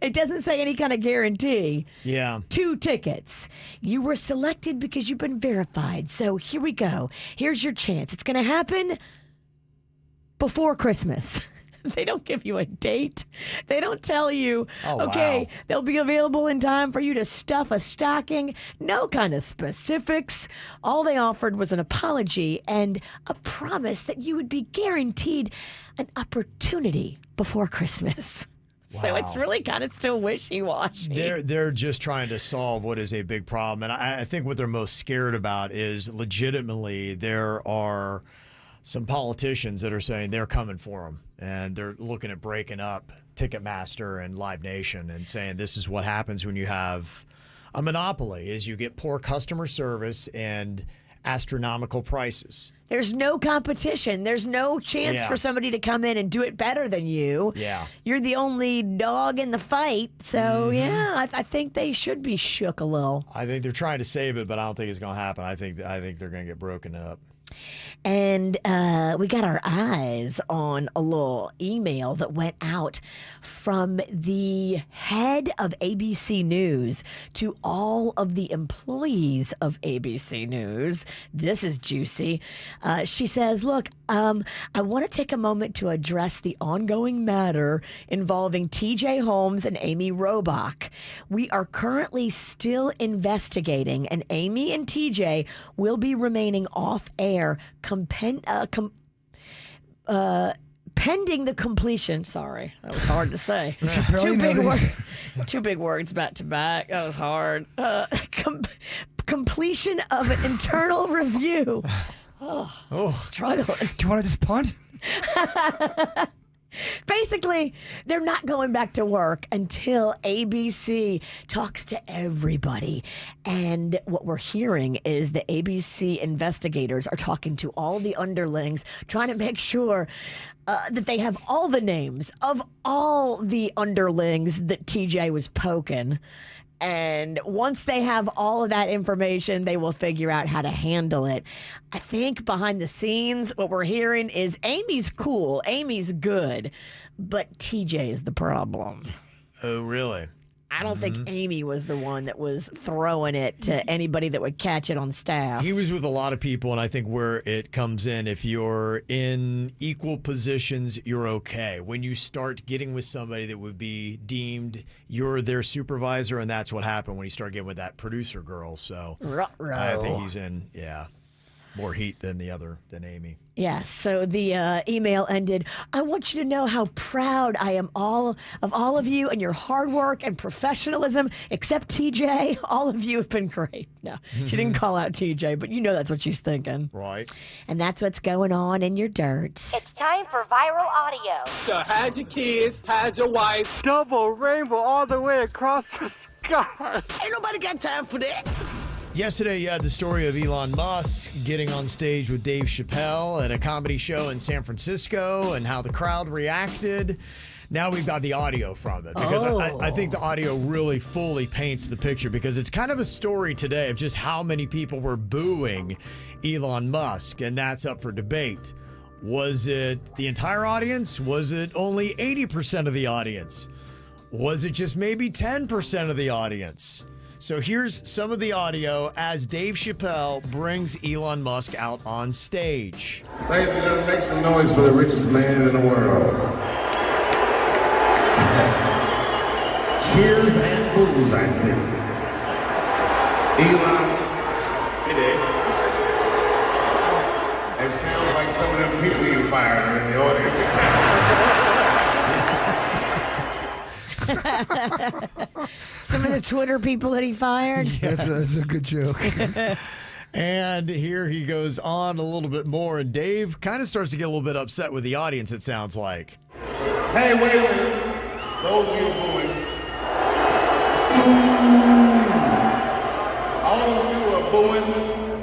It doesn't say any kind of guarantee. Yeah. 2 tickets. You were selected because you've been verified. So here we go. Here's your chance. It's going to happen before Christmas. They don't give you a date. They don't tell you, okay, they'll be available in time for you to stuff a stocking. No kind of specifics. All they offered was an apology and a promise that you would be guaranteed an opportunity before Christmas. Wow. So it's really kind of still wishy-washy. They're just trying to solve what is a big problem. And I think what they're most scared about is legitimately there are some politicians that are saying they're coming for them. And they're looking at breaking up Ticketmaster and Live Nation and saying this is what happens when you have a monopoly is you get poor customer service and astronomical prices. There's no competition. There's no chance for somebody to come in and do it better than you. Yeah. You're the only dog in the fight. So, yeah, I think they should be shook a little. I think they're trying to save it, but I don't think it's going to happen. I think they're going to get broken up. And we got our eyes on a little email that went out from the head of ABC News to all of the employees of ABC News. This is juicy. She says, look, I want to take a moment to address the ongoing matter involving TJ Holmes and Amy Robach. We are currently still investigating, and Amy and TJ will be remaining off air pending pending the completion. Sorry, that was hard to say. Two big words. Two big words back to back. That was hard. Completion of an internal review. Struggling. Do you want to just punt? Basically, they're not going back to work until ABC talks to everybody. And what we're hearing is the ABC investigators are talking to all the underlings, trying to make sure that they have all the names of all the underlings that TJ was poking. And once they have all of that information, they will figure out how to handle it. I think behind the scenes, what we're hearing is Amy's cool, Amy's good, but TJ is the problem. Oh, really? I don't think Amy was the one that was throwing it to anybody that would catch it on staff. He was with a lot of people, and I think where it comes in, if you're in equal positions, you're okay. When you start getting with somebody that would be deemed you're their supervisor, and that's what happened when you start getting with that producer girl. So I think he's in, more heat than than Amy. Yes, so the email ended, I want you to know how proud I am of all of you and your hard work and professionalism, except TJ. All of you have been great. No, she didn't call out TJ, but you know that's what she's thinking. Right. And that's what's going on in your dirt. It's time for viral audio. So had your kids, had your wife. Double rainbow all the way across the sky. Ain't nobody got time for that. Yesterday, you had the story of Elon Musk getting on stage with Dave Chappelle at a comedy show in San Francisco and how the crowd reacted. Now we've got the audio from it because I think the audio really fully paints the picture because it's kind of a story today of just how many people were booing Elon Musk, and that's up for debate. Was it the entire audience? Was it only 80% of the audience? Was it just maybe 10% of the audience? So here's some of the audio as Dave Chappelle brings Elon Musk out on stage. Ladies and gentlemen, make some noise for the richest man in the world. Cheers and booze, I see. Elon. Hey, Dave. It sounds like some of them people you fired are in the audience. Some of the Twitter people that he fired. That's a good joke. And here he goes on a little bit more, and Dave kind of starts to get a little bit upset with the audience, it sounds like. Hey, wait. Those of you booing. All those people are booing,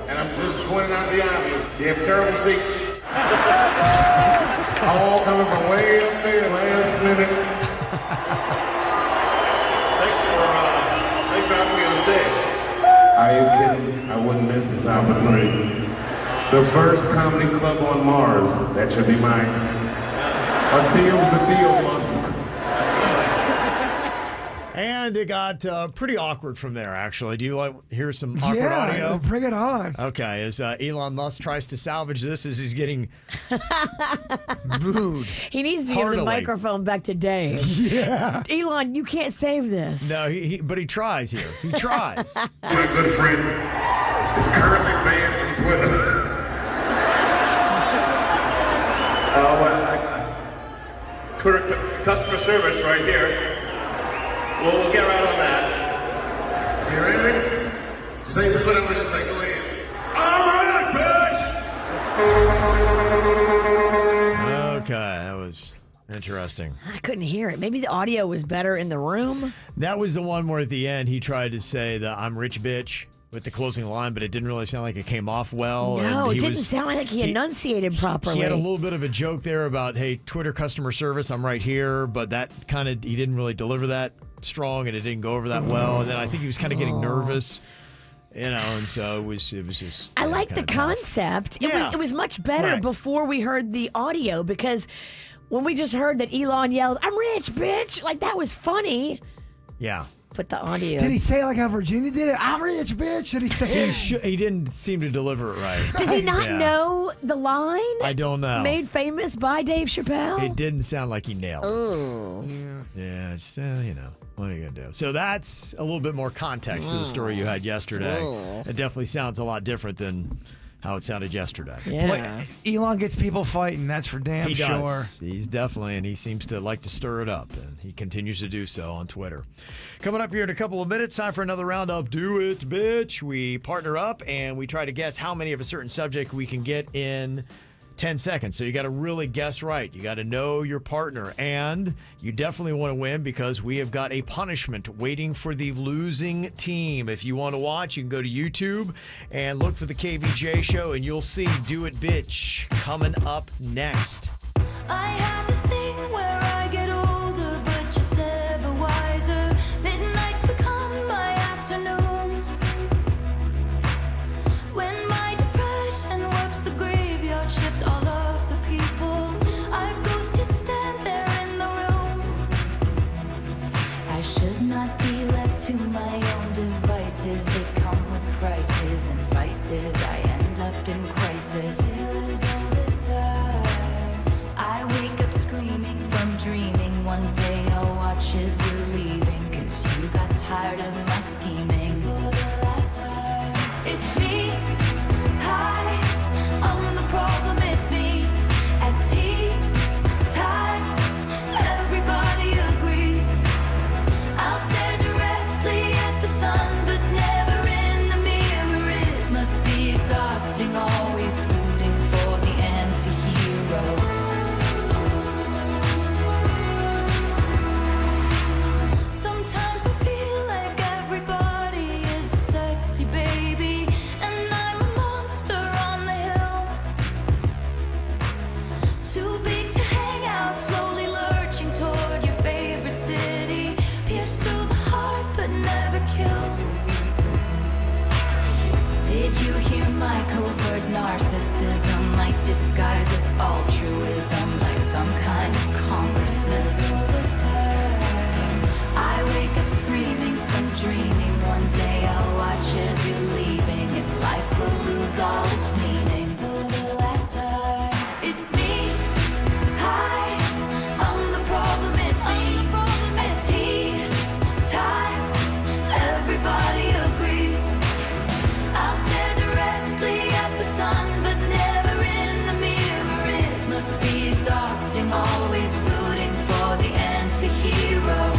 and I'm just pointing out the obvious. You have terrible seats. All coming from way up there last minute. Thanks for having me on stage. Are you kidding? I wouldn't miss this opportunity. The first comedy club on Mars. That should be mine. A deal's a deal, Musk. And it got pretty awkward from there, actually. Do you like hear some awkward audio? Yeah, bring it on. Okay, as Elon Musk tries to salvage this as he's getting booed. He needs to give the microphone back to Dave. Yeah. Elon, you can't save this. No, but he tries here. He tries. My good friend is currently banned from Twitter. Twitter customer service right here. Well, we'll get right on that. You ready? Say this whatever you say. Go ahead. All right, bitch. Okay, that was interesting. I couldn't hear it. Maybe the audio was better in the room. That was the one where at the end he tried to say the "I'm rich, bitch" with the closing line, but it didn't really sound like it came off well. No, it didn't sound like he enunciated properly. He had a little bit of a joke there about, hey, Twitter customer service, I'm right here, but that kind of, he didn't really deliver that strong and it didn't go over that well. And then I think he was kind of getting nervous, and so it was just. I like the concept. Yeah. It was much better before we heard the audio because when we just heard that Elon yelled, "I'm rich, bitch," like that was funny. Yeah. But the audio. Did he say it like how Virginia did it? I'm rich, bitch. Did he say it? He didn't seem to deliver it right. Does he not know the line? I don't know. Made famous by Dave Chappelle? It didn't sound like he nailed it. Oh. Yeah, it's, what are you going to do? So that's a little bit more context to the story you had yesterday. It definitely sounds a lot different than how it sounded yesterday. Boy, Elon gets people fighting. That's for damn He does. sure. He's definitely, and he seems to like to stir it up, and he continues to do so on Twitter. Coming up here in a couple of minutes, time for another round of Do It, Bitch. We partner up, and we try to guess how many of a certain subject we can get in 10 seconds. So you got to really guess right. You got to know your partner, and you definitely want to win because we have got a punishment waiting for the losing team. If you want to watch, you can go to YouTube and look for the KVJ show, and you'll see Do It Bitch coming up next. I have this thing where I get older, but just never wiser. Midnights become my afternoons. When my depression works the graveyard shift, all of the people I've ghosted stand there in the room. I should not be left to my own devices. They come with prices and vices. I end up in crisis. All this time, I wake up screaming from dreaming. One day I'll watch as you're leaving, 'cause you got tired of my scheming. For the last time, it's me. Hi, I'm the problem, it's me. At tea time, everybody agrees. I'll stare directly at the sun, but never in the mirror. It must be exhausting, always rooting for the anti-hero. Sometimes I feel like everybody is a sexy baby, and I'm a monster on the hill. Too big to hang out, slowly lurching toward your favorite city. Pierced through the heart, but never killed. Did you hear my covert narcissism? Like disguise as altruism, like some kind of consciousness. All this time, I wake up screaming from dreaming. One day I'll watch as you're leaving, and life will lose all its meaning. For the last time, it's me. Hi, I'm the problem, it's me. At tea time, everybody agrees. I'll stare directly at the sun, but never in the mirror. It must be exhausting, always rooting for the anti-hero.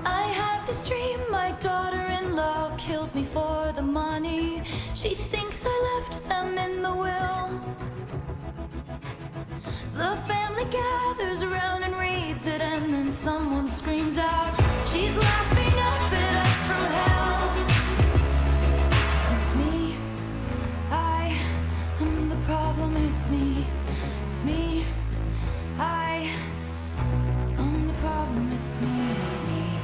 I have this dream, my daughter-in-law kills me for the money. She thinks I left them in the will. The family gathers around and reads it, and then someone screams out, she's laughing up at us from hell. It's me. I'm the problem, it's me. It's me. I'm the problem, it's me. It's me.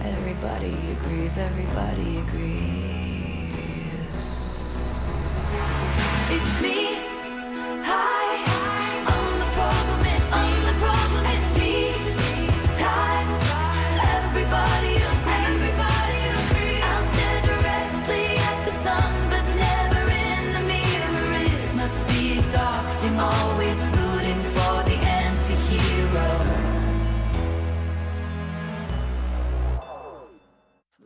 Everybody agrees, everybody agrees. It's me. Hi, I'm the problem, it's me. I'm the problem, it's me. Times, everybody agrees. Everybody agrees. I'll stare directly at the sun, but never in the mirror. It must be exhausting, always rooting for the anti-hero.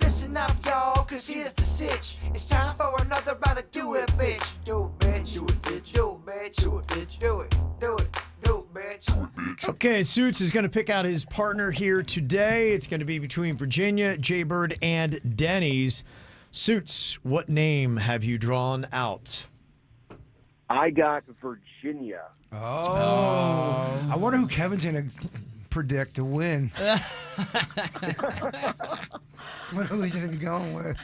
Listen up, y'all, 'cause here's the sitch. It's time for another round of Do It, Bitch. Do it, bitch. Do it, bitch. Do it, bitch. Do it, bitch. Do it. Do it. Do it, bitch. Okay, Suits is going to pick out his partner here today. It's going to be between Virginia, Jaybird, and Denny's. Suits, what name have you drawn out? I got Virginia. Oh. I wonder who Kevin's going to predict to win. What who he's going to be going with?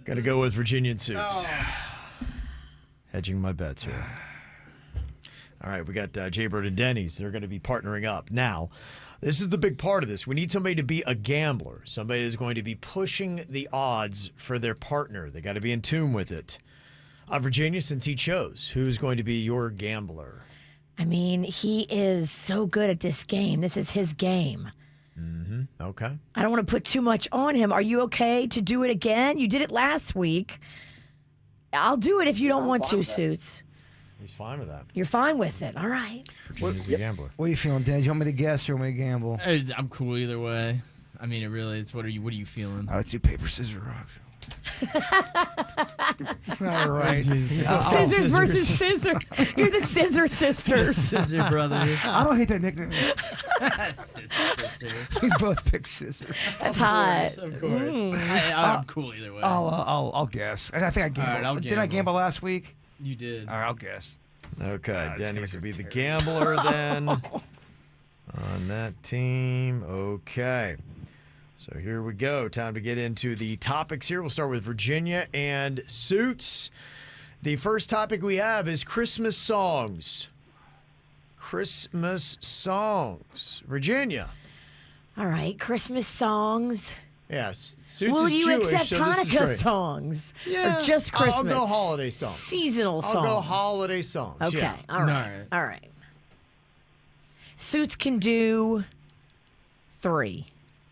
Got to go with Virginia and Suits. Oh. Hedging my bets here. All right, we got Jaybird and Denny's. They're going to be partnering up. Now, this is the big part of this. We need somebody to be a gambler. Somebody is going to be pushing the odds for their partner. They got to be in tune with it. Virginia, since he chose, who's going to be your gambler? I mean, he is so good at this game. This is his game. Mm-hmm. Okay. I don't want to put too much on him. Are you okay to do it again? You did it last week. I'll do it if you don't want to, Suits. He's fine with that. You're fine with it. All right. Virginia's a gambler. What are you feeling, Dan? Do you want me to guess or you want me to gamble? I'm cool either way. I mean, what are you feeling? Let's do paper, scissors, rock. All right. Scissors versus scissors. You're the Scissor Sisters. Scissor Brothers. I don't hate that nickname. Scissor Sisters. We both pick scissors. That's hot. Of course. I'm cool either way. I'll guess. I think I gambled. All right, I'll Did I gamble last week? You did. All right, I'll guess. Okay, Denny's would be the gambler then on that team. Okay. So here we go. Time to get into the topics here. We'll start with Virginia and Suits. The first topic we have is Christmas songs. Christmas songs. Virginia. All right. Christmas songs. Yes. Suits Will is you Jewish, accept so this is Hanukkah great. songs? Yeah. Or just Christmas? I'll go holiday songs. Seasonal songs. I'll go holiday songs. Okay. Yeah. All right. All right. Suits can do 3.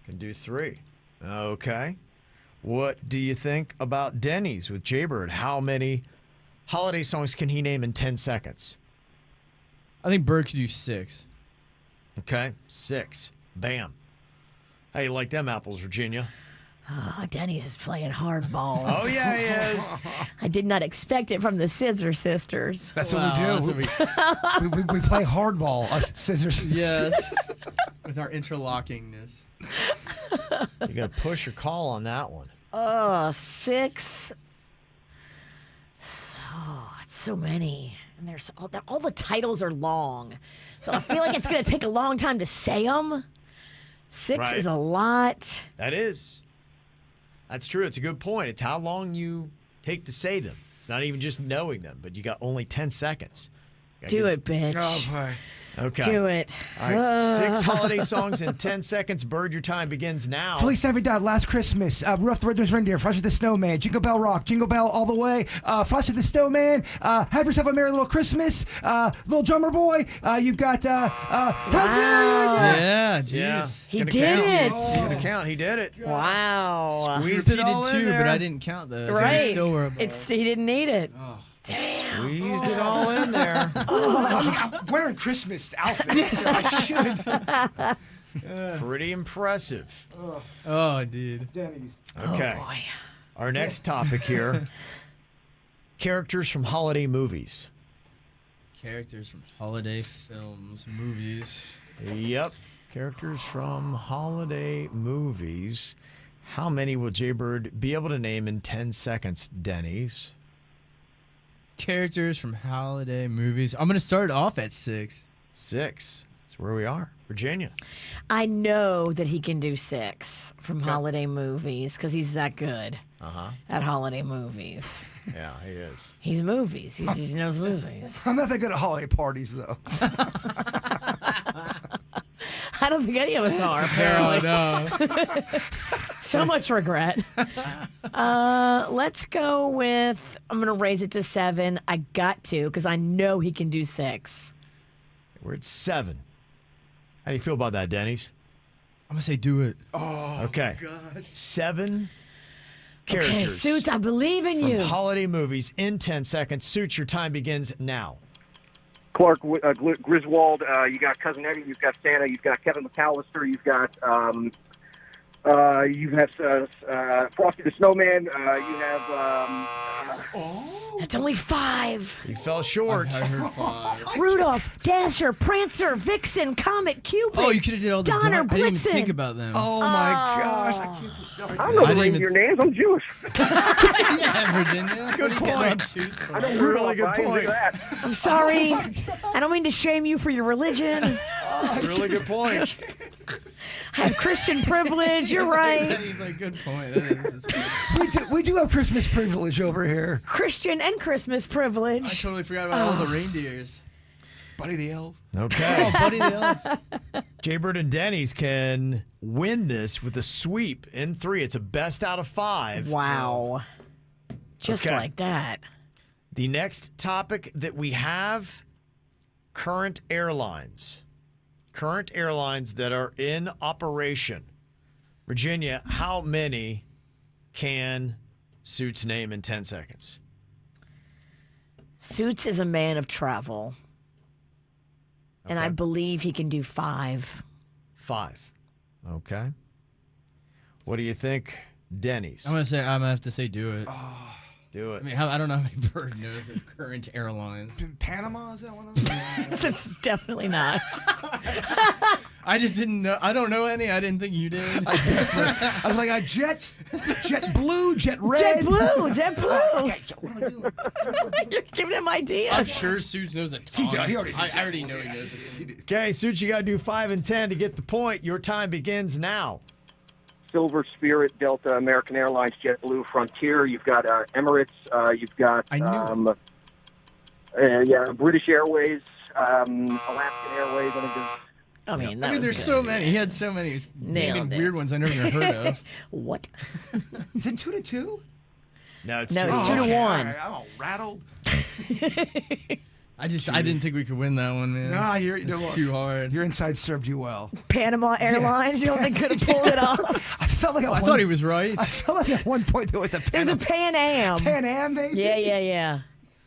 Can do 3. Okay. What do you think about Denny's with Jaybird? How many holiday songs can he name in 10 seconds? I think Bird could do 6. Okay. 6. Bam. How you like them apples, Virginia? Oh, Denny's is playing hardballs. Oh, yeah, he is. I did not expect it from the Scissor Sisters. That's what we do. We play hardball, us scissors. Yes. With our interlockingness. You got to push your call on that one. 6. Oh, it's so many. And there's all the titles are long. So I feel like it's going to take a long time to say them. 6 Right. is a lot. That is. That's true. It's a good point. It's how long you take to say them. It's not even just knowing them, but you got only 10 seconds. Do it, bitch. Oh, boy. Okay. Do it. All right. 6 holiday songs in 10 seconds. Bird, your time begins now. Feliz Navidad, Last Christmas, Rudolph the Red-Nosed Reindeer, Frosty the Snowman, Jingle Bell Rock, Jingle Bell All the Way, Frosty the Snowman, Have Yourself a Merry Little Christmas, Little Drummer Boy, you've got, Yeah, jeez. Yeah. He did it. It's going to count. He did it. Wow. Squeezed it all in 2, there. but I didn't count those. Right. They still were above. He didn't need it. Oh. Damn. Squeezed it all in there. I'm wearing Christmas outfits, so I should. Pretty impressive. Oh, dude. Denny's. Okay. Oh, boy. Our next topic here. Characters from holiday movies. Characters from holiday films, movies. Yep. Characters from holiday movies. How many will Jaybird be able to name in 10 seconds, Denny's? Characters from holiday movies. I'm going to start off at 6. 6. That's where we are. Virginia. I know that he can do 6 from holiday movies because he's that good at holiday movies. Yeah, he is. He's movies. He knows movies. I'm not that good at holiday parties, though. I don't think any of us are, apparently. No. So much regret. Let's go with, I'm going to raise it to 7. I got to because I know he can do 6. We're at 7. How do you feel about that, Denny's? I'm going to say do it. Oh, okay. gosh. 7 characters. Okay, Suits, I believe in from you. holiday movies in 10 seconds. Suits, your time begins now. Clark Griswold, you got Cousin Eddie, you've got Santa, you've got Kevin McAllister, you've got you have Frosty the Snowman, you have That's only 5. He fell short. I heard 5. Rudolph, Dasher, Prancer, Vixen, Comet, Cupid. Oh, you could have did all the Donner, I didn't even Blitzen. think about them. Oh, my gosh. I know the reindeer names, I'm Jewish. Yeah, Virginia. That's a good point. I know That's a really good point. I'm sorry. I don't mean to shame you for your religion. That's a really good point. I have Christian privilege. You're right. He's like, good point. That is We do have Christmas privilege over here. Christian and Christmas privilege. I totally forgot about all the reindeers. Buddy the Elf. Okay. Oh, Buddy the Elf. Jaybird and Denny's can win this with a sweep in 3. It's a best out of 5. Wow. Just Okay. like that. The next topic that we have, current airlines. Current airlines that are in operation. Virginia, how many can Suits name in 10 seconds? Suits is a man of travel. And I believe he can do 5. 5. Okay. What do you think, Denny's? I'm gonna have to say do it. Do it. I mean, I don't know how many Bird knows of current airlines. Panama, is that one of them? That's definitely not. I just didn't know. I don't know any. I didn't think you did. I was like, Jet Blue, Jet Red. JetBlue. Okay, what am I doing? You're giving him ideas. I'm sure Suits knows a ton. He already I already know he knows it. Okay, Suits, you got to do 5 and 10 to get the point. Your time begins now. Silver, Spirit, Delta, American Airlines, JetBlue, Frontier. You've got Emirates. You've got British Airways, Alaskan Airways. I mean, there's so many. He had so many. He was naming weird ones I never even heard of. What? Is it 2-2? No, it's 2 2 to 1. Right, I'm all rattled. I didn't think we could win that one, man. Nah, it's too hard. Your inside served you well. Panama Airlines, you don't think could have pulled it off? I felt like I thought he was right. I felt like at one point there was a Pan Am. Pan Am, baby. Yeah.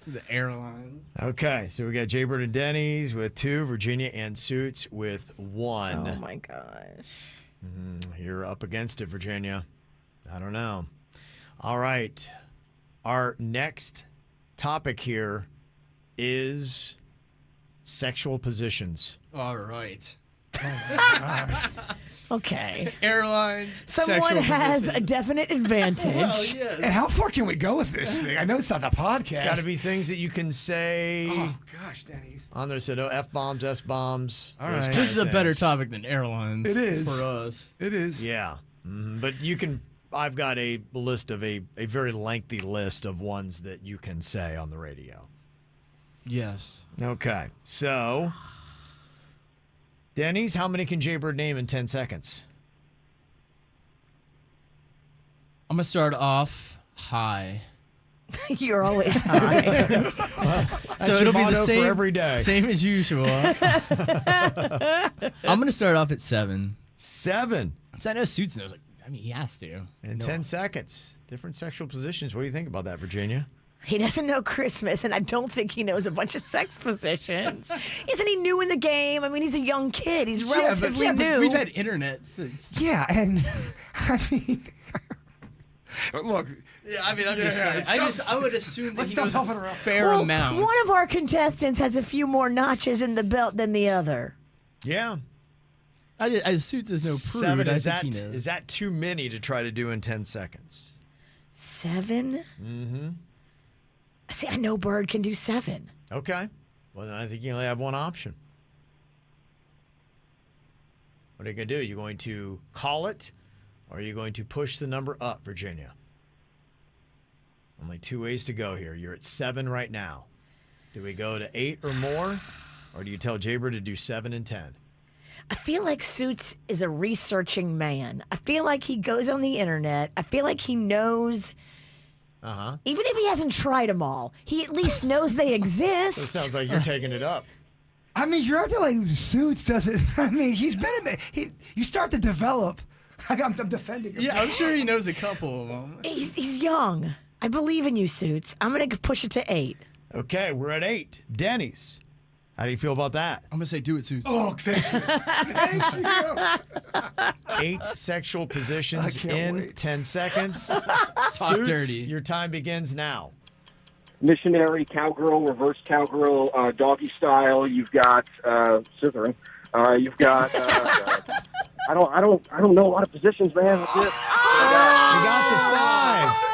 The airline. Okay, so we got Jaybird and Denny's with 2, Virginia and Suits with 1. Oh, my gosh. You're up against it, Virginia. I don't know. All right. Our next topic here is sexual positions. All right. Okay. Airlines. Someone has a positions. definite advantage. Well, yes. And how far can we go with this thing? I know it's not the podcast. It's got to be things that you can say. Oh, gosh, Denny's. On there, so no F-bombs, S-bombs. All right. This is a better topic than airlines. It is. For us. It is. Yeah. But you can, I've got a list of a very lengthy list of ones that you can say on the radio. Yes. Okay. So, Denny's, how many can Jaybird name in 10 seconds? I'm going to start off high. You're always high. So it'll be the same for every day. Same as usual. I'm going to start off at 7. 7. So I know Suits knows. He has to. In 10 seconds. Different sexual positions. What do you think about that, Virginia? He doesn't know Christmas, and I don't think he knows a bunch of sex positions. Isn't he new in the game? I mean, he's a young kid. He's relatively but new. we've had internet since. Yeah, and I mean, look. Yeah, I mean, I'm just saying. I would assume that he knows huffing a around. fair amount. One of our contestants has a few more notches in the belt than the other. Yeah. Suits is no prude. 7, I think he knows. is that too many to try to do in 10 seconds? 7? Mm-hmm. See, I know Bird can do 7. Okay. Well, then I think you only have one option. What are you going to do? You're going to call it, or are you going to push the number up, Virginia? Only 2 ways to go here. You're at 7 right now. Do we go to 8 or more, or do you tell Jaybird to do 7 and 10? I feel like Suits is a researching man. I feel like he goes on the internet. I feel like he knows... Even if he hasn't tried them all, he at least knows they exist. So it sounds like you're taking it up. I mean, you're acting like Suits doesn't. I mean, he's been in the. You start to develop. I'm defending him. Yeah, I'm sure he knows a couple of them. He's young. I believe in you, Suits. I'm going to push it to 8. Okay, we're at 8. Denny's. How do you feel about that? I'm going to say do it, Suits. Oh, thank you. Thank you. 8 sexual positions in wait. 10 seconds. Talk Suits, dirty. Your time begins now. Missionary, cowgirl, reverse cowgirl, doggy style. You've got scissoring. You've got. I don't know a lot of positions, man. That's it. You got the 5.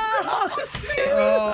Oh,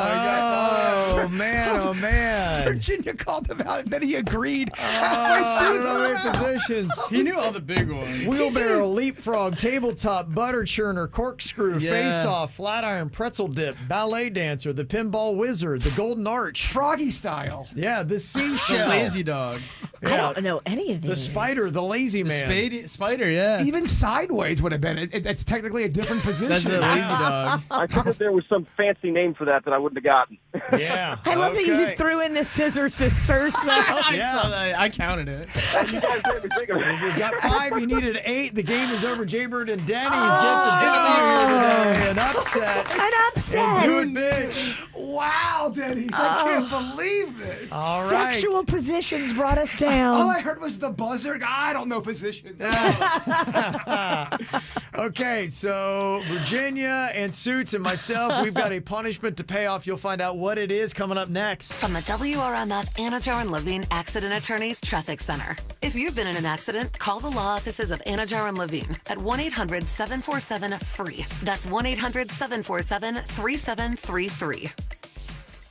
Oh, man. Virginia called him out, and then he agreed. Halfway through the positions. He knew all the big ones. Wheelbarrow, leapfrog, tabletop, butter churner, corkscrew, Yeah. face-off, flat iron, pretzel dip, ballet dancer, the pinball wizard, the golden arch. Froggy style. Yeah, the The seashell. lazy dog. I don't know any of these. The spider, the lazy man. Spider, yeah. Even sideways would have been. That's technically a different position. That's a lazy dog. I figured there was some fancy name for that I wouldn't have gotten. Yeah. I love that you threw in the Scissor Sisters. Though. I saw that. I counted it. You guys made me think of it. You got 5. You needed 8. The game is over. Jaybird and Denny's get the W today. An upset. An upset. And do it, bitch. Wow, Denny's. I can't believe this. All right. Sexual positions brought us down. All I heard was the buzzer. I don't know position. Okay, so Virginia and Suits and myself, we've got a punishment to pay off. You'll find out what it is coming up next. From the WRMF Anajar and Levine Accident Attorneys Traffic Center. If you've been in an accident, call the law offices of Anajar and Levine at 1-800-747-FREE. That's 1-800-747-3733.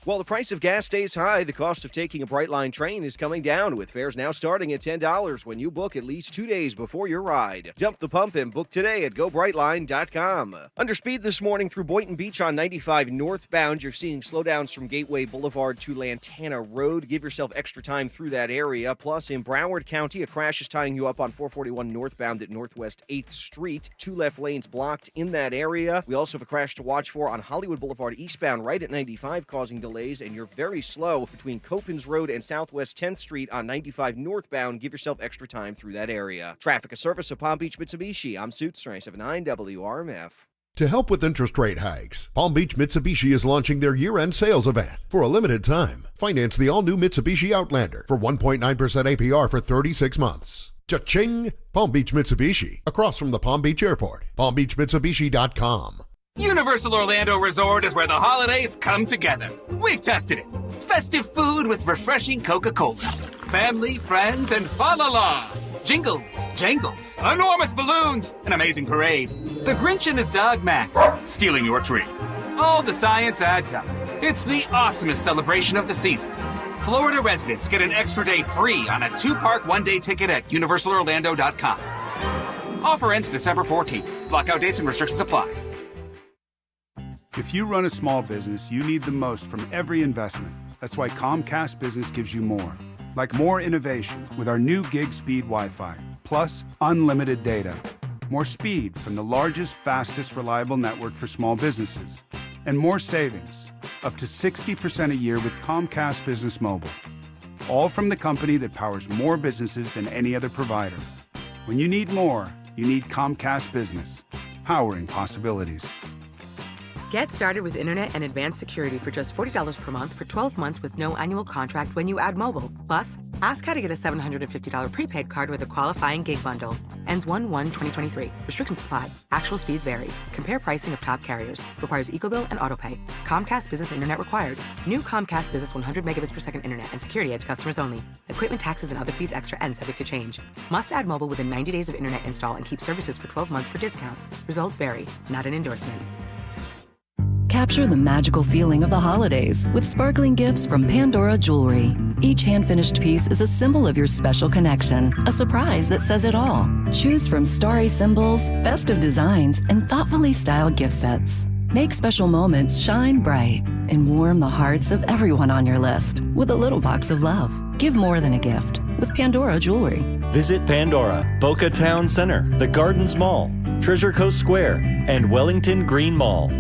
While the price of gas stays high, the cost of taking a Brightline train is coming down, with fares now starting at $10 when you book at least 2 days before your ride. Dump the pump and book today at GoBrightline.com. Under speed this morning through Boynton Beach on 95 northbound, you're seeing slowdowns from Gateway Boulevard to Lantana Road. Give yourself extra time through that area. Plus, in Broward County, a crash is tying you up on 441 northbound at Northwest 8th Street. 2 left lanes blocked in that area. We also have a crash to watch for on Hollywood Boulevard eastbound right at 95, causing delays. And you're very slow between Copans Road and Southwest 10th Street on 95 northbound. Give yourself extra time through that area. Traffic, a service of Palm Beach Mitsubishi. I'm Suits 979 WRMF. To help with interest rate hikes, Palm Beach Mitsubishi is launching their year-end sales event. For a limited time, finance the all-new Mitsubishi Outlander for 1.9% APR for 36 months. Cha-ching! Palm Beach Mitsubishi, across from the Palm Beach Airport. PalmBeachMitsubishi.com. Universal Orlando Resort is where the holidays come together. We've tested it. Festive food with refreshing Coca-Cola. Family, friends, and fa-la-la. Jingles, jangles, enormous balloons, an amazing parade. The Grinch and his dog Max stealing your tree. All the science adds up. It's the awesomest celebration of the season. Florida residents get an extra day free on a 2-park 1-day ticket at UniversalOrlando.com. Offer ends December 14th. Blackout dates and restrictions apply. If you run a small business, you need the most from every investment. That's why Comcast Business gives you more. Like more innovation with our new gig speed Wi-Fi, plus unlimited data. More speed from the largest, fastest, reliable network for small businesses. And more savings, up to 60% a year with Comcast Business Mobile. All from the company that powers more businesses than any other provider. When you need more, you need Comcast Business, powering possibilities. Get started with internet and advanced security for just $40 per month for 12 months with no annual contract when you add mobile. Plus, ask how to get a $750 prepaid card with a qualifying gig bundle. Ends 1/1/2023. Restrictions apply. Actual speeds vary. Compare pricing of top carriers. Requires EcoBill and AutoPay. Comcast Business Internet required. New Comcast Business 100 megabits per second internet and security edge customers only. Equipment taxes and other fees extra and subject to change. Must add mobile within 90 days of internet install and keep services for 12 months for discount. Results vary. Not an endorsement. Capture the magical feeling of the holidays with sparkling gifts from Pandora Jewelry. Each hand-finished piece is a symbol of your special connection, a surprise that says it all. Choose from starry symbols, festive designs, and thoughtfully styled gift sets. Make special moments shine bright and warm the hearts of everyone on your list with a little box of love. Give more than a gift with Pandora Jewelry. Visit Pandora, Boca Town Center, the Gardens Mall, Treasure Coast Square, and Wellington Green Mall.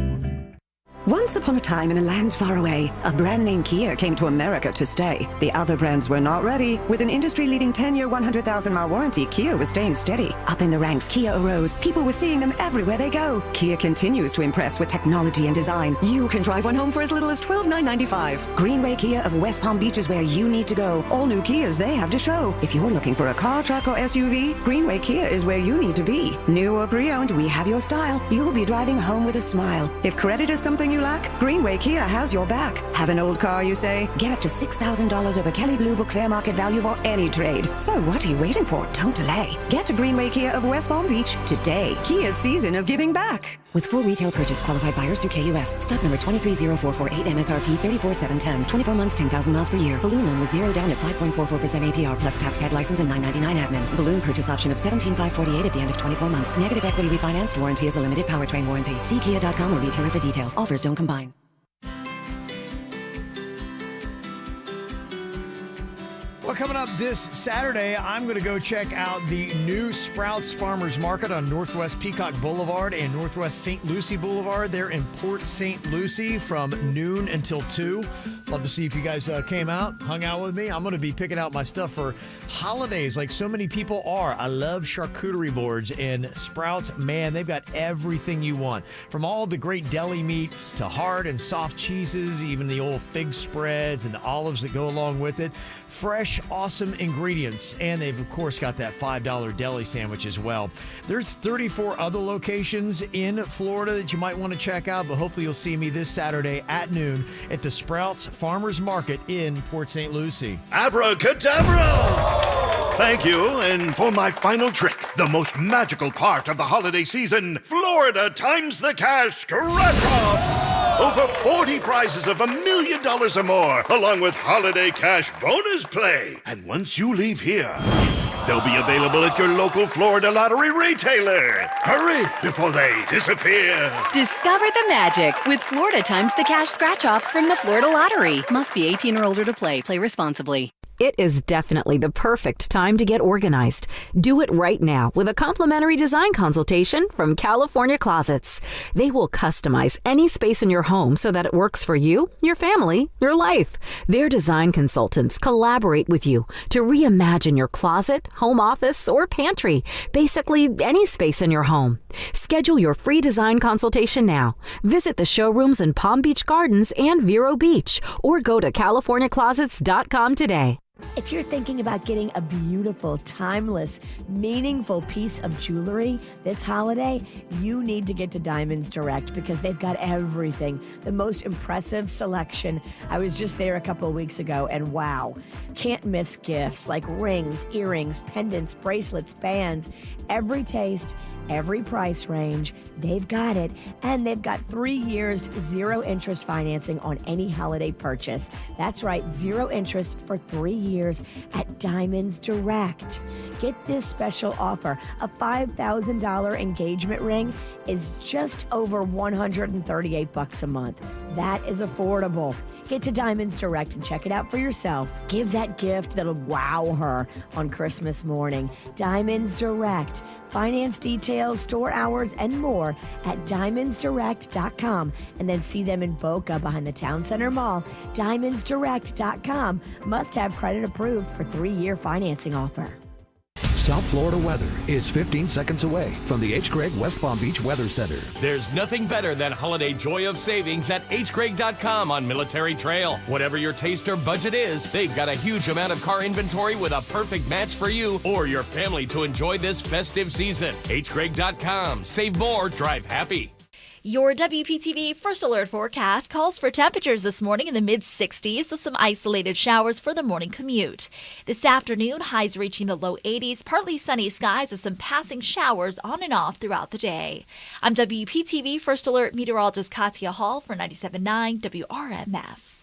Once upon a time in a land far away, a brand name Kia came to America to stay. The other brands were not ready. With an industry-leading 10-year, 100,000-mile warranty, Kia was staying steady. Up in the ranks, Kia arose. People were seeing them everywhere they go. Kia continues to impress with technology and design. You can drive one home for as little as $12,995. Greenway Kia of West Palm Beach is where you need to go. All new Kias they have to show. If you're looking for a car, truck, or SUV, Greenway Kia is where you need to be. New or pre-owned, we have your style. You'll be driving home with a smile. If credit is something you lack, Greenway Kia has your back. Have an old car, you say? Get up to $6,000 over Kelley Blue Book fair market value for any trade. So what are you waiting for? Don't delay. Get to Greenway Kia of West Palm Beach today. Kia's season of giving back. With full retail purchase, qualified buyers through KUS. Stock number 230448, MSRP 34710. 24 months, 10,000 miles per year. Balloon loan with 0 down at 5.44% APR plus tax, head license, and $9.99 admin. Balloon purchase option of $17,548 at the end of 24 months. Negative equity refinanced warranty is a limited powertrain warranty. See Kia.com or retailer for details. Offers don't combine. coming up this Saturday, I'm going to go check out the new Sprouts Farmers Market on Northwest Peacock Boulevard and Northwest St. Lucie Boulevard. They're in Port St. Lucie from noon until 2. Love to see if you guys came out, hung out with me. I'm going to be picking out my stuff for holidays like so many people are. I love charcuterie boards, and Sprouts, man, they've got everything you want. From all the great deli meats to hard and soft cheeses, even the old fig spreads and the olives that go along with it. Fresh, awesome ingredients. And they've, of course, got that $5 deli sandwich as well. There's 34 other locations in Florida that you might want to check out, but hopefully you'll see me this Saturday at noon at the Sprouts Farmers Market in Port St. Lucie. Abracadabra! Thank you, and for my final trick, the most magical part of the holiday season, Florida times the cash scratch-offs! Over 40 prizes of $1 million or more, along with holiday cash bonus play. And once you leave here, they'll be available at your local Florida Lottery retailer. Hurry before they disappear. Discover the magic with Florida Times the Cash scratch-offs from the Florida Lottery. Must be 18 or older to play. Play responsibly. It is definitely the perfect time to get organized. Do it right now with a complimentary design consultation from California Closets. They will customize any space in your home so that it works for you, your family, your life. Their design consultants collaborate with you to reimagine your closet, home office, or pantry. Basically, any space in your home. Schedule your free design consultation now. Visit the showrooms in Palm Beach Gardens and Vero Beach, or go to CaliforniaClosets.com today. If you're thinking about getting a beautiful, timeless, meaningful piece of jewelry this holiday, you need to get to Diamonds Direct because they've got everything. The most impressive selection. I was just there a couple of weeks ago, and wow, can't miss gifts like rings, earrings, pendants, bracelets, bands. Every taste, every price range, they've got it. And they've got 3 years, 0 interest financing on any holiday purchase. That's right, 0 interest for 3 years at Diamonds Direct. Get this special offer. A $5,000 engagement ring is just over $138 a month. That is affordable. Get to Diamonds Direct and check it out for yourself. Give that gift that'll wow her on Christmas morning. Diamonds Direct. Finance details, store hours, and more at diamondsdirect.com. And then see them in Boca behind the Town Center Mall. Diamondsdirect.com. Must have credit approved for 3-year financing offer. South Florida weather is 15 seconds away from the H. Gregg West Palm Beach Weather Center. There's nothing better than holiday joy of savings at hgregg.com on Military Trail. Whatever your taste or budget is, they've got a huge amount of car inventory with a perfect match for you or your family to enjoy this festive season. hgregg.com. Save more, drive happy. Your WPTV First Alert forecast calls for temperatures this morning in the mid-60s with some isolated showers for the morning commute. This afternoon, highs reaching the low 80s, partly sunny skies with some passing showers on and off throughout the day. I'm WPTV First Alert meteorologist Katya Hall for 97.9 WRMF.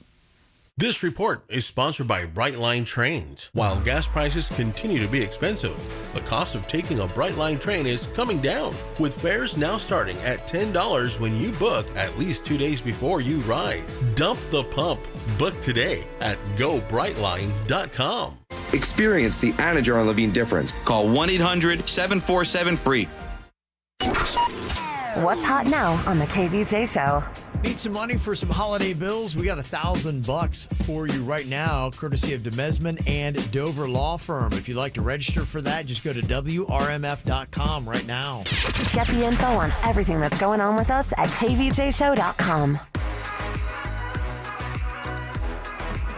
This report is sponsored by Brightline Trains. While gas prices continue to be expensive, the cost of taking a Brightline train is coming down, with fares now starting at $10 when you book at least 2 days before you ride. Dump the pump. Book today at GoBrightline.com. Experience the Anna Jar Levine difference. Call 1-800-747-FREE. What's hot now on the KVJ Show? Need some money for some holiday bills? We got $1,000 for you right now, courtesy of Demesman and Dover Law Firm. If you'd like to register for that, just go to WRMF.com right now. Get the info on everything that's going on with us at KVJShow.com.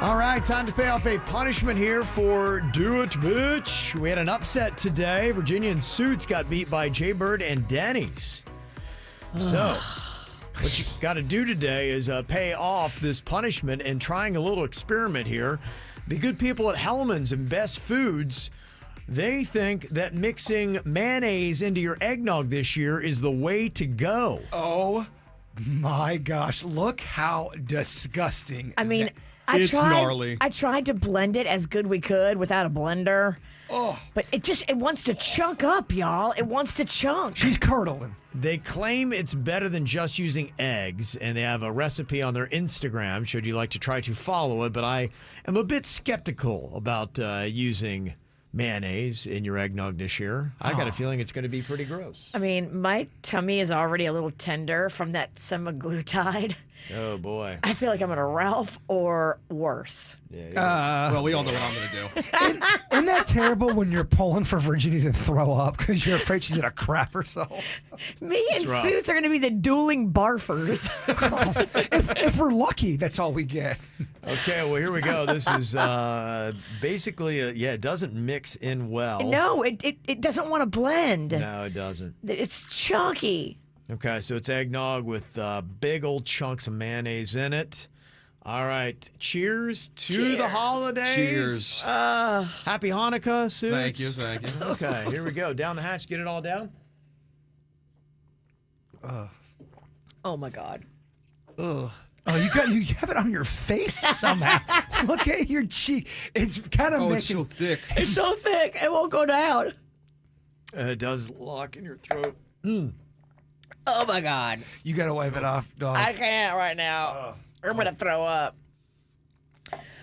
All right, time to pay off a punishment here for Do It, Bitch. We had an upset today. Virginian Suits got beat by Jaybird and Denny's. So, what you got to do today is pay off this punishment and trying a little experiment here. The good people at Hellman's and Best Foods, they think that mixing mayonnaise into your eggnog this year is the way to go. Oh, my gosh. Look how disgusting. I mean, it's gnarly. I tried to blend it as good we could without a blender. Oh. But it wants to chunk up, y'all. It wants to chunk. She's curdling. They claim it's better than just using eggs, and they have a recipe on their Instagram, should you like to try to follow it. But I am a bit skeptical about using mayonnaise in your eggnog this year. I got a feeling it's going to be pretty gross. I mean, my tummy is already a little tender from that semaglutide. Oh, boy. I feel like I'm at a Ralph or worse. Well, we all know what I'm going to do. Isn't that terrible when you're pulling for Virginia to throw up because you're afraid she's going to crap herself? Me and rough. Suits are going to be the dueling barfers. if we're lucky, that's all we get. Okay, well, here we go. This is basically, it doesn't mix in well. No, it doesn't want to blend. No, it doesn't. It's chunky. Okay, so it's eggnog with big old chunks of mayonnaise in it. All right, cheers to the holidays. Cheers. Happy Hanukkah, Suits. Thank you. Okay, here we go. Down the hatch, get it all down. Oh my God. Ugh. Oh, you have it on your face somehow. Look at your cheek. It's kind of making. It's so thick. It's so thick. It won't go down. It does lock in your throat. Oh my God. You got to wipe it off, dog. I can't right now. I'm going to throw up.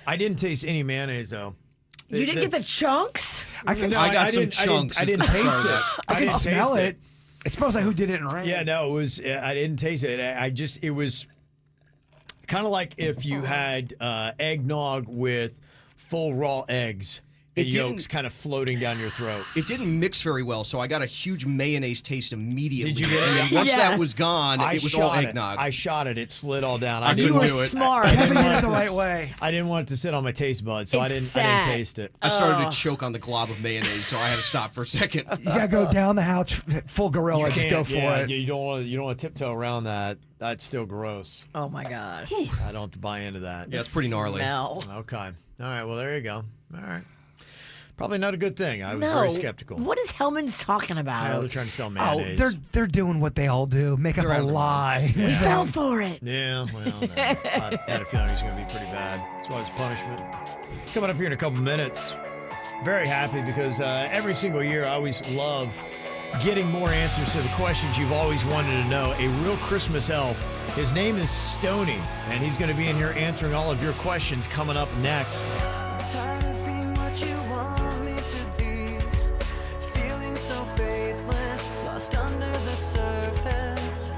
I didn't taste any mayonnaise, though. You didn't get the chunks? I got some chunks. I didn't taste it. I can didn't smell taste it. It smells like who did it in rain. Yeah, no, it was. I didn't taste it. It was kind of like if you had eggnog with full raw eggs. And yolks kind of floating down your throat. It didn't mix very well, so I got a huge mayonnaise taste immediately. Did you get it? And then once that was gone, it was all eggnog. I shot it. It slid all down. I didn't couldn't do do it. Smart. Having it the right way. I didn't want it to sit on my taste buds, so I didn't taste it. I started to choke on the glob of mayonnaise, so I had to stop for a second. You got to go down the house full gorilla. Just go for it. You don't want to tiptoe around that. That's still gross. Oh my gosh. I don't buy into that. Yeah, it's pretty gnarly. Smell. Okay. All right. Well, there you go. All right. Probably not a good thing. I was No. very skeptical. What is Hellman's talking about? They're trying to sell Oh, mayonnaise. they're doing what they all do. Make up a lie. We fell for it. Yeah, well, no. I had a feeling it was going to be pretty bad. That's why it's punishment. Coming up here in a couple minutes. Very happy because every single year I always love getting more answers to the questions you've always wanted to know. A real Christmas elf. His name is Stoney, and he's going to be in here answering all of your questions coming up next. Tired of being what you want me to be, feeling so faithless, lost under the surface.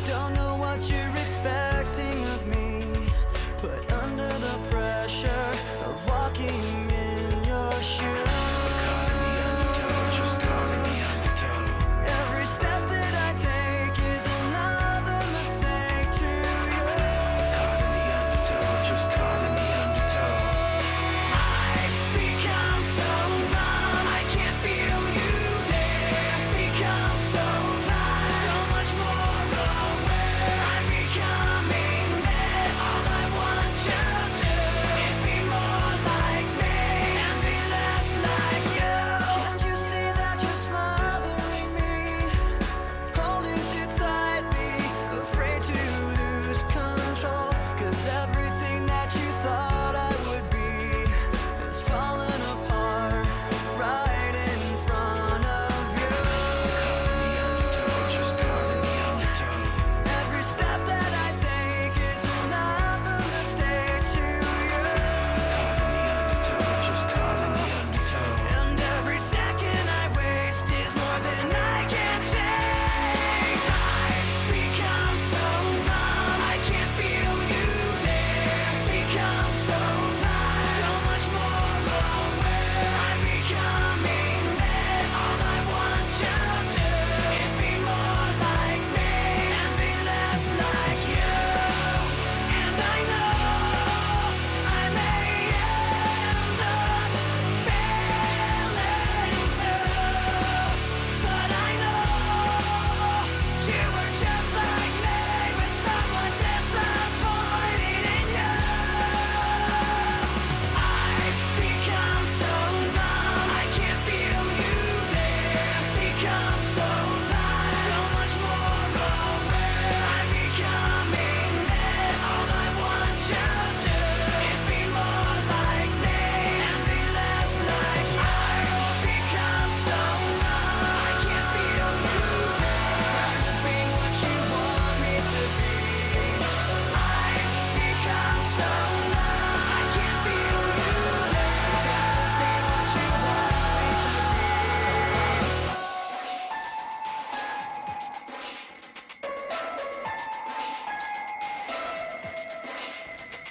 Don't know what you're expecting of me, put under the pressure of walking in your shoes. Every step that I take is another mistake to you. Caught in the undertow, just caught in the undertow. I've become so numb, I can't feel you there. Become so tired, so much more aware. I'm becoming there.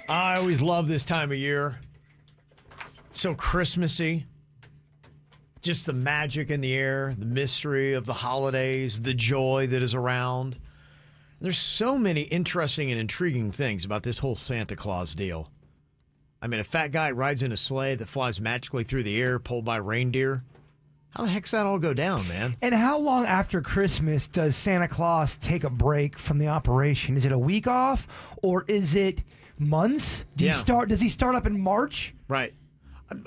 I always love this time of year. So Christmassy. Just the magic in the air, the mystery of the holidays, the joy that is around. There's so many interesting and intriguing things about this whole Santa Claus deal. I mean, a fat guy rides in a sleigh that flies magically through the air, pulled by reindeer. How the heck's that all go down, man? And how long after Christmas does Santa Claus take a break from the operation? Is it a week off, or is it months? Does he start up in March? Right.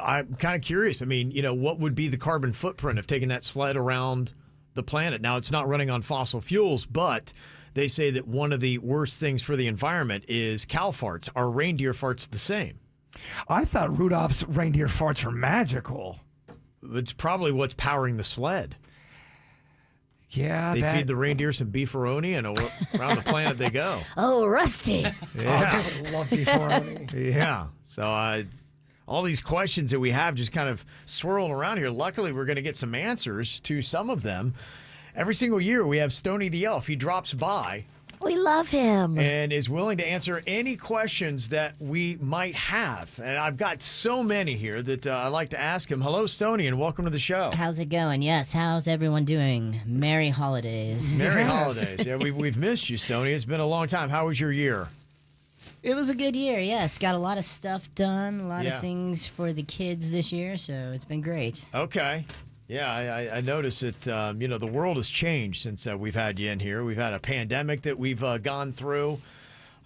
I'm kind of curious. I mean, what would be the carbon footprint of taking that sled around the planet? Now, it's not running on fossil fuels, but they say that one of the worst things for the environment is cow farts. Are reindeer farts the same? I thought Rudolph's reindeer farts were magical. It's probably what's powering the sled. Yeah, they feed the reindeer some beefaroni, and around the planet they go. Oh, Rusty. Yeah. I love beefaroni. Yeah. So all these questions that we have just kind of swirling around here. Luckily, we're going to get some answers to some of them. Every single year, we have Stoney the Elf. He drops by. We love him. And is willing to answer any questions that we might have. And I've got so many here that I'd like to ask him. Hello, Stoney, and welcome to the show. How's it going? Yes, how's everyone doing? Merry holidays. Merry holidays. Yeah, we've missed you, Stoney. It's been a long time. How was your year? It was a good year, yes. Got a lot of stuff done, a lot Yeah. of things for the kids this year, so it's been great. Okay. Yeah, I noticed that, the world has changed since we've had you in here. We've had a pandemic that we've gone through.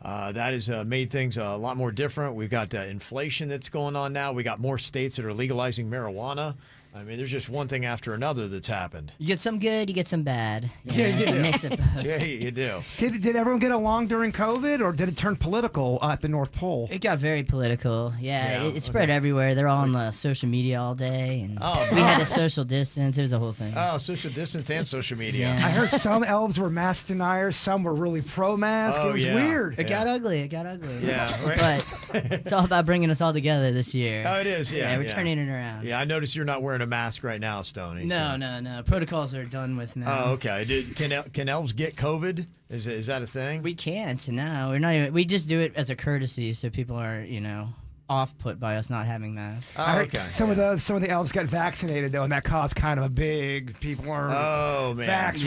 That has made things a lot more different. We've got inflation that's going on now. We got more states that are legalizing marijuana. I mean, there's just one thing after another that's happened. You get some good, you get some bad. Yeah, you it's a do. mix of both. Yeah, you do. Did everyone get along during COVID, or did it turn political at the North Pole? It got very political. Yeah, it spread everywhere. They're all on the social media all day, and we had to social distance. It was a whole thing. Oh, social distance and social media. Yeah. I heard some elves were mask deniers, some were really pro-mask. Oh, it was yeah. weird. It got ugly. It got ugly. Yeah, right. But it's all about bringing us all together this year. Oh, it is, yeah. We're turning it around. Yeah, I noticed you're not wearing a mask right now, Stoney. No. Protocols are done with now. Oh, okay. Can elves get COVID? Is that a thing? We can't. No, we're not even. We just do it as a courtesy, so people aren't, off put by us not having masks. Oh, okay. Some of the elves got vaccinated though, and that caused kind of a big people are vax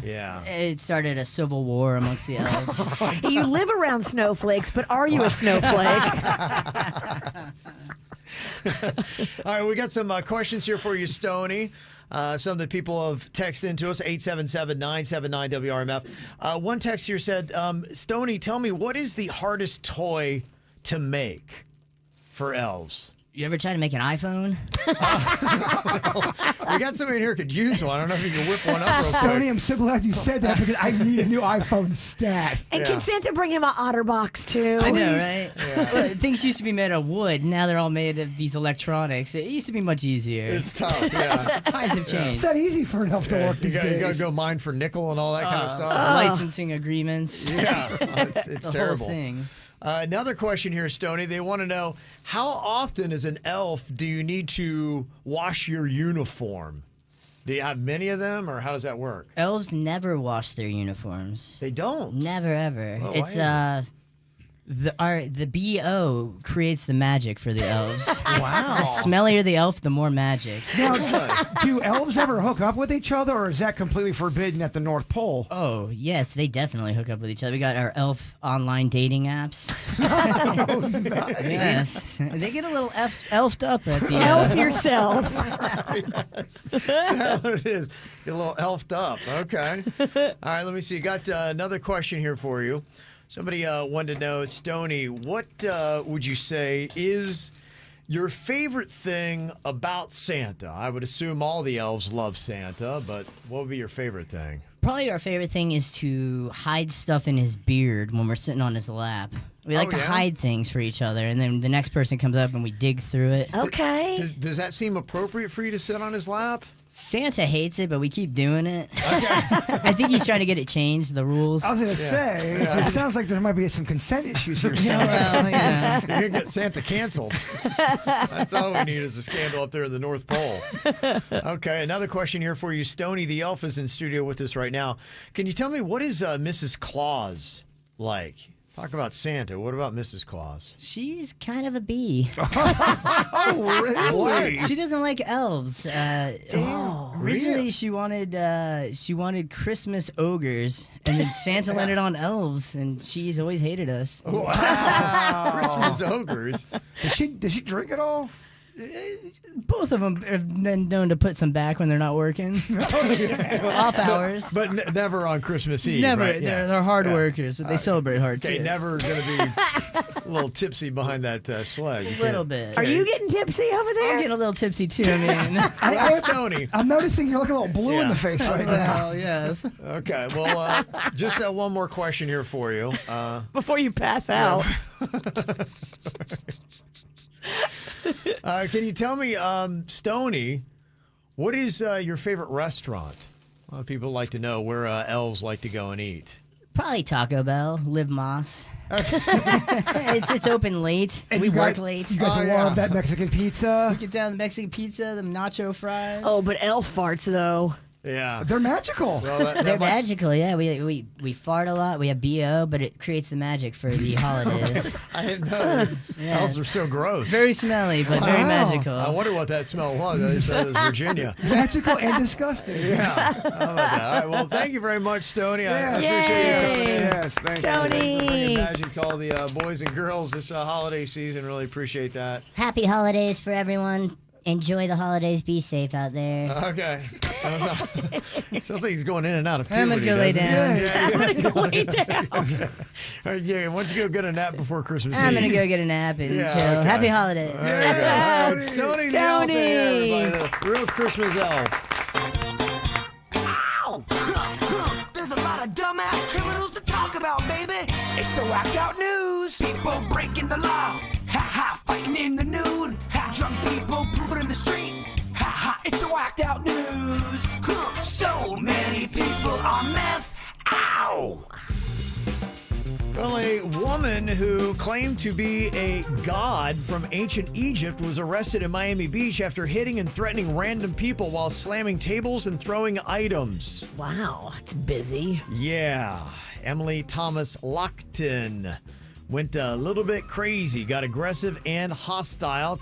Yeah. It started a civil war amongst the elves. You live around snowflakes, but are you a snowflake? All right, we got some questions here for you, Stoney. Some that people have texted into us, 877-979-WRMF. One text here said, Stoney, tell me, what is the hardest toy to make for elves? You ever try to make an iPhone? We got somebody in here who could use one. I don't know if you can whip one up real quick. Stoney, I'm so glad you said that because I need a new iPhone stat. And can Santa bring him an OtterBox too? I know, right? Well, things used to be made of wood. Now they're all made of these electronics. It used to be much easier. It's tough, yeah. Times have changed. It's not easy for an elf to work these You days. got to go mine for nickel and all that kind of stuff. Licensing agreements. Yeah, it's the terrible. whole thing. Another question here, Stoney. They want to know, how often as an elf do you need to wash your uniform? Do you have many of them, or how does that work? Elves never wash their uniforms. They don't? Never, ever. Oh, It's why is the BO creates the magic for the elves. Wow. The smellier the elf, the more magic. Now, do elves ever hook up with each other, or is that completely forbidden at the North Pole? Oh, yes, they definitely hook up with each other. We got our elf online dating apps. Oh, nice. Yes. They get a little elfed up at the Elf yourself. Yes. That's what it is. Get a little elfed up. Okay. All right, let me see. Got another question here for you. Somebody wanted to know, Stoney, what would you say is your favorite thing about Santa? I would assume all the elves love Santa, but what would be your favorite thing? Probably our favorite thing is to hide stuff in his beard when we're sitting on his lap. We like to hide things for each other, and then the next person comes up and we dig through it. Okay. Does that seem appropriate for you to sit on his lap? Santa hates it, but we keep doing it. I think he's trying to get it changed, the rules. I was going to say, it sounds like there might be some consent issues here. Well, yeah. You're going to get Santa canceled. That's all we need is a scandal up there in the North Pole. Okay, another question here for you. Stoney the elf is in studio with us right now. Can you tell me, what is Mrs. Claus like? Talk about Santa. What about Mrs. Claus? She's kind of a bee. Oh, really? What? She doesn't like elves. Originally, she wanted Christmas ogres, and then Santa landed on elves, and she's always hated us. Wow. Christmas ogres. Does she drink at all? Both of them have been known to put some back when they're not working. Off hours. But never on Christmas Eve. Never. Right? They're hard workers, but they celebrate hard too. Okay, never going to be a little tipsy behind that sled. A little bit. Are you getting tipsy over there? I'm getting a little tipsy too. I mean, Stoney. I'm noticing you're looking a little blue in the face right now. Well, yes. Okay, well, just one more question here for you. Before you pass out. Can you tell me, Stoney, what is your favorite restaurant? A lot of people like to know where elves like to go and eat. Probably Taco Bell, Live Moss. It's open late. And we you work guys- late. You guys love that Mexican pizza. We get down the Mexican pizza, the nacho fries. Oh, but elf farts, though. Yeah. They're magical. Well, They're magical, yeah. We fart a lot. We have BO, but it creates the magic for the holidays. I didn't know. Yes. Elves are so gross. Very smelly, but very magical. I wonder what that smell was. I just said it was Virginia. Magical and disgusting. Yeah. How about that? All right. Well, thank you very much, Stoney. I Yes. appreciate you coming in. Yes, thank Stoney. Bringing magic to all the boys and girls this holiday season. Really appreciate that. Happy holidays for everyone. Enjoy the holidays. Be safe out there. Okay. Sounds like he's going in and out of puberty. I'm going to go lay doesn't down. he? I'm going to go lay down. Okay. All right, yeah, why don't you go get a nap before Christmas I'm Eve? going to go get a nap and Yeah, chill. okay. Happy holidays. There you go. All right, Stoney. Stoney the elf there, everybody. The real Christmas elf. Ow! There's a lot of dumbass criminals to talk about, baby. It's the whacked out news. People breaking the law. Ha ha, fighting in the nude. Ha, drunk people pooping in the street. Ha ha, it's the whacked out news. Huh. So many people on meth. Ow! Well, a woman who claimed to be a god from ancient Egypt was arrested in Miami Beach after hitting and threatening random people while slamming tables and throwing items. Wow, it's busy. Yeah. Emily Thomas Lockton went a little bit crazy, got aggressive and hostile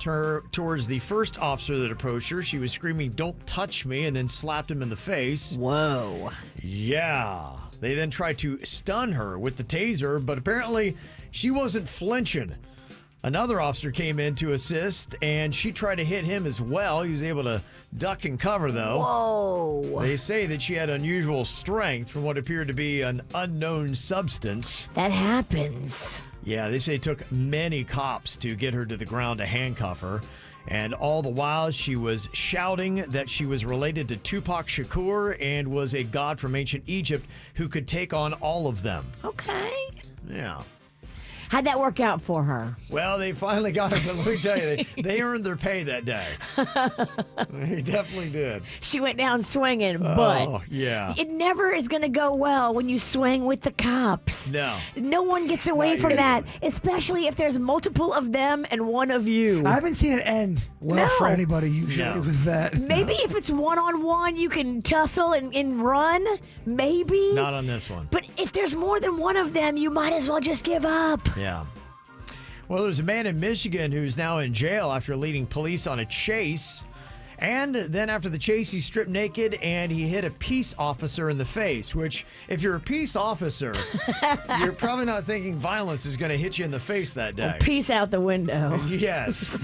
towards the first officer that approached her. She was screaming, "Don't touch me," and then slapped him in the face. Whoa. Yeah. They then tried to stun her with the taser, but apparently she wasn't flinching. Another officer came in to assist, and she tried to hit him as well. He was able to duck and cover, though. Whoa. They say that she had unusual strength from what appeared to be an unknown substance. That happens. Yeah, they say it took many cops to get her to the ground to handcuff her. And all the while, she was shouting that she was related to Tupac Shakur and was a god from ancient Egypt who could take on all of them. Okay. Yeah. How'd that work out for her? Well, they finally got her, but let me tell you, they earned their pay that day. They definitely did. She went down swinging, but Oh, yeah. it never is going to go well when you swing with the cops. No. No one gets away Not from usually. that, especially if there's multiple of them and one of you. I haven't seen it end well for No. anybody usually No. with that. Maybe if it's one-on-one, you can tussle and run. Maybe. Not on this one. But if there's more than one of them, you might as well just give up. Yeah. Well, there's a man in Michigan who's now in jail after leading police on a chase. And then after the chase, he stripped naked and he hit a peace officer in the face, which, if you're a peace officer, you're probably not thinking violence is going to hit you in the face that day. Peace out the window. Yes.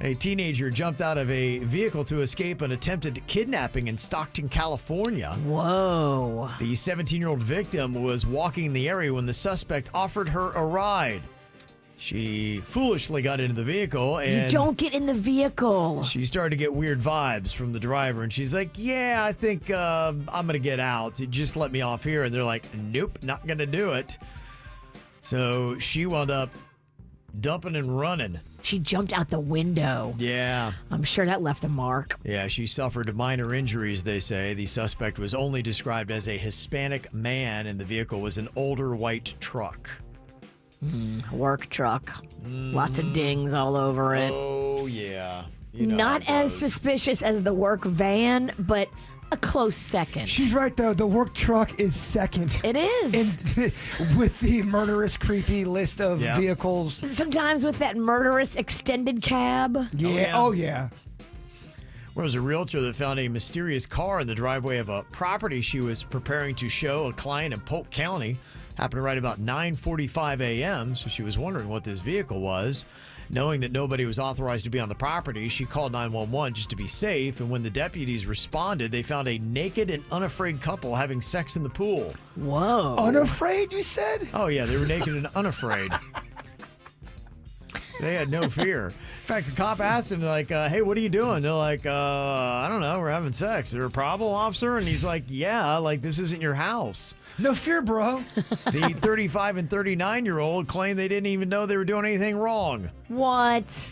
A teenager jumped out of a vehicle to escape an attempted kidnapping in Stockton, California. Whoa. The 17-year-old victim was walking in the area when the suspect offered her a ride. She foolishly got into the vehicle and You don't get in the vehicle. she started to get weird vibes from the driver, and she's like, "Yeah, I think I'm going to get out. Just let me off here." And they're like, "Nope, not going to do it." So she wound up dumping and running. She jumped out the window. Yeah. I'm sure that left a mark. Yeah, she suffered minor injuries, they say. The suspect was only described as a Hispanic man, and the vehicle was an older white truck. Work truck. Lots of dings all over it. Oh, yeah. You know Not how it as goes. suspicious as the work van, but a close second. She's right, though. The work truck is second. It is. With the murderous, creepy list of vehicles. Sometimes with that murderous extended cab. Yeah. Oh, yeah. There was a realtor that found a mysterious car in the driveway of a property she was preparing to show a client in Polk County. Happened right about 9:45 a.m., so she was wondering what this vehicle was. Knowing that nobody was authorized to be on the property, she called 911 just to be safe, and when the deputies responded, they found a naked and unafraid couple having sex in the pool. Whoa. Unafraid, you said? Oh, yeah, they were naked and unafraid. They had no fear. In fact, the cop asked him, like, hey, what are you doing? They're like, I don't know, we're having sex. Is there a problem, officer? And he's like, yeah, like, this isn't your house. No fear, bro. The 35 and 39-year-old claimed they didn't even know they were doing anything wrong. What?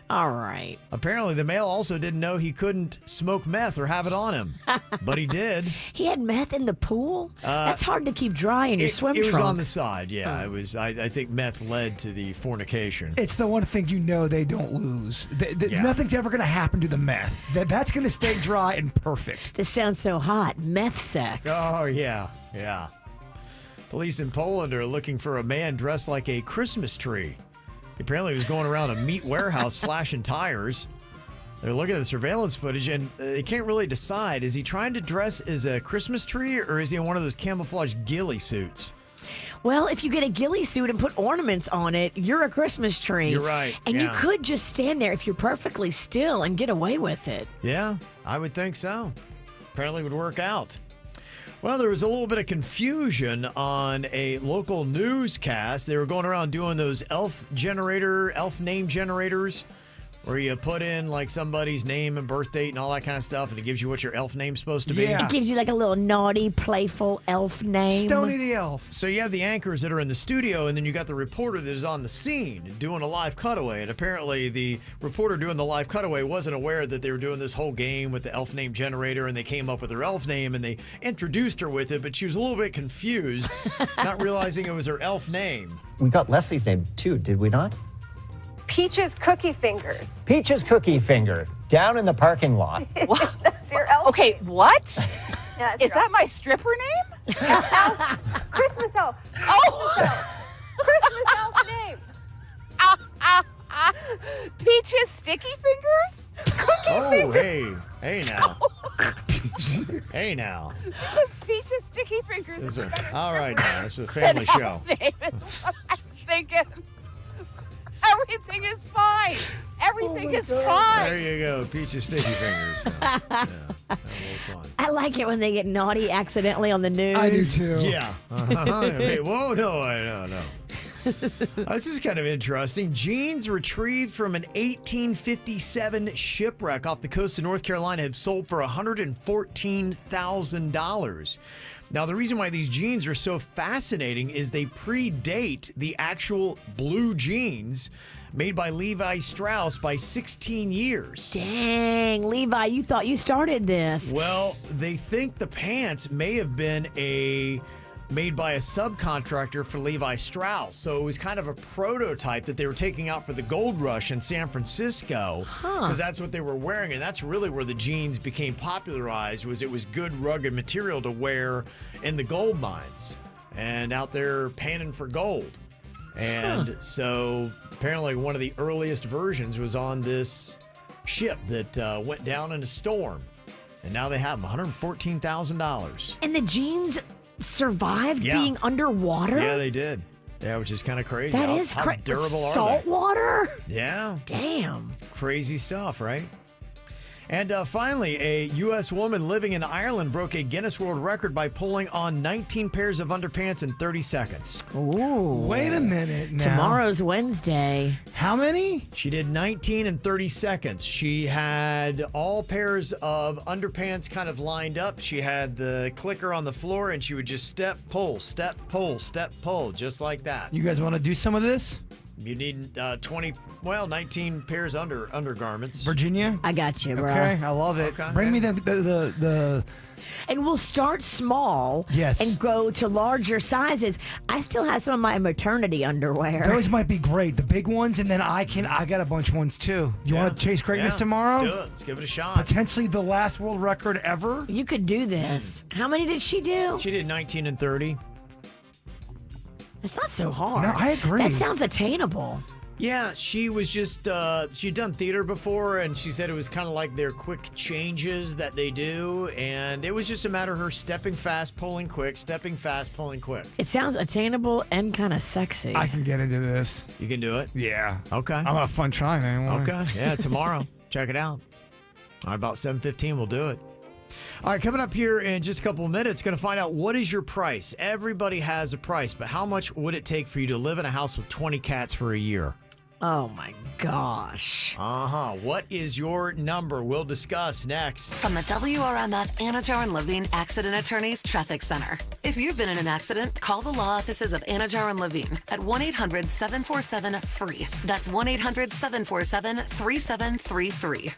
All right. Apparently, the male also didn't know he couldn't smoke meth or have it on him, but he did. He had meth in the pool? That's hard to keep dry in your swim trunks. It was on the side, yeah. It was. I think meth led to the fornication. It's the one thing you know they don't lose. Nothing's ever going to happen to the meth. That's going to stay dry and perfect. This sounds so hot. Meth sex. Oh, yeah. Yeah. Police in Poland are looking for a man dressed like a Christmas tree. Apparently, he was going around a meat warehouse slashing tires. They're looking at the surveillance footage, and they can't really decide. Is he trying to dress as a Christmas tree, or is he in one of those camouflage ghillie suits? Well, if you get a ghillie suit and put ornaments on it, you're a Christmas tree. You're right. And you could just stand there if you're perfectly still and get away with it. Yeah, I would think so. Apparently, it would work out. Well, there was a little bit of confusion on a local newscast. They were going around doing those elf name generators, where you put in like somebody's name and birth date and all that kind of stuff, and it gives you what your elf name's supposed to be. It gives you like a little naughty, playful elf name. Stony the elf. So you have the anchors that are in the studio, and then you got the reporter that is on the scene doing a live cutaway. And apparently the reporter doing the live cutaway wasn't aware that they were doing this whole game with the elf name generator, and they came up with her elf name, and they introduced her with it, but she was a little bit confused, not realizing it was her elf name. We got Leslie's name too, did we not? Peach's Cookie Fingers. Peach's Cookie Finger, down in the parking lot. That's your elf. Okay, what? Yeah, Is that my stripper name? Christmas elf. Oh! Christmas elf name. Peach's Sticky Fingers? Oh, fingers. Hey now. Hey now. Because Peach's Sticky Fingers. All right now, it's a family show. Name is what I'm thinking. Everything is fine. Everything is fine. There you go, Peach's Sticky Fingers. Yeah, a little fun. I like it when they get naughty accidentally on the news. I do too. Yeah. Okay, whoa, no. This is kind of interesting. Jeans retrieved from an 1857 shipwreck off the coast of North Carolina have sold for $114,000. Now, the reason why these jeans are so fascinating is they predate the actual blue jeans made by Levi Strauss by 16 years. Dang, Levi, you thought you started this. Well, they think the pants may have been made by a subcontractor for Levi Strauss. So it was kind of a prototype that they were taking out for the gold rush in San Francisco, because that's what they were wearing. And that's really where the jeans became popularized, was it was good rugged material to wear in the gold mines and out there panning for gold. And so apparently one of the earliest versions was on this ship that went down in a storm. And now they have them, $114,000. And the jeans survived being underwater? Yeah, they did. Yeah, which is kind of crazy. That is how durable salt are they? water? Yeah. Damn. Crazy stuff, right? And finally, a U.S. woman living in Ireland broke a Guinness World Record by pulling on 19 pairs of underpants in 30 seconds. Ooh. Wait a minute now. Tomorrow's Wednesday. How many? She did 19 in 30 seconds. She had all pairs of underpants kind of lined up. She had the clicker on the floor, and she would just step, pull, step, pull, step, pull, just like that. You guys want to do some of this? You need 19 pairs undergarments. Virginia? I got you, bro. Okay, I love it. Okay. Bring me the And we'll start small and go to larger sizes. I still have some of my maternity underwear. Those might be great. The big ones, and then I got a bunch of ones too. You want to chase greatness tomorrow? Let's do it. Let's give it a shot. Potentially the last world record ever. You could do this. How many did she do? She did 19 and 30. It's not so hard. No, I agree. That sounds attainable. Yeah, she was just, she'd done theater before, and she said it was kind of like their quick changes that they do, and it was just a matter of her stepping fast, pulling quick, stepping fast, pulling quick. It sounds attainable and kind of sexy. I can get into this. You can do it? Yeah. Okay. I'll have fun trying anyway. Okay. Yeah, tomorrow. Check it out. All right, about 7:15, we'll do it. All right, coming up here in just a couple of minutes, going to find out what is your price. Everybody has a price, but how much would it take for you to live in a house with 20 cats for a year? Oh, my gosh. What is your number? We'll discuss next. From the WRMF Anajar and Levine Accident Attorneys Traffic Center. If you've been in an accident, call the law offices of Anajar and Levine at 1-800-747-FREE. That's 1-800-747-3733.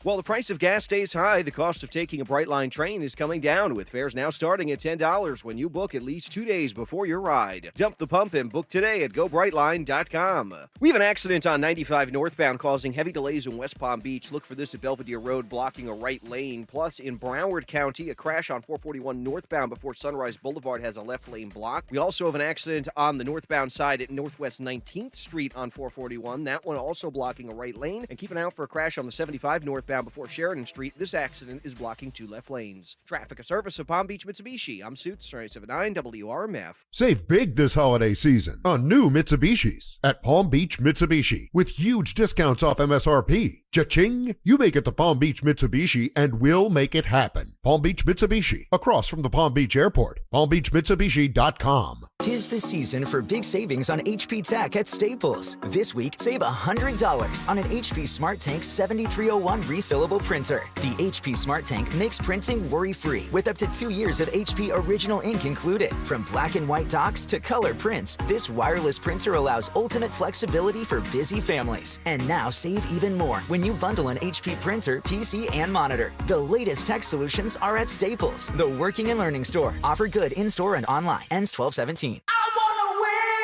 While the price of gas stays high, the cost of taking a Brightline train is coming down, with fares now starting at $10 when you book at least 2 days before your ride. Dump the pump and book today at GoBrightline.com. We have an accident on 95 northbound causing heavy delays in West Palm Beach. Look for this at Belvedere Road, blocking a right lane. Plus, in Broward County, a crash on 441 northbound before Sunrise Boulevard has a left lane block. We also have an accident on the northbound side at Northwest 19th Street on 441. That one also blocking a right lane. And keep an eye out for a crash on the 75 northbound before Sheridan Street. This accident is blocking 2 left lanes. Traffic, a service of Palm Beach Mitsubishi. I'm Suits, 979 WRMF. Save big this holiday season on new Mitsubishis at Palm Beach Mitsubishi with huge discounts off MSRP. Cha-ching! You make it to Palm Beach Mitsubishi and we'll make it happen. Palm Beach Mitsubishi, across from the Palm Beach Airport. PalmBeachMitsubishi.com. 'Tis the season for big savings on HP Tech at Staples. This week, save $100 on an HP Smart Tank 7301 refillable printer. The HP Smart Tank makes printing worry-free with up to 2 years of HP original ink included. From black and white docs to color prints, this wireless printer allows ultimate flexibility for busy families. And now save even more when you bundle an HP printer, PC, and monitor. The latest tech solutions are at Staples, the working and learning store. Offer good in-store and online. Ends 12/17.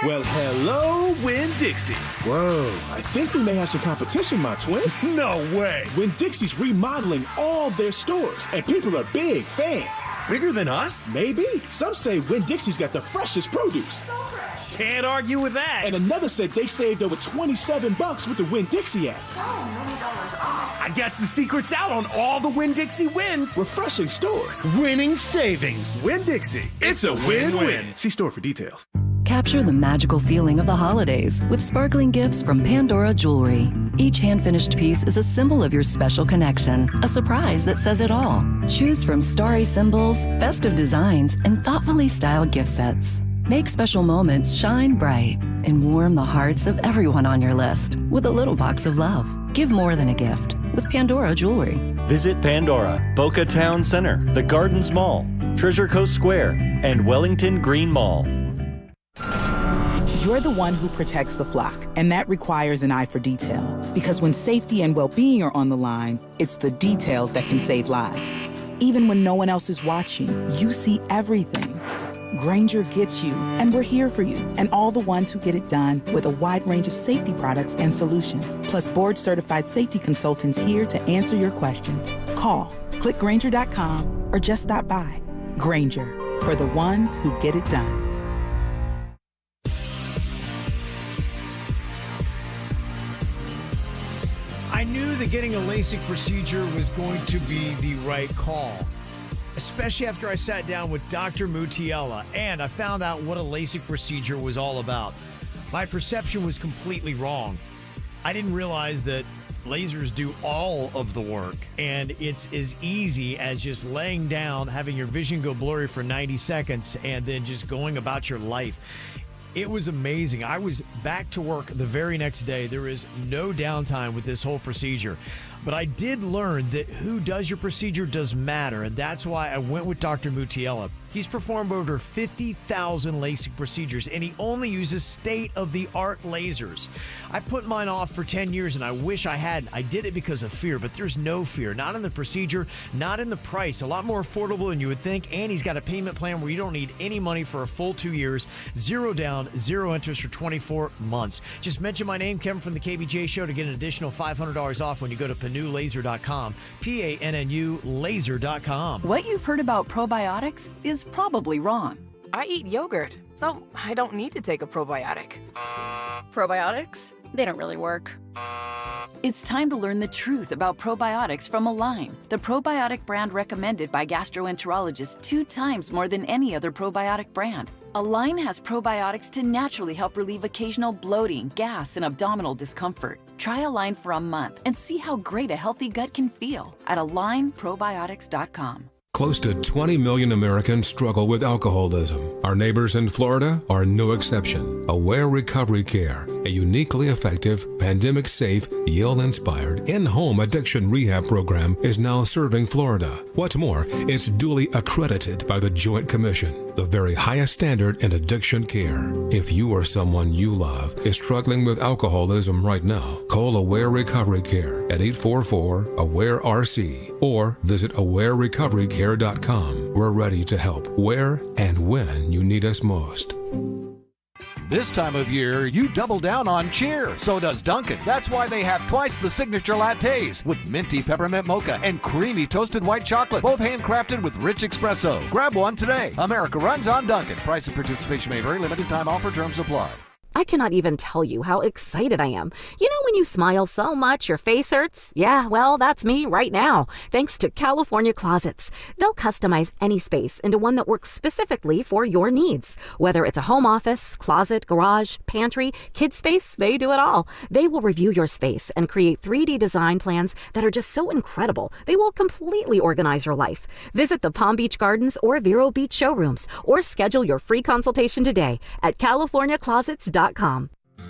Well, hello, Winn-Dixie. Whoa, I think we may have some competition, my twin. No way. Winn-Dixie's remodeling all their stores, and people are big fans. Bigger than us? Maybe. Some say Winn-Dixie's got the freshest produce. So fresh. Can't argue with that. And another said they saved over $27 with the Winn-Dixie app. So many dollars off. I guess the secret's out on all the Winn-Dixie wins. Refreshing stores. Winning savings. Winn-Dixie. It's a win-win. See store for details. Capture the magical feeling of the holidays with sparkling gifts from Pandora Jewelry. Each hand-finished piece is a symbol of your special connection, a surprise that says it all. Choose from starry symbols, festive designs, and thoughtfully styled gift sets. Make special moments shine bright and warm the hearts of everyone on your list with a little box of love. Give more than a gift with Pandora Jewelry. Visit Pandora, Boca Town Center, the Gardens Mall, Treasure Coast Square, and Wellington Green Mall. You're the one who protects the flock, and that requires an eye for detail. Because when safety and well-being are on the line, it's the details that can save lives. Even when no one else is watching, you see everything. Grainger gets you, and we're here for you, and all the ones who get it done with a wide range of safety products and solutions, plus board-certified safety consultants here to answer your questions. Call, click Grainger.com, or just stop by. Grainger, for the ones who get it done. I knew that getting a LASIK procedure was going to be the right call, especially after I sat down with Dr. Mutiella and I found out what a LASIK procedure was all about. My perception was completely wrong. I didn't realize that lasers do all of the work, and it's as easy as just laying down, having your vision go blurry for 90 seconds, and then just going about your life. It was amazing. I was back to work the very next day. There is no downtime with this whole procedure. But I did learn that who does your procedure does matter, and that's why I went with Dr. Mutiella. He's performed over 50,000 LASIK procedures, and he only uses state-of-the-art lasers. I put mine off for 10 years, and I wish I hadn't. I did it because of fear, but there's no fear. Not in the procedure, not in the price. A lot more affordable than you would think, and he's got a payment plan where you don't need any money for a full 2 years. 0 down, 0 interest for 24 months. Just mention my name, Kevin from the KVJ Show, to get an additional $500 off when you go to PanuLaser.com. PANNU Laser.com. What you've heard about probiotics is probably wrong. I eat yogurt, so I don't need to take a probiotic. Probiotics? They don't really work. It's time to learn the truth about probiotics from Align, the probiotic brand recommended by gastroenterologists 2 times more than any other probiotic brand. Align has probiotics to naturally help relieve occasional bloating, gas, and abdominal discomfort. Try Align for a month and see how great a healthy gut can feel at AlignProbiotics.com. Close to 20 million Americans struggle with alcoholism. Our neighbors in Florida are no exception. Aware Recovery Care, a uniquely effective, pandemic-safe, Yale-inspired, in-home addiction rehab program, is now serving Florida. What's more, it's duly accredited by the Joint Commission, the very highest standard in addiction care. If you or someone you love is struggling with alcoholism right now, call Aware Recovery Care at 844-AWARE-RC or visit awarerecoverycare.com. We're ready to help where and when you need us most. This time of year, you double down on cheer. So does Dunkin'. That's why they have twice the signature lattes with minty peppermint mocha and creamy toasted white chocolate, both handcrafted with rich espresso. Grab one today. America runs on Dunkin'. Price and participation may vary. Limited time offer. Terms apply. I cannot even tell you how excited I am. You know when you smile so much your face hurts? Yeah, well, that's me right now, thanks to California Closets. They'll customize any space into one that works specifically for your needs. Whether it's a home office, closet, garage, pantry, kid space, they do it all. They will review your space and create 3D design plans that are just so incredible. They will completely organize your life. Visit the Palm Beach Gardens or Vero Beach showrooms or schedule your free consultation today at CaliforniaClosets.com.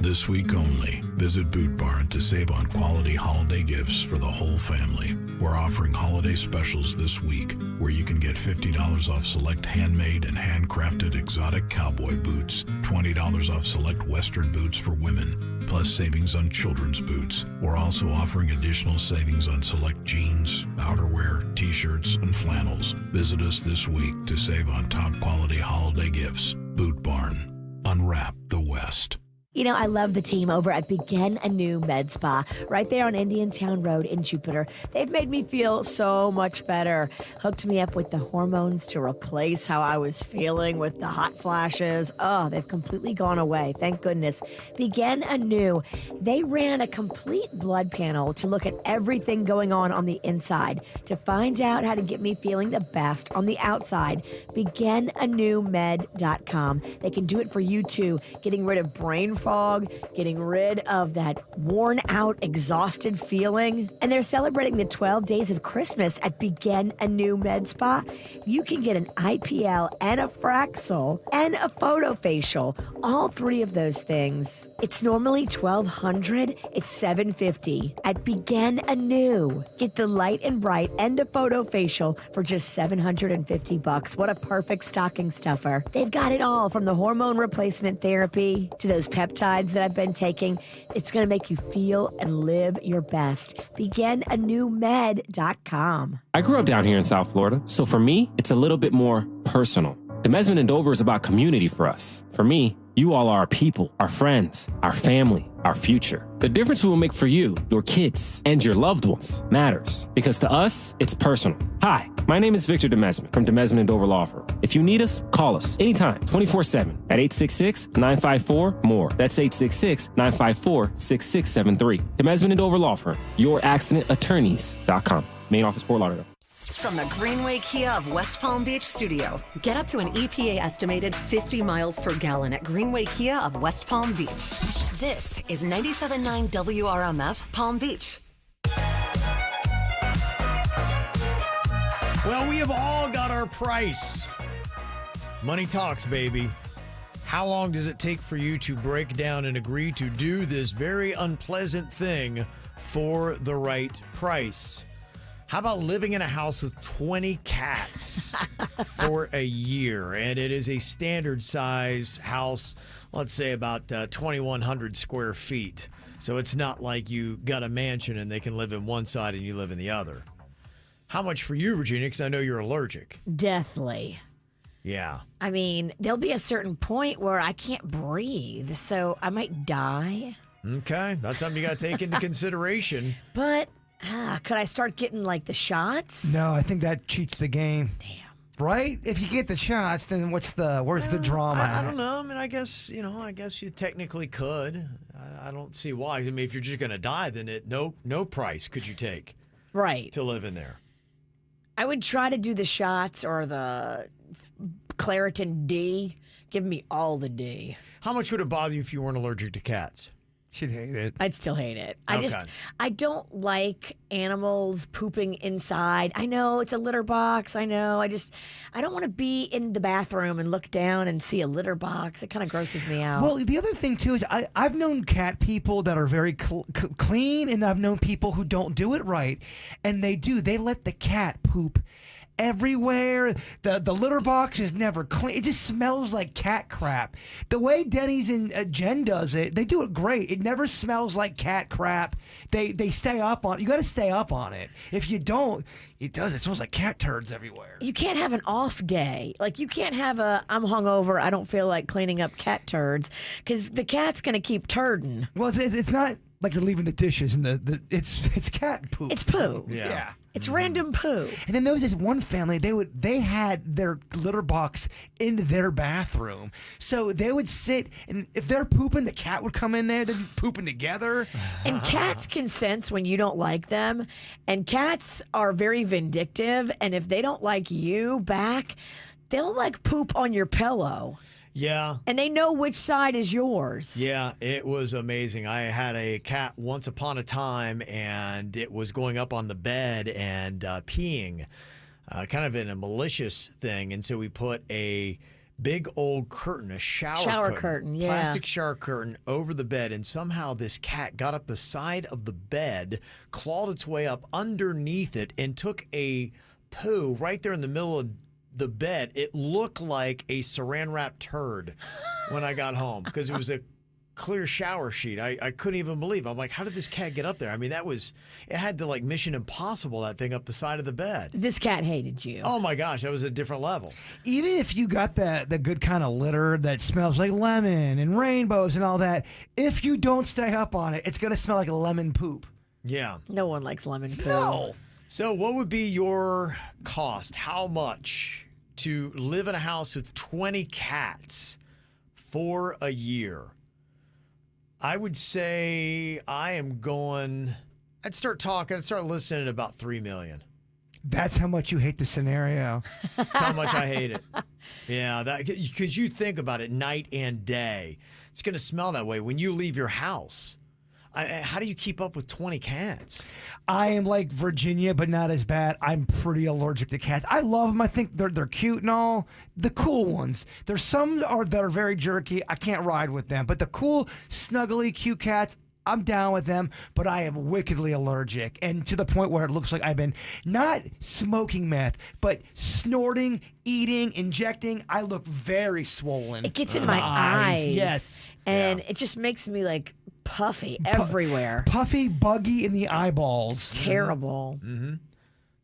This week only, visit Boot Barn to save on quality holiday gifts for the whole family. We're offering holiday specials this week where you can get $50 off select handmade and handcrafted exotic cowboy boots, $20 off select Western boots for women, plus savings on children's boots. We're also offering additional savings on select jeans, outerwear, t-shirts, and flannels. Visit us this week to save on top quality holiday gifts. Boot Barn. Unwrap the West. You know, I love the team over at Begin a New Med Spa right there on Indiantown Road in Jupiter. They've made me feel so much better. Hooked me up with the hormones to replace how I was feeling with the hot flashes. Oh, they've completely gone away. Thank goodness. Begin Anew. They ran a complete blood panel to look at everything going on the inside to find out how to get me feeling the best on the outside. BeginAnewMed.com. They can do it for you too, getting rid of brain fog, getting rid of that worn out, exhausted feeling. And they're celebrating the 12 days of Christmas at Begin a New Med Spa. You can get an IPL and a Fraxel and a photo facial, all 3 of those things. It's normally $1,200. It's $750 at Begin Anew. Get the light and bright and a photo facial for just $750. What a perfect stocking stuffer. They've got it all from the hormone replacement therapy to those peptides that I've been taking. It's going to make you feel and live your best. BeginAnewMed.com. I grew up down here in South Florida, so for me, it's a little bit more personal. Demesman and Dover is about community for us. For me, you all are our people, our friends, our family, our future. The difference we will make for you, your kids, and your loved ones matters, because to us, it's personal. Hi, my name is Victor Demesman from Demesman and Dover Law Firm. If you need us, call us anytime, 24/7 at 866-954-MORE. That's 866-954-6673. Demesman and Dover Law Firm, youraccidentattorneys.com. Main office, Fort Lauderdale. From the Greenway Kia of West Palm Beach studio, get up to an EPA estimated 50 miles per gallon at Greenway Kia of West Palm Beach. This is 97.9 WRMF Palm Beach. Well, we have all got our price. Money talks, baby. How long does it take for you to break down and agree to do this very unpleasant thing for the right price? How about living in a house with 20 cats for a year? And it is a standard size house, let's say about 2,100 square feet. So it's not like you got a mansion and they can live in one side and you live in the other. How much for you, Virginia? Because I know you're allergic. Deathly. Yeah. I mean, there'll be a certain point where I can't breathe, so I might die. Okay. That's something you got to take into consideration. But could I start getting like the shots? No, I think that cheats the game. Damn. Right? If you get the shots, then where's the drama? I don't know. I mean, I guess you technically could. I don't see why. I mean, if you're just going to die, then no price could you take. Right. To live in there. I would try to do the shots or the Claritin D. Give me all the D. How much would it bother you if you weren't allergic to cats? She'd hate it. I'd still hate it. Okay. I don't like animals pooping inside. I know it's a litter box. I know. I don't want to be in the bathroom and look down and see a litter box. It kind of grosses me out. Well, the other thing too is I've known cat people that are very clean, and I've known people who don't do it right, and they let the cat poop everywhere. The litter box is never clean. It just smells like cat crap. The way Denny's and Jen does it, they do it great. It never smells like cat crap. They stay up on it. You got to stay up on it. If you don't, it does. It smells like cat turds everywhere. You can't have an off day. Like you can't have I'm hungover, I don't feel like cleaning up cat turds, because the cat's going to keep turding. Well, it's not like you're leaving the dishes and it's cat poop. It's poo. Yeah. It's random poo. And then there was this one family, they had their litter box in their bathroom. So they would sit, and if they're pooping, the cat would come in there, they'd be pooping together. And cats can sense when you don't like them. And cats are very vindictive. And if they don't like you back, they'll like poop on your pillow. Yeah. And they know which side is yours. Yeah, it was amazing. I had a cat once upon a time, and it was going up on the bed and peeing, kind of in a malicious thing. And so we put a big old curtain, a shower curtain, yeah. Plastic shower curtain over the bed. And somehow this cat got up the side of the bed, clawed its way up underneath it, and took a poo right there in the middle of the bed. It looked like a saran wrap turd when I got home, because it was a clear shower sheet. I couldn't even believe it. I'm like, how did this cat get up there? I mean, it had to like Mission Impossible that thing up the side of the bed. This cat hated you. Oh my gosh, that was a different level. Even if you got the good kind of litter that smells like lemon and rainbows and all that, if you don't stay up on it, it's going to smell like lemon poop. Yeah. No one likes lemon poo. No. So what would be your cost? How much to live in a house with 20 cats for a year? I would say I'd start listening at about $3 million. That's how much you hate the scenario. That's how much I hate it. Yeah, because you think about it night and day. It's going to smell that way when you leave your house. How do you keep up with 20 cats? I am like Virginia, but not as bad. I'm pretty allergic to cats. I love them. I think they're cute and all. The cool ones. There's some that are very jerky. I can't ride with them. But the cool, snuggly, cute cats, I'm down with them. But I am wickedly allergic. And to the point where it looks like I've been not smoking meth, but snorting, eating, injecting. I look very swollen. It gets in my eyes. Yes. And it just makes me like puffy everywhere. Puffy, buggy in the eyeballs. It's terrible. Mm-hmm.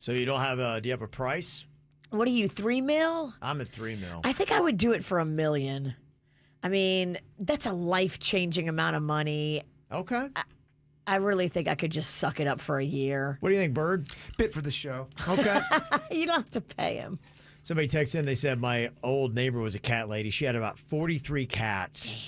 So you don't have do you have a price? What are you, $3 million? I'm at $3 million. I think I would do it for $1 million. I mean, that's a life-changing amount of money. Okay. I really think I could just suck it up for a year. What do you think, Bird? Bit for the show. Okay. You don't have to pay him. Somebody texted in, they said my old neighbor was a cat lady. She had about 43 cats. Damn.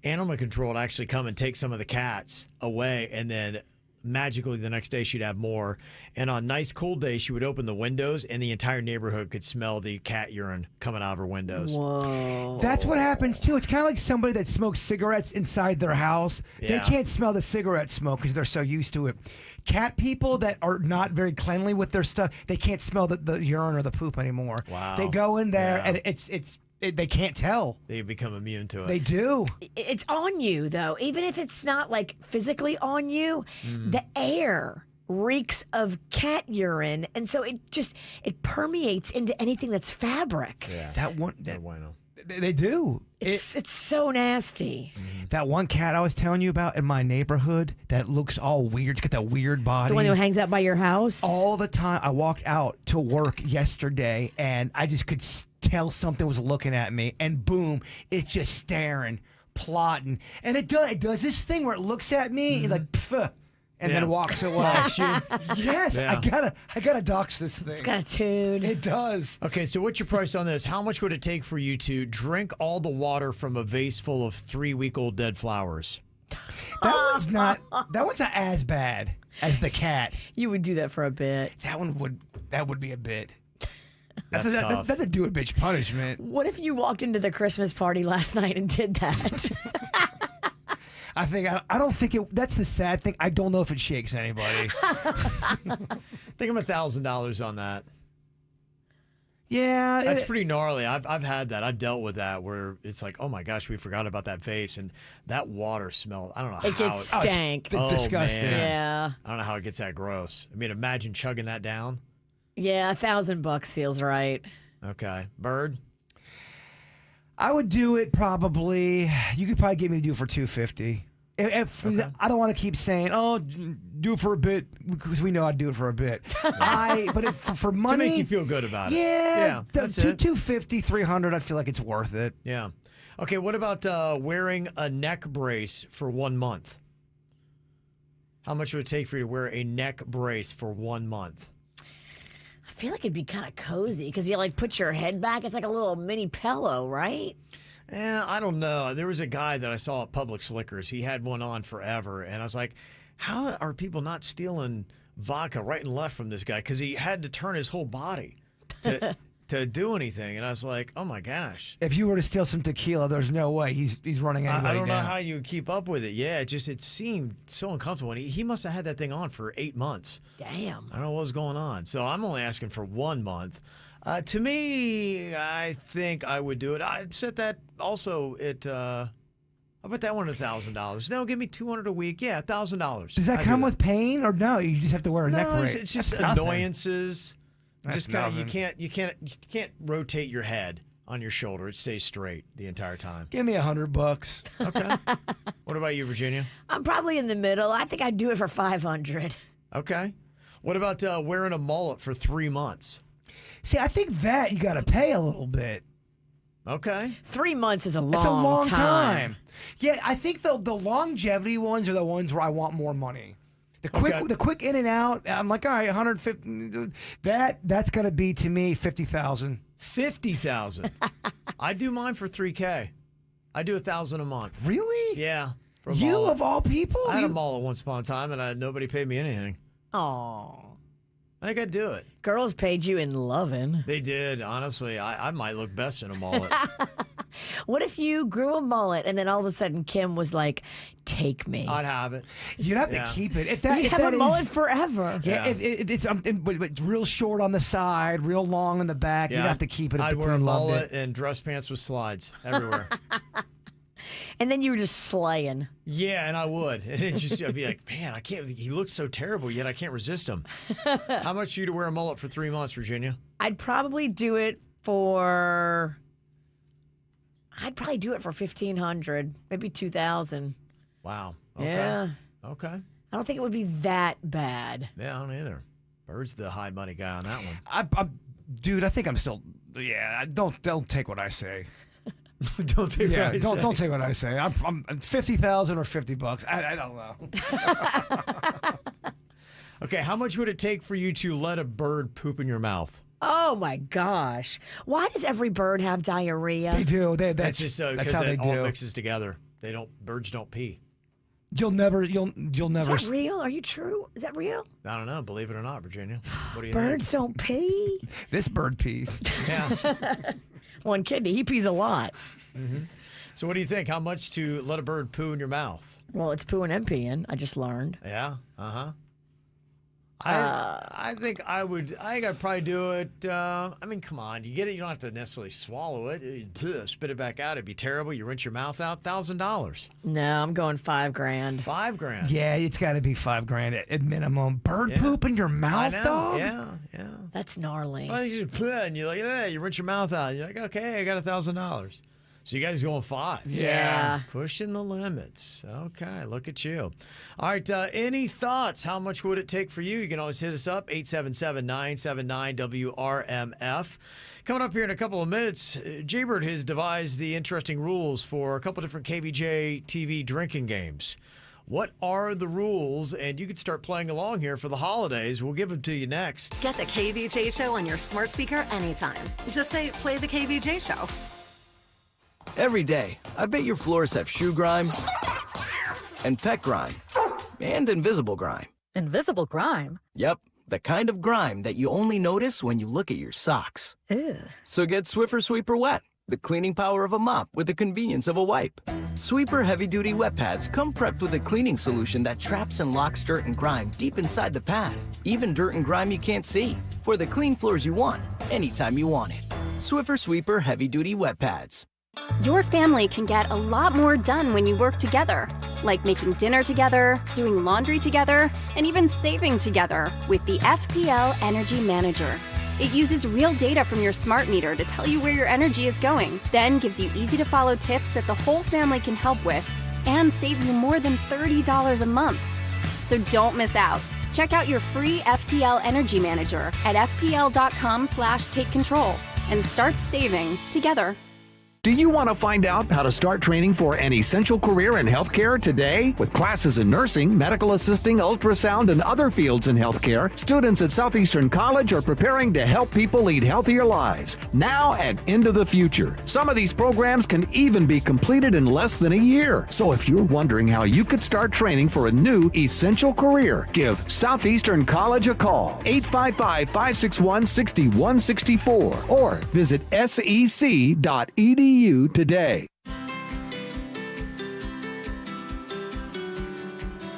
Animal control would actually come and take some of the cats away, and then magically the next day she'd have more. And on nice cool days, she would open the windows, and the entire neighborhood could smell the cat urine coming out of her windows. Whoa. That's what happens too. It's kind of like somebody that smokes cigarettes inside their house. Yeah. They can't smell the cigarette smoke because they're so used to it. Cat people that are not very cleanly with their stuff, they can't smell the urine or the poop anymore. Wow. They go in there and it's They can't tell. They become immune to it. They do. It's on you, though. Even if it's not like physically on you, the air reeks of cat urine. And so it permeates into anything that's fabric. Yeah. That one. Why not? They do. It's so nasty. That one cat I was telling you about in my neighborhood that looks all weird. It's got that weird body. The one who hangs out by your house? All the time. I walked out to work yesterday and I just could tell something was looking at me, and boom, it's just staring, plotting. And it does this thing where it looks at me, it's like, pff, and then walks away. Dox you? Yes, Yeah. I gotta dox this thing. It's got a tune. It does. Okay, so what's your price on this? How much would it take for you to drink all the water from a vase full of 3-week-old dead flowers? That one's not as bad as the cat. You would do that for a bit. That would be a bit. That's tough. That's a do it bitch punishment. What if you walked into the Christmas party last night and did that? I don't think it. That's the sad thing. I don't know if it shakes anybody. I think I'm $1,000 on that. Yeah, That's pretty gnarly. I've had that. I've dealt with that where it's like, oh my gosh, we forgot about that vase, and that water smelled. I don't know It how gets stank. It's disgusting. Man. Yeah. I don't know how it gets that gross. I mean, imagine chugging that down. Yeah, $1,000 feels right. Okay, Bird. I would do it probably. You could probably get me to do it for $250. If I don't want to keep saying, "Oh, do it for a bit," because we know I'd do it for a bit. But if for money, To make you feel good about it. yeah, that's it. $250, $300, I feel like it's worth it. Yeah. Okay, what about wearing a neck brace for 1 month? How much would it take for you to wear a neck brace for 1 month? I feel like it'd be kind of cozy because you like put your head back. It's like a little mini pillow, right? I don't know. There was a guy that I saw at Publix Liquors. He had one on forever, and I was like, how are people not stealing vodka right and left from this guy? Because he had to turn his whole body to do anything. And I was like, oh my gosh. If you were to steal some tequila, there's no way he's running anybody I don't know down. how you keep up with it. Yeah, it seemed so uncomfortable. And he must have had that thing on for 8 months. Damn. I don't know what was going on. So I'm only asking for 1 month. To me, I think I would do it. I'd set that also at, I'll put that one at $1,000. No, give me $200 a week. Yeah, $1,000. Does that come with pain or no? You just have to wear a neck brace. It's just That's nothing. annoyances. That's Just kind of nothing. you can't rotate your head on your shoulder. It stays straight the entire time. Give me $100. Okay. What about you, Virginia? I'm probably in the middle. I think I'd do it for $500. Okay. What about wearing a mullet for 3 months? See, I think that you got to pay a little bit. Okay. 3 months is a long It's a long time. time. Yeah, I think the longevity ones are the ones where I want more money. The quick in and out, I'm like, all right, 150. That's gonna be to me 50,000. 50,000. I do mine for $3K. I do $1,000 a month. Really? Yeah. for a You mullet. of all people? I had You- a mullet once upon a time, and nobody paid me anything. Oh. I think I'd do it. Girls paid you in lovin'. They did. Honestly, I might look best in a mullet. What if you grew a mullet and then all of a sudden Kim was like, take me? I'd have it. You'd have Yeah. to keep it. If You'd if have that a mullet is- forever. Yeah, Yeah. if it's but real short on the side, real long in the back, you'd have to keep it if I'd the wear a queen loved mullet it. and dress pants with slides everywhere. And then you were just slaying. Yeah, and I would. And I'd be like, man, I can't. He looks so terrible, yet I can't resist him. How much for you to wear a mullet for 3 months, Virginia? I'd probably do it for $1,500, maybe $2,000. Wow. Okay. Yeah. Okay. I don't think it would be that bad. Yeah, I don't either. Bird's the high money guy on that one. Dude, I think I'm still. Yeah, don't take what I say. Don't take Yeah, what I don't say. don't take what I say. I'm 50,000 or $50. I don't know. Okay, how much would it take for you to let a bird poop in your mouth? Oh my gosh. Why does every bird have diarrhea? They do. That's just that's because how they it all do. mixes together. Birds don't pee. You'll never. Is that real? Are you true? Is that real? I don't know. Believe it or not, Virginia. What do you Birds don't pee? This bird pees. think? Yeah. One kidney, he pees a lot. So what do you think? How much to let a bird poo in your mouth? Well, it's pooing and peeing, I just learned. Yeah. Uh-huh. I think I'd probably do it. I mean, come on. You get it. You don't have to necessarily swallow it. Spit it back out. It'd be terrible. You rinse your mouth out. $1,000. No, I'm going $5,000. $5,000. Yeah, it's got to be $5,000 at minimum. Bird poop in your mouth, dog? Yeah. That's gnarly. Well, you just and you're like, you rinse your mouth out. You're like, okay, I got $1,000. So you guys going 5? Yeah. Pushing the limits. Okay, look at you. All right, any thoughts? How much would it take for you? You can always hit us up, 877-979-WRMF. Coming up here in a couple of minutes, Jaybird has devised the interesting rules for a couple different KVJ TV drinking games. What are the rules? And you can start playing along here for the holidays. We'll give them to you next. Get the KVJ Show on your smart speaker anytime. Just say, play the KVJ Show. Every day, I bet your floors have shoe grime and pet grime and invisible grime. Invisible grime? Yep, the kind of grime that you only notice when you look at your socks. Ew. So get Swiffer Sweeper Wet, the cleaning power of a mop with the convenience of a wipe. Sweeper heavy-duty wet pads come prepped with a cleaning solution that traps and locks dirt and grime deep inside the pad. Even dirt and grime you can't see. For the clean floors you want, anytime you want it. Swiffer Sweeper heavy-duty wet pads. Your family can get a lot more done when you work together, like making dinner together, doing laundry together, and even saving together with the FPL Energy Manager. It uses real data from your smart meter to tell you where your energy is going, then gives you easy-to-follow tips that the whole family can help with, and save you more than $30 a month. So don't miss out. Check out your free FPL Energy Manager at fpl.com/takecontrol and start saving together. Do you want to find out how to start training for an essential career in healthcare today? With classes in nursing, medical assisting, ultrasound, and other fields in healthcare, students at Southeastern College are preparing to help people lead healthier lives, now and into the future. Some of these programs can even be completed in less than a year. So if you're wondering how you could start training for a new essential career, give Southeastern College a call, 855-561-6164, or visit sec.edu today.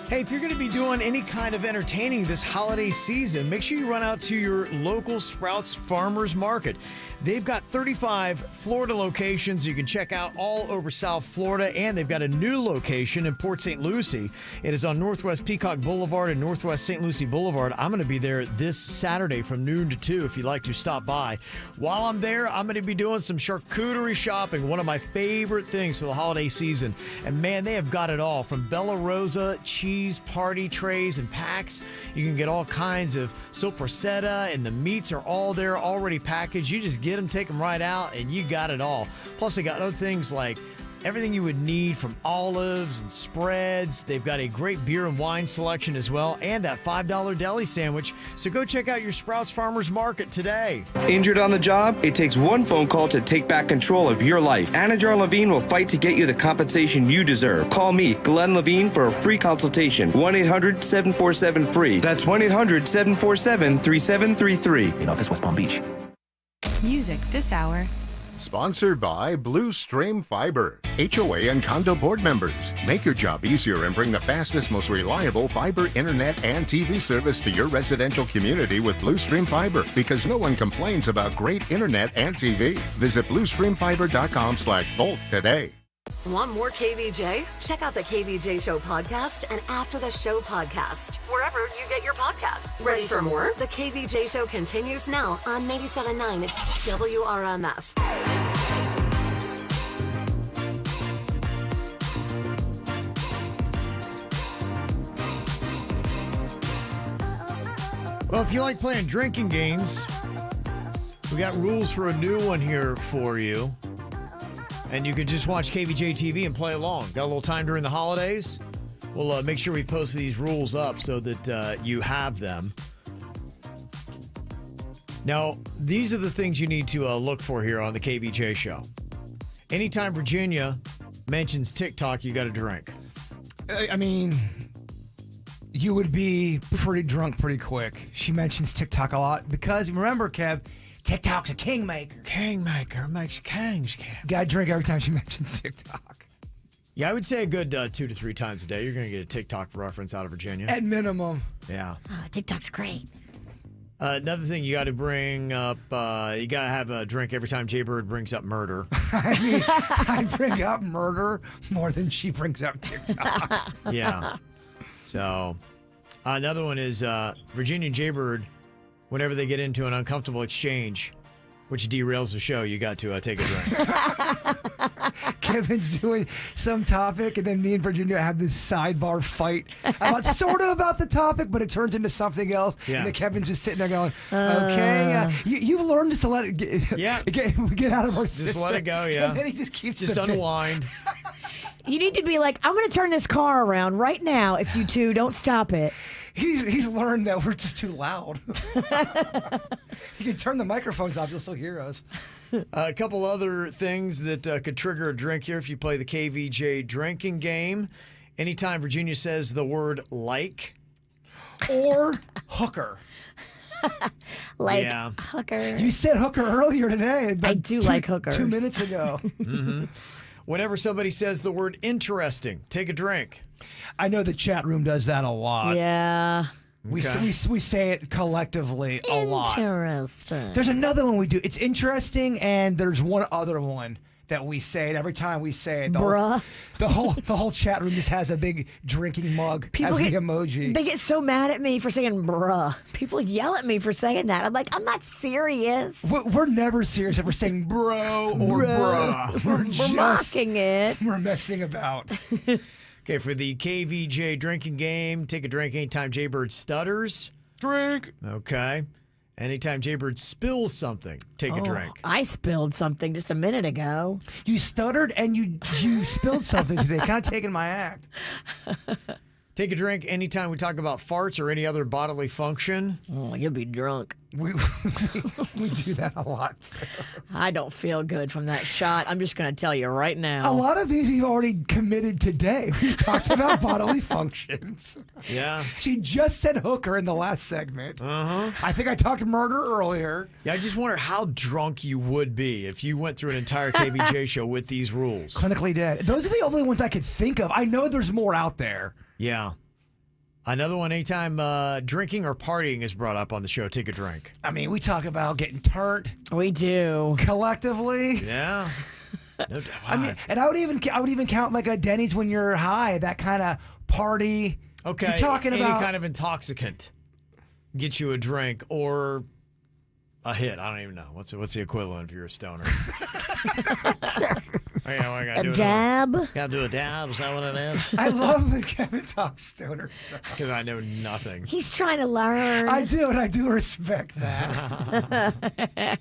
Hey, if you're going to be doing any kind of entertaining this holiday season, make sure you run out to your local Sprouts Farmers Market. They've got 35 Florida locations you can check out all over South Florida, and they've got a new location in Port St. Lucie. It is on Northwest Peacock Boulevard and Northwest St. Lucie Boulevard. I'm going to be there this Saturday from noon to 2 if you'd like to stop by. While I'm there, I'm going to be doing some charcuterie shopping, one of my favorite things for the holiday season. And man, they have got it all, from Bella Rosa, cheese, party trays, and packs. You can get all kinds of soppressata, and the meats are all there already packaged. You just get them, take them right out, and you got it all. Plus, they got other things like everything you would need, from olives and spreads. They've got a great beer and wine selection as well, and that $5 deli sandwich. So go check out your Sprouts Farmers Market today. Injured on the job? It takes one phone call to take back control of your life. Anajar Levine will fight to get you the compensation you deserve. Call me, Glenn Levine, for a free consultation. 1-800-747-FREE. That's 1-800-747-3733. In office, West Palm Beach. Music this hour. Sponsored by Blue Stream Fiber. HOA and condo board members. Make your job easier and bring the fastest, most reliable fiber internet and TV service to your residential community with Blue Stream Fiber, because no one complains about great internet and TV. Visit bluestreamfiber.com/Volt today. Want more KVJ? Check out the KVJ Show podcast and After the Show podcast, wherever you get your podcasts. Ready for more? The KVJ Show continues now on 97.9 WRMF. Well, if you like playing drinking games, we got rules for a new one here for you. And you can just watch KVJ TV and play along. Got a little time during the holidays? We'll make sure we post these rules up so that you have them. Now, these are the things you need to look for here on the KVJ show. Anytime Virginia mentions TikTok, you got to drink. I mean, you would be pretty drunk pretty quick. She mentions TikTok a lot because, remember, Kev, TikTok's a kingmaker. Kingmaker makes kings. Gotta drink every time she mentions TikTok. Yeah, I would say a good 2 to 3 times a day. You're going to get a TikTok reference out of Virginia. At minimum. Yeah. TikTok's great. Another thing you got to bring up, you got to have a drink every time Jaybird brings up murder. I mean, I bring up murder more than she brings up TikTok. Yeah. So, another one is Virginia and Jaybird, whenever they get into an uncomfortable exchange, which derails the show, you got to take a drink. Kevin's doing some topic, and then me and Virginia have this sidebar fight about the topic, but it turns into something else. Yeah. And then Kevin's just sitting there going, okay, you've learned just to let it get out of our system. Just let it go, yeah. And then he just keeps just unwind. You need to be like, I'm going to turn this car around right now if you two don't stop it. He's learned that we're just too loud. You can turn the microphones off, you'll still hear us. A couple other things that could trigger a drink here if you play the KVJ drinking game. Anytime Virginia says the word like. Or hooker. Hooker. You said hooker earlier today. I do like hookers. 2 minutes ago. Mm-hmm. Whenever somebody says the word interesting, take a drink. I know the chat room does that a lot. Yeah. We say it collectively a lot. Interesting. There's another one we do. It's interesting, and there's one other one that we say it every time we say it. The whole chat room just has a big drinking mug as the emoji. They get so mad at me for saying bruh. People yell at me for saying that. I'm like, I'm not serious. We're never serious if we're saying bro or bruh. We're mocking it. We're messing about. Okay, for the KVJ drinking game, take a drink anytime Jaybird stutters. Drink. Okay. Anytime Jaybird spills something, take a drink. I spilled something just a minute ago. You stuttered and you spilled something today. Kind of taking my act. Take a drink anytime we talk about farts or any other bodily function. Oh, you'll be drunk. We do that a lot. I don't feel good from that shot. I'm just going to tell you right now. A lot of these we've already committed today. We talked about bodily functions. Yeah. She just said hooker in the last segment. Uh-huh. I think I talked murder earlier. Yeah, I just wonder how drunk you would be if you went through an entire KVJ show with these rules. Clinically dead. Those are the only ones I could think of. I know there's more out there. Yeah. Another one, anytime drinking or partying is brought up on the show, take a drink. I mean, we talk about getting turned. We do. Yeah. Collectively. No doubt. I mean, and I would even count like a Denny's when you're high, that kind of party. Okay. You're talking any about kind of intoxicant. Get you a drink or a hit. I don't even know. What's the equivalent if you're a stoner? A dab? Gotta do a dab. Is that what it is? I love when Kevin talks stoner stuff. Because I know nothing. He's trying to learn. I do, and I do respect that.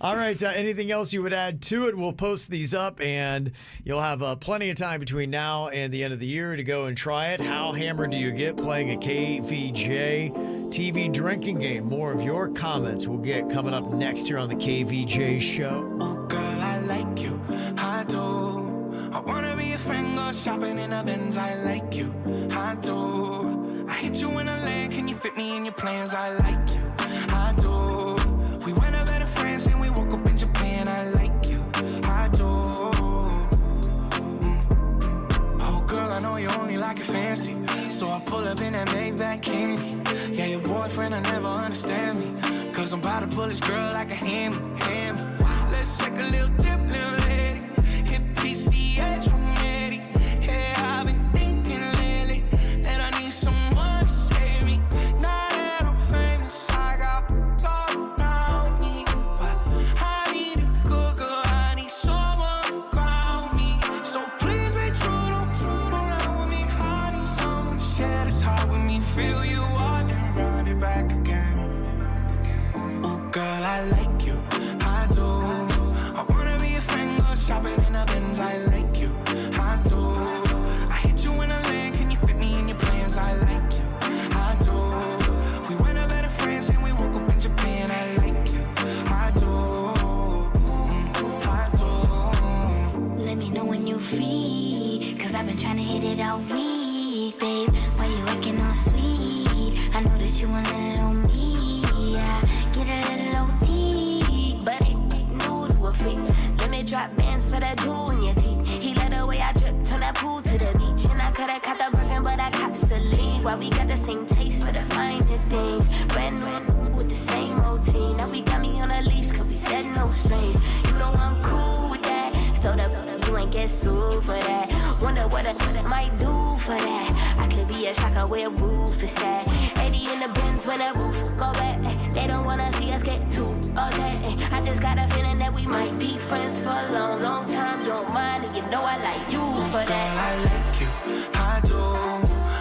All right. Anything else you would add to it? We'll post these up, and you'll have plenty of time between now and the end of the year to go and try it. How hammered do you get playing a KVJ TV drinking game? More of your comments we'll get coming up next here on the KVJ show. Oh, girl, I like you. I do. I wanna be a friend, go shopping in a Benz. I like you. I do. I hit you in a land. Can you fit me in your plans? I like you. I do. We went up better friends and we woke up in Japan. I like you. I do. Oh, girl, I know you only like it fancy. So I pull up in that Maybach candy. Yeah, your boyfriend will never understand me. Cause I'm about to pull this girl like a hammy. Let's take a little dip, little lady. Hit PCH from Eddie. Yeah, I've been thinking lately that I need someone to save me. Now that I'm famous, I got all around me. But I need a good girl, I need someone to ground me. So please be true, don't run with me. I need someone to share this heart with me. Feel you out and run it back again. Oh, girl, I like you. I do. I wanna be a friend, go shopping in a Benz. I like you, I do. I hit you in a land, can you fit me in your plans? I like you, I do. We went up better friends and we woke up in Japan. I like you, I do, I do. Let me know when you free, cause I've been trying to hit it all week, babe. Why you acting all sweet? I know that you want it on me. I get a little OT, but ain't new to a freak. Let me drop bands for that jewel in your teeth. He let the way I drip, turn that pool Why we got the same taste for the finer things. Brand new with the same routine. Now we got me on a leash cause we said no strings. You know I'm cool with that. So you ain't get sued for that. Wonder what I might do for that. I could be a shocker where roof is at. 80 in the bins when the roof go back. They don't wanna see us get too okay. I just got a feeling that we might be friends for a long, long time. You don't mind and you know I like you for that. Girl, I like you, I do.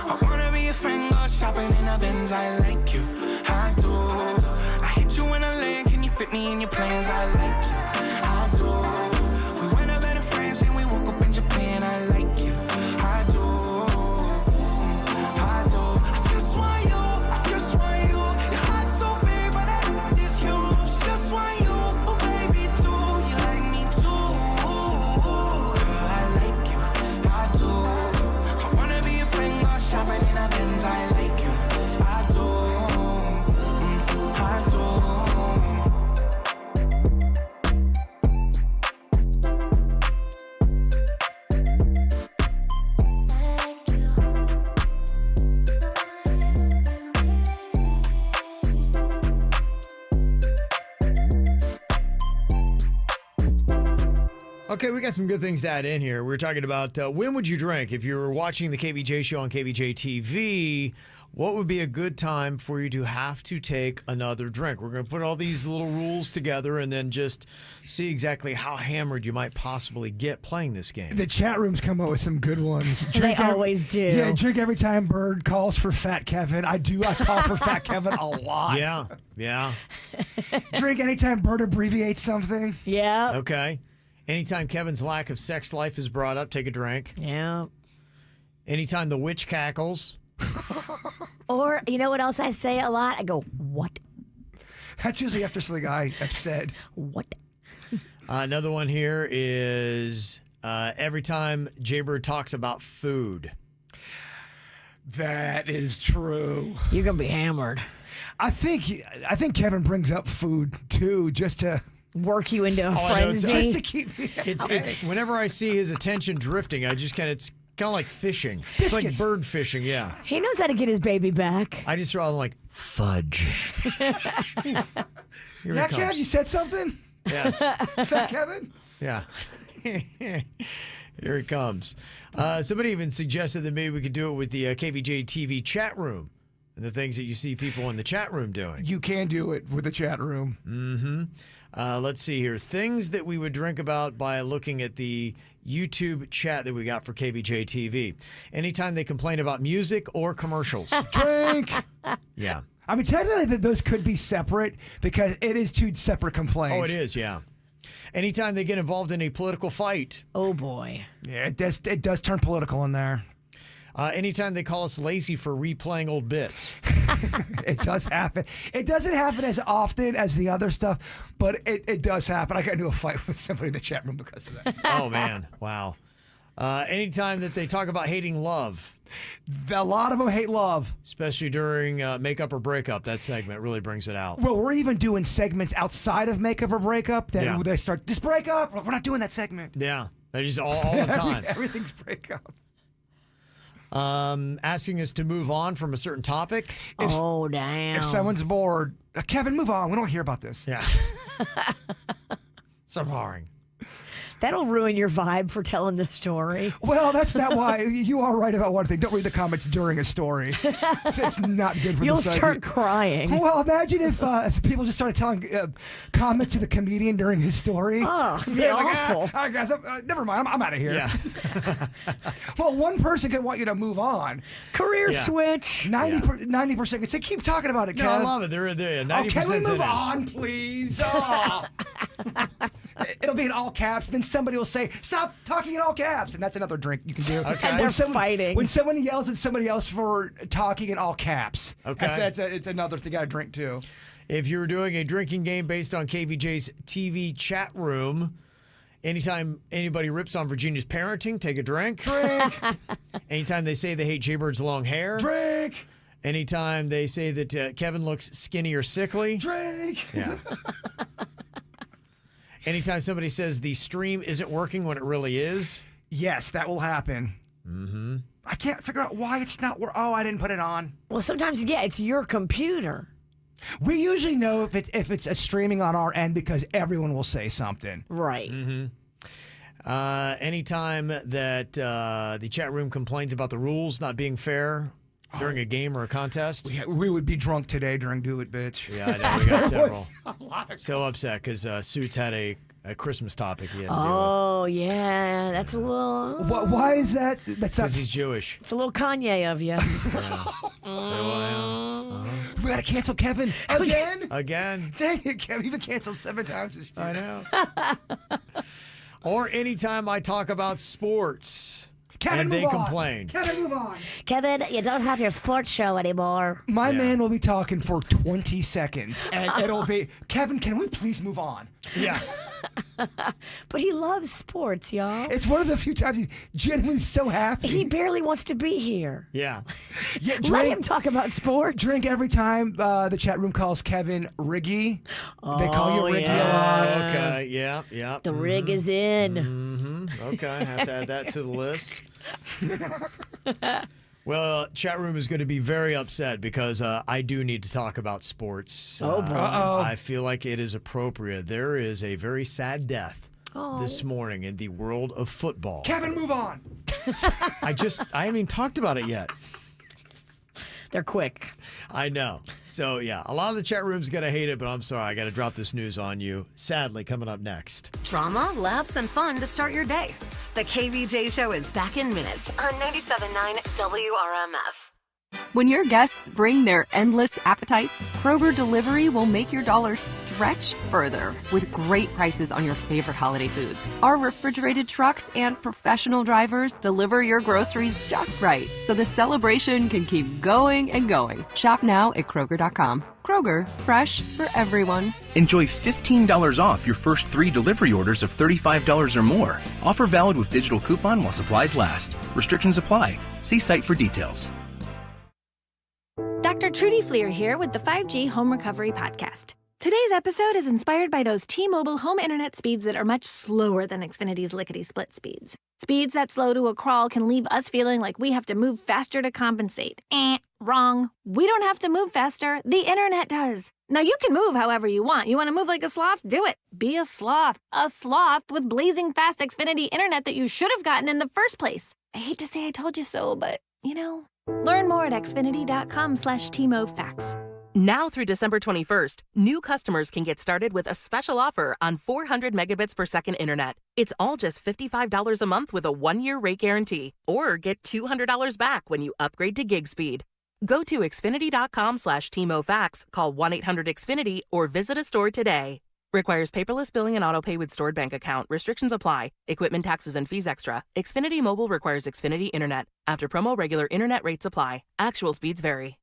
I wanna be a friend, go shopping in the Benz. I like you, I do. I hit you in a lane, can you fit me in your plans? I like you, I do. We went up better friends and we woke up in Japan. I like you, I do. I do. I just want you, I just want you. Your heart's so big, but I know it's yours. Just want you, oh baby, too. You like me too. Girl, I like you, I do. I wanna be a friend, go shopping in a Benz. I like you, I do. I do. Okay, we got some good things to add in here. We were talking about when would you drink? If you were watching the KVJ show on KVJ TV, what would be a good time for you to have to take another drink? We're going to put all these little rules together and then just see exactly how hammered you might possibly get playing this game. The chat rooms come up with some good ones. They always do. Yeah, drink every time Bird calls for Fat Kevin. I call for Fat Kevin a lot. Yeah. Drink anytime Bird abbreviates something. Yeah. Okay. Anytime Kevin's lack of sex life is brought up, take a drink. Yeah. Anytime the witch cackles. Or, you know what else I say a lot? I go, what? That's usually after something I've said. What? Another one here is every time Jaybird talks about food. That is true. You're going to be hammered. I think Kevin brings up food, too, just to work you into a frenzy. Just to keep me it's whenever I see his attention drifting, I just it's kind of like fishing. Biscuits. It's like bird fishing, yeah. He knows how to get his baby back. I just throw out like fudge. Yeah, Kev, you said something? Yes. Fat Kevin? Yeah. Here he comes. Somebody even suggested that maybe we could do it with the KVJ TV chat room and the things that you see people in the chat room doing. You can do it with the chat room. Mm-hmm. Let's see here. Things that we would drink about by looking at the YouTube chat that we got for KVJ TV. Anytime they complain about music or commercials. Drink! Yeah. I mean, technically, those could be separate because it is two separate complaints. Oh, it is, yeah. Anytime they get involved in a political fight. Oh, boy. Yeah, it does turn political in there. Anytime they call us lazy for replaying old bits. It does happen. It doesn't happen as often as the other stuff, but it does happen. I got into a fight with somebody in the chat room because of that. Oh, man. Wow. Anytime that they talk about hating love. A lot of them hate love. Especially during Makeup or Breakup. That segment really brings it out. Well, we're even doing segments outside of Makeup or Breakup that they start, just break up. We're not doing that segment. Yeah. They just all the time. Everything's breakup. Asking us to move on from a certain topic. Damn. If someone's bored, Kevin, move on. We don't hear about this. Yeah. So boring. That'll ruin your vibe for telling the story. Well, that's not why. You are right about one thing. Don't read the comments during a story. It's not good for You'll the segment. start crying. Well, imagine if people just started telling comments to the comedian during his story. Oh, it'd be awful. Guys, never mind. I'm out of here. Yeah. Well, one person could want you to move on. Career switch. 90% could say, keep talking about it, Kev. No, I love it. They're 90%. Can we move on, please? Oh. It'll be in all caps. Then somebody will say, stop talking in all caps. And that's another drink you can do. Okay. And they're fighting. When someone yells at somebody else for talking in all caps. Okay. It's another thing you got to drink too. If you're doing a drinking game based on KVJ's TV chat room, anytime anybody rips on Virginia's parenting, take a drink. Drink. Anytime they say they hate Jaybird's long hair. Drink. Anytime they say that Kevin looks skinny or sickly. Drink. Yeah. Anytime somebody says the stream isn't working when it really is. Yes, that will happen. Mm-hmm. I can't figure out why it's not. Oh, I didn't put it on. Well, sometimes, yeah, it's your computer. We usually know if it's a streaming on our end because everyone will say something. Right. Anytime that the chat room complains about the rules not being fair during a game or a contest. We would be drunk today during Do It, Bitch. Yeah, I know. We got several. So upset because Suits had a Christmas topic he had to deal with. Oh, yeah. That's a little... Why is that? That's because he's Jewish. It's a little Kanye of you. We got to cancel Kevin again? Again. Dang it, Kevin. You've been canceled 7 times this year. I know. Or anytime I talk about sports. Kevin, and they move on. complain. Kevin, move on. Kevin, you don't have your sports show anymore. My man will be talking for 20 seconds, and it'll be, Kevin, can we please move on? Yeah. But he loves sports, y'all. It's one of the few times he's genuinely so happy. He barely wants to be here. Yeah. Let him talk about sports. Drink every time the chat room calls Kevin Riggy. They call you Riggy a lot. Okay, yeah. The rig is in. Mm-hmm. Okay, I have to add that to the list. Well, chat room is going to be very upset because I do need to talk about sports. Oh, boy. I feel like it is appropriate. There is a very sad death this morning in the world of football. Kevin, move on. I haven't even talked about it yet. They're quick. I know. So, yeah, a lot of the chat room's going to hate it, but I'm sorry. I got to drop this news on you. Sadly, coming up next. Drama, laughs, and fun to start your day. The KVJ Show is back in minutes on 97.9 WRMF. When your guests bring their endless appetites, Kroger Delivery will make your dollar stretch further with great prices on your favorite holiday foods. Our refrigerated trucks and professional drivers deliver your groceries just right, so the celebration can keep going and going. Shop now at Kroger.com. Kroger, fresh for everyone. Enjoy $15 off your first 3 delivery orders of $35 or more. Offer valid with digital coupon while supplies last. Restrictions apply. See site for details. Dr. Trudy Fleer here with the 5G Home Recovery Podcast. Today's episode is inspired by those T-Mobile home internet speeds that are much slower than Xfinity's lickety-split speeds. Speeds that slow to a crawl can leave us feeling like we have to move faster to compensate. Wrong. We don't have to move faster. The internet does. Now, you can move however you want. You want to move like a sloth? Do it. Be a sloth. A sloth with blazing fast Xfinity internet that you should have gotten in the first place. I hate to say I told you so, but, you know. Learn more at xfinity.com/TMOFax. Now through December 21st, new customers can get started with a special offer on 400 megabits per second internet. It's all just $55 a month with a 1-year rate guarantee, or get $200 back when you upgrade to gig speed. Go to xfinity.com/TMOFax, call 1-800-XFINITY, or visit a store today. Requires paperless billing and autopay with stored bank account. Restrictions apply. Equipment taxes and fees extra. Xfinity Mobile requires Xfinity Internet. After promo, regular internet rates apply. Actual speeds vary.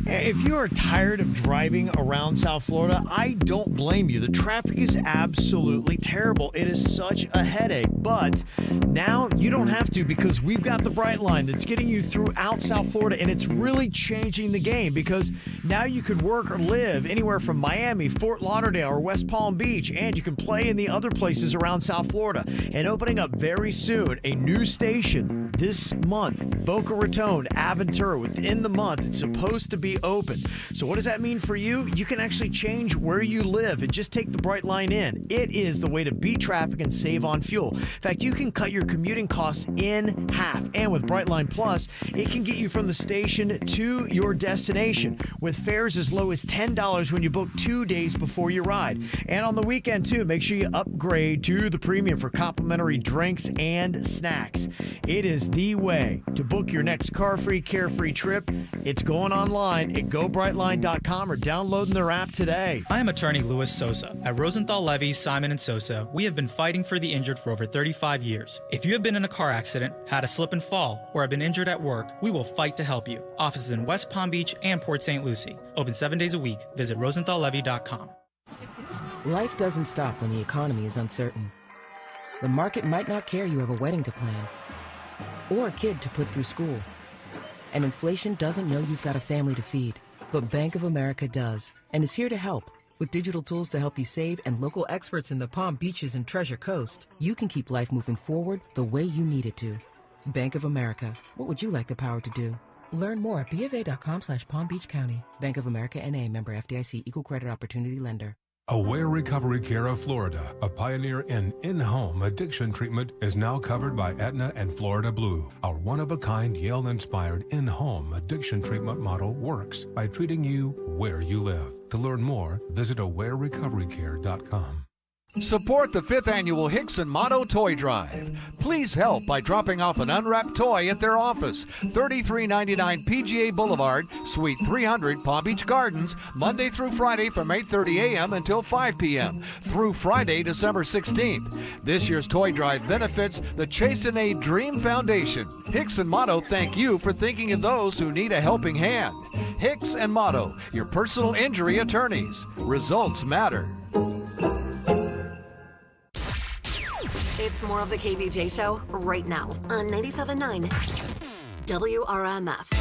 If you are tired of driving around South Florida, I don't blame you. The traffic is absolutely terrible. It is such a headache. But now you don't have to, because we've got the Bright Line that's getting you throughout South Florida, and it's really changing the game, because now you could work or live anywhere from Miami, Fort Lauderdale, or West Palm Beach, and you can play in the other places around South Florida. And opening up very soon, a new station this month, Boca Raton, Aventura. Within the month, it's supposed to be open. So what does that mean for you? You can actually change where you live and just take the Bright Line in. It is the way to beat traffic and save on fuel. In fact, you can cut your commuting costs in half. And with Bright Line Plus, it can get you from the station to your destination with fares as low as $10 when you book 2 days before your ride. And on the weekend, too, make sure you upgrade to the premium for complimentary drinks and snacks. It is the way to book your next car-free, carefree trip. It's going online at GoBrightline.com or downloading their app today. I am attorney Louis Sosa. At Rosenthal Levy, Simon & Sosa, we have been fighting for the injured for over 35 years. If you have been in a car accident, had a slip and fall, or have been injured at work, we will fight to help you. Offices in West Palm Beach and Port St. Lucie. Open 7 days a week. Visit RosenthalLevy.com. Life doesn't stop when the economy is uncertain. The market might not care you have a wedding to plan or a kid to put through school. And inflation doesn't know you've got a family to feed. But Bank of America does, and is here to help, With digital tools to help you save and local experts in the Palm Beaches and Treasure Coast, you can keep life moving forward the way you need it to. Bank of America. What would you like the power to do? Learn more at BofA.com/Palm Beach County. Bank of America N.A. member FDIC equal credit opportunity lender. Aware Recovery Care of Florida, a pioneer in in-home addiction treatment, is now covered by Aetna and Florida Blue. Our one-of-a-kind Yale-inspired in-home addiction treatment model works by treating you where you live. To learn more, visit awarerecoverycare.com. Support the 5th annual Hickson Motto Toy Drive. Please help by dropping off an unwrapped toy at their office, 3399 PGA Boulevard, Suite 300, Palm Beach Gardens, Monday through Friday from 8:30 a.m. until 5 p.m. through Friday, December 16th. This year's toy drive benefits the Chase and A Dream Foundation. Hicks and Motto thank you for thinking of those who need a helping hand. Hicks and Motto, your personal injury attorneys. Results matter. It's more of the KVJ Show right now on 97.9 WRMF.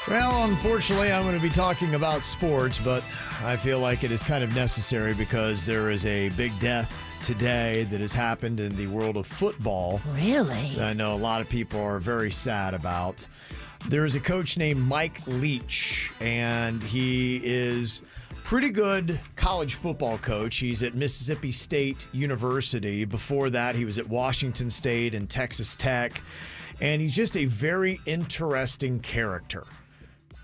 Well, unfortunately, I'm going to be talking about sports, but I feel like it is kind of necessary because there is a big death today that has happened in the world of football. Really? I know a lot of people are very sad about. There is a coach named Mike Leach, and he is pretty good college football coach. He's at Mississippi State University. Before that, he was at Washington State and Texas Tech. And he's just a very interesting character.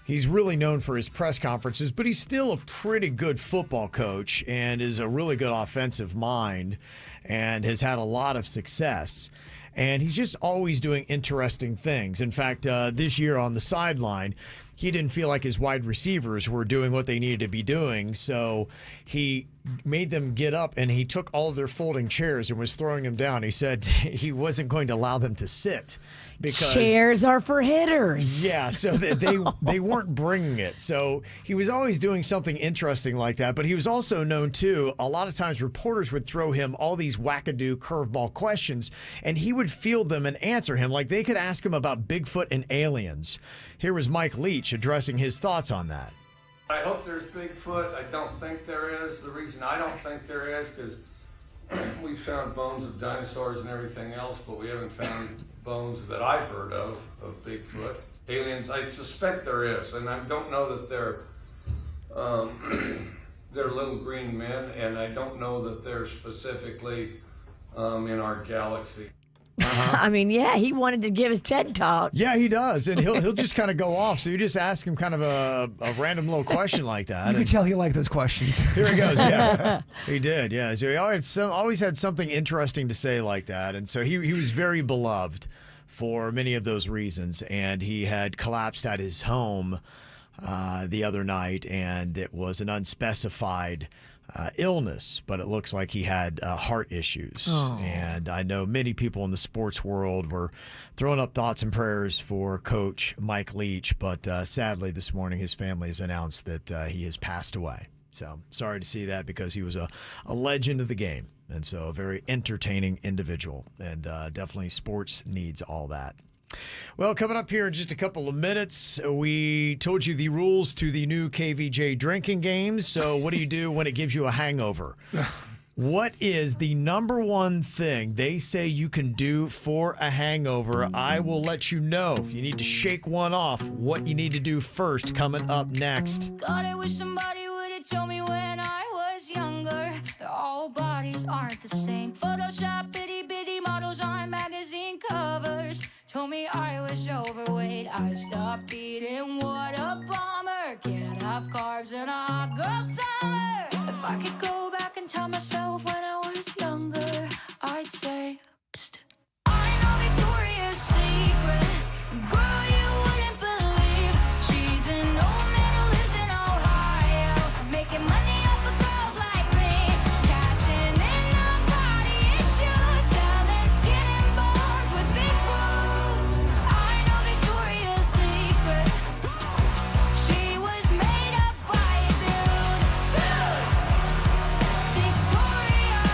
He's really known for his press conferences, but he's still a pretty good football coach and is a really good offensive mind and has had a lot of success. And he's just always doing interesting things. In fact, this year on the sideline, he didn't feel like his wide receivers were doing what they needed to be doing. So he made them get up and he took all of their folding chairs and was throwing them down. He said he wasn't going to allow them to sit because chairs are for hitters. Yeah, so they weren't bringing it. So he was always doing something interesting like that. But he was also known, too, a lot of times reporters would throw him all these wackadoo curveball questions, and he would field them and answer him. Like they could ask him about Bigfoot and aliens. Here was Mike Leach addressing his thoughts on that. I hope there's Bigfoot. I don't think there is. The reason I don't think there is because we found bones of dinosaurs and everything else, but we haven't found bones that I've heard of Bigfoot. Aliens, I suspect there is, and I don't know that they're little green men, and I don't know that they're specifically in our galaxy. I mean, yeah, he wanted to give his TED Talk. Yeah, he does, and he'll just kind of go off. So you just ask him kind of a random little question like that. You can tell he liked those questions. Here he goes. Yeah, he did. Yeah, so he always had something interesting to say like that, and so he was very beloved for many of those reasons. And he had collapsed at his home the other night, and it was an unspecified illness, but it looks like he had heart issues. Oh. And I know many people in the sports world were throwing up thoughts and prayers for Coach Mike Leach, but sadly this morning his family has announced that he has passed away. So sorry to see that because he was a legend of the game, and so a very entertaining individual, and definitely sports needs all that. Well, coming up here in just a couple of minutes, we told you the rules to the new KVJ drinking games. So what do you do when it gives you a hangover? What is the number one thing they say you can do for a hangover? I will let you know. If you need to shake one off, what you need to do first, coming up next. God, I wish somebody would have told me when I was younger that all bodies aren't the same. Photoshop itty bitty models on magazine covers told me I was overweight. I stopped eating. What a bummer. Can't have carbs in a hot girl summer. If I could go back and tell myself when I was younger, I'd say, psst. I know Victoria's Secret. Girl, you wouldn't believe she's an old man who lives in Ohio, making money off of girls like me, cashing in on body issues, selling skin and bones with big boobs. I know Victoria's Secret. She was made up by a dude. Victoria.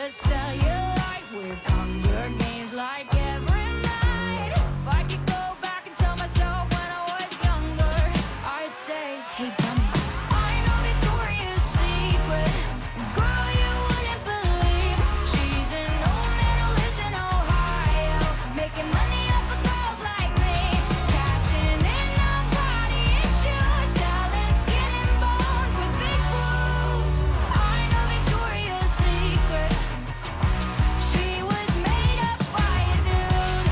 just cellulite with Hunger Games like every night. If I could go back and tell myself when I was younger, I'd say, hey dummy, I know Victoria's Secret. Girl, you wouldn't believe she's an old man who lives in Ohio, making money off of girls like me, cashing in on body issues, selling skin and bones with big boobs. I know Victoria's Secret. She was made up by a dude.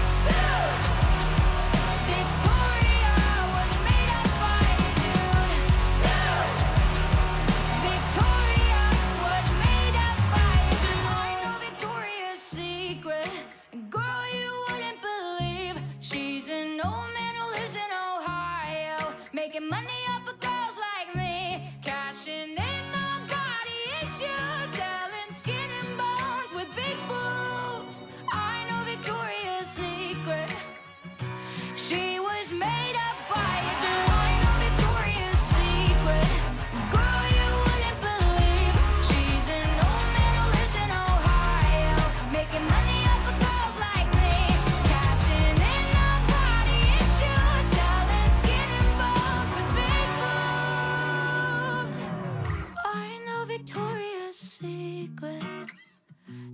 Victoria was made up by a dude. Victoria was made up by a dude. I know Victoria's Secret. And girl, you wouldn't believe she's an old man who lives in Ohio, making money off of girls like me, cashing in on body issues, selling skin and bones with big boobs. I know Victoria's Secret. She was made up by a dude. I know Victoria's Secret. Girl, you wouldn't believe she's an old man who lives in Ohio, making money off of girls like me, cashing in on body issues, selling skin and bones with big boobs. I know Victoria's Secret.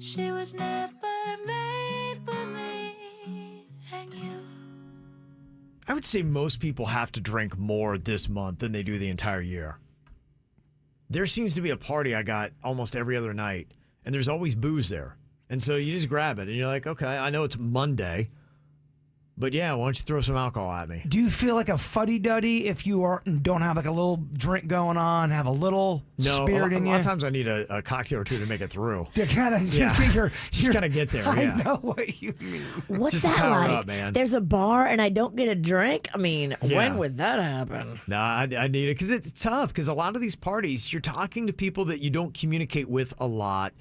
She was never made for me and you. I would say most people have to drink more this month than they do the entire year. There seems to be a party I got almost every other night, and there's always booze there. And so you just grab it, and you're like, okay, I know it's Monday, but yeah, why don't you throw some alcohol at me? Do you feel like a fuddy-duddy if you don't have like a little drink going on, have a little spirit in you? A lot of times I need a cocktail or two to make it through. To kind of just get your... Just gotta get there, I yeah. know what you mean. What's Just to that power like? up, man. There's a bar and I don't get a drink? I mean, Yeah. when would that happen? No, I need it because it's tough because a lot of these parties, you're talking to people that you don't communicate with a lot.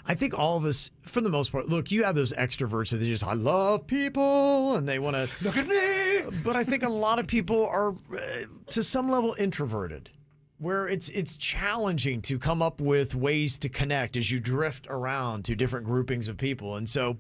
I think all of us, for the most part, look, you have those extroverts that they just, I love people, and they want to... Look at me! But I think a lot of people are, to some level, introverted, where it's challenging to come up with ways to connect as you drift around to different groupings of people. And so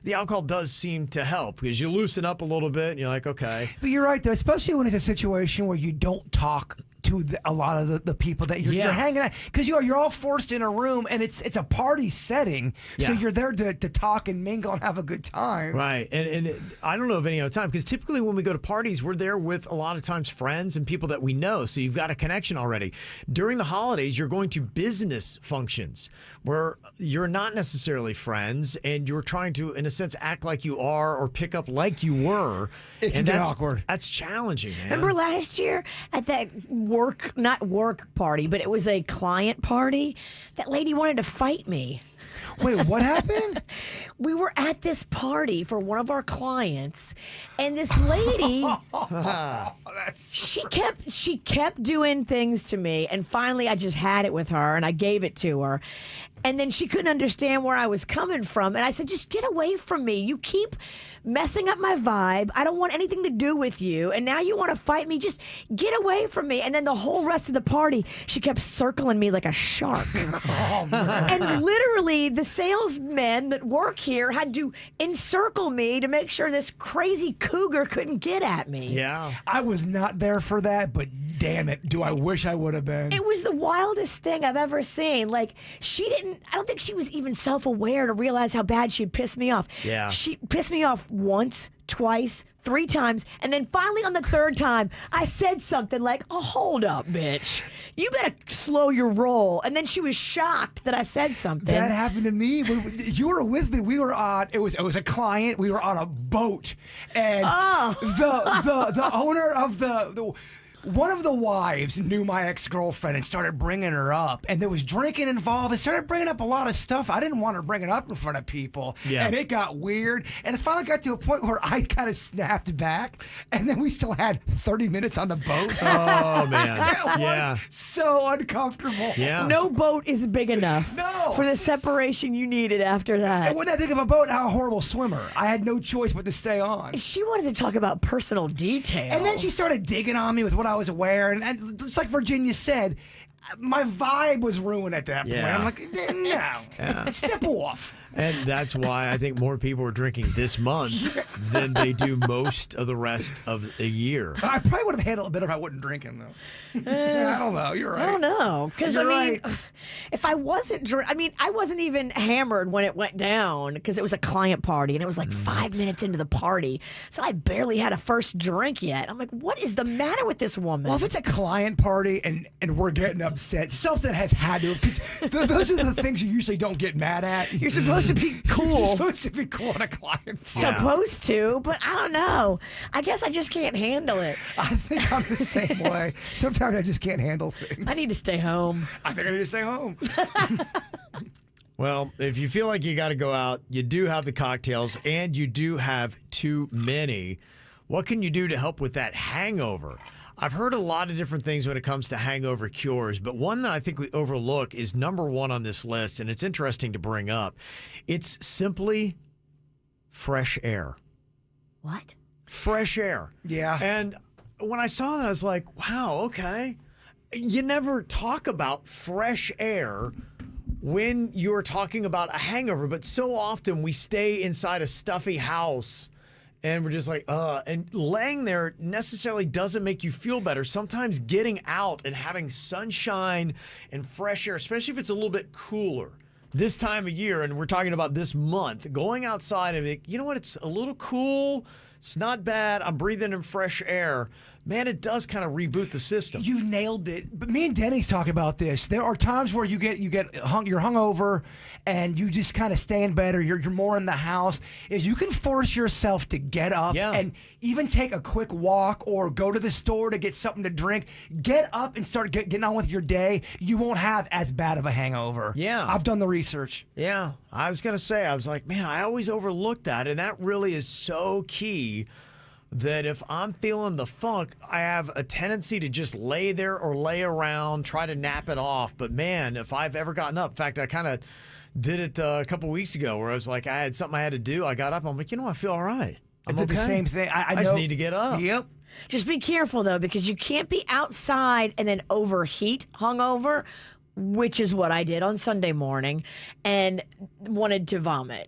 the alcohol does seem to help because you loosen up a little bit, and you're like, okay. But you're right, though, especially when it's a situation where you don't talk to a lot of the people that you're hanging out, because you're all forced in a room and it's a party setting, so you're there to talk and mingle and have a good time. Right, and I don't know of any other time, because typically when we go to parties, we're there with a lot of times friends and people that we know, so you've got a connection already. During the holidays, you're going to business functions where you're not necessarily friends and you're trying to, in a sense, act like you are or pick up like you were. It can and get that's awkward. That's challenging, man. Remember last year at that not work party, but it was a client party? That lady wanted to fight me. Wait, what happened? We were at this party for one of our clients, and this lady, she kept doing things to me, and finally I just had it with her, and I gave it to her. And then she couldn't understand where I was coming from, and I said, just get away from me. You keep messing up my vibe. I don't want anything to do with you, and now you want to fight me. Just get away from me. And then the whole rest of the party, she kept circling me like a shark. Oh, man. And literally, the salesmen that work here had to encircle me to make sure this crazy cougar couldn't get at me. Yeah. I was not there for that, but damn it, do I wish I would have been. It was the wildest thing I've ever seen. Like, I don't think she was even self-aware to realize how bad she pissed me off. Yeah. She pissed me off once, twice, 3 times, and then finally on the 3rd time, I said something like, oh, hold up, bitch. You better slow your roll. And then she was shocked that I said something. That happened to me. You were with me. We were on, it was a client. We were on a boat. And the owner of one of the wives knew my ex-girlfriend and started bringing her up, and there was drinking involved. It started bringing up a lot of stuff. I didn't want to bring it up in front of people, and it got weird. And it finally got to a point where I kind of snapped back, and then we still had 30 minutes on the boat. Oh, man. It was so uncomfortable. Yeah. No boat is big enough for the separation you needed after that. And when I think of a boat, I'm a horrible swimmer. I had no choice but to stay on. She wanted to talk about personal details. And then she started digging on me with what I was wearing. And it's like Virginia said, my vibe was ruined at that point. Yeah. I'm like, no, step off. And that's why I think more people are drinking this month than they do most of the rest of the year. I probably would have handled it better if I wasn't drinking, though. I don't know. You're right. I don't know. Because, I You're mean, right. if I wasn't I wasn't even hammered when it went down because it was a client party and it was like 5 minutes into the party. So I barely had a first drink yet. I'm like, what is the matter with this woman? Well, if it's a client party and we're getting upset, something has had to. Those are the things you usually don't get mad at. You're supposed to be cool. You're supposed to be cool at a client party. Supposed to, but I don't know. I guess I just can't handle it. I think I'm the same way. Sometimes I just can't handle things. I need to stay home. I think I need to stay home. Well, if you feel like you got to go out, you do have the cocktails and you do have too many. What can you do to help with that hangover? I've heard a lot of different things when it comes to hangover cures, but one that I think we overlook is number one on this list, and it's interesting to bring up. It's simply fresh air. What? Fresh air. Yeah. And when I saw that, I was like, wow, okay. You never talk about fresh air when you're talking about a hangover, but so often we stay inside a stuffy house and we're just like, and laying there necessarily doesn't make you feel better. Sometimes getting out and having sunshine and fresh air, especially if it's a little bit cooler this time of year, and we're talking about this month, going outside and you know what, it's a little cool. It's not bad. I'm breathing in fresh air. Man, it does kind of reboot the system. You've nailed it. But me and Denny's talk about this. There are times where you're hungover and you just kind of stay in bed or you're more in the house. If you can force yourself to get up and even take a quick walk or go to the store to get something to drink, get up and start getting on with your day, you won't have as bad of a hangover. Yeah. I've done the research. Yeah. I was going to say, I was like, man, I always overlook that. And that really is so key. That if I'm feeling the funk, I have a tendency to just lay there or lay around, try to nap it off. But man, if I've ever gotten up, in fact, I kind of did it a couple weeks ago where I was like, I had something I had to do. I got up. I'm like, I feel all right. I did the same thing. I just know. need to get up. Yep. Just be careful, though, because you can't be outside and then overheat hungover, which is what I did on Sunday morning and wanted to vomit.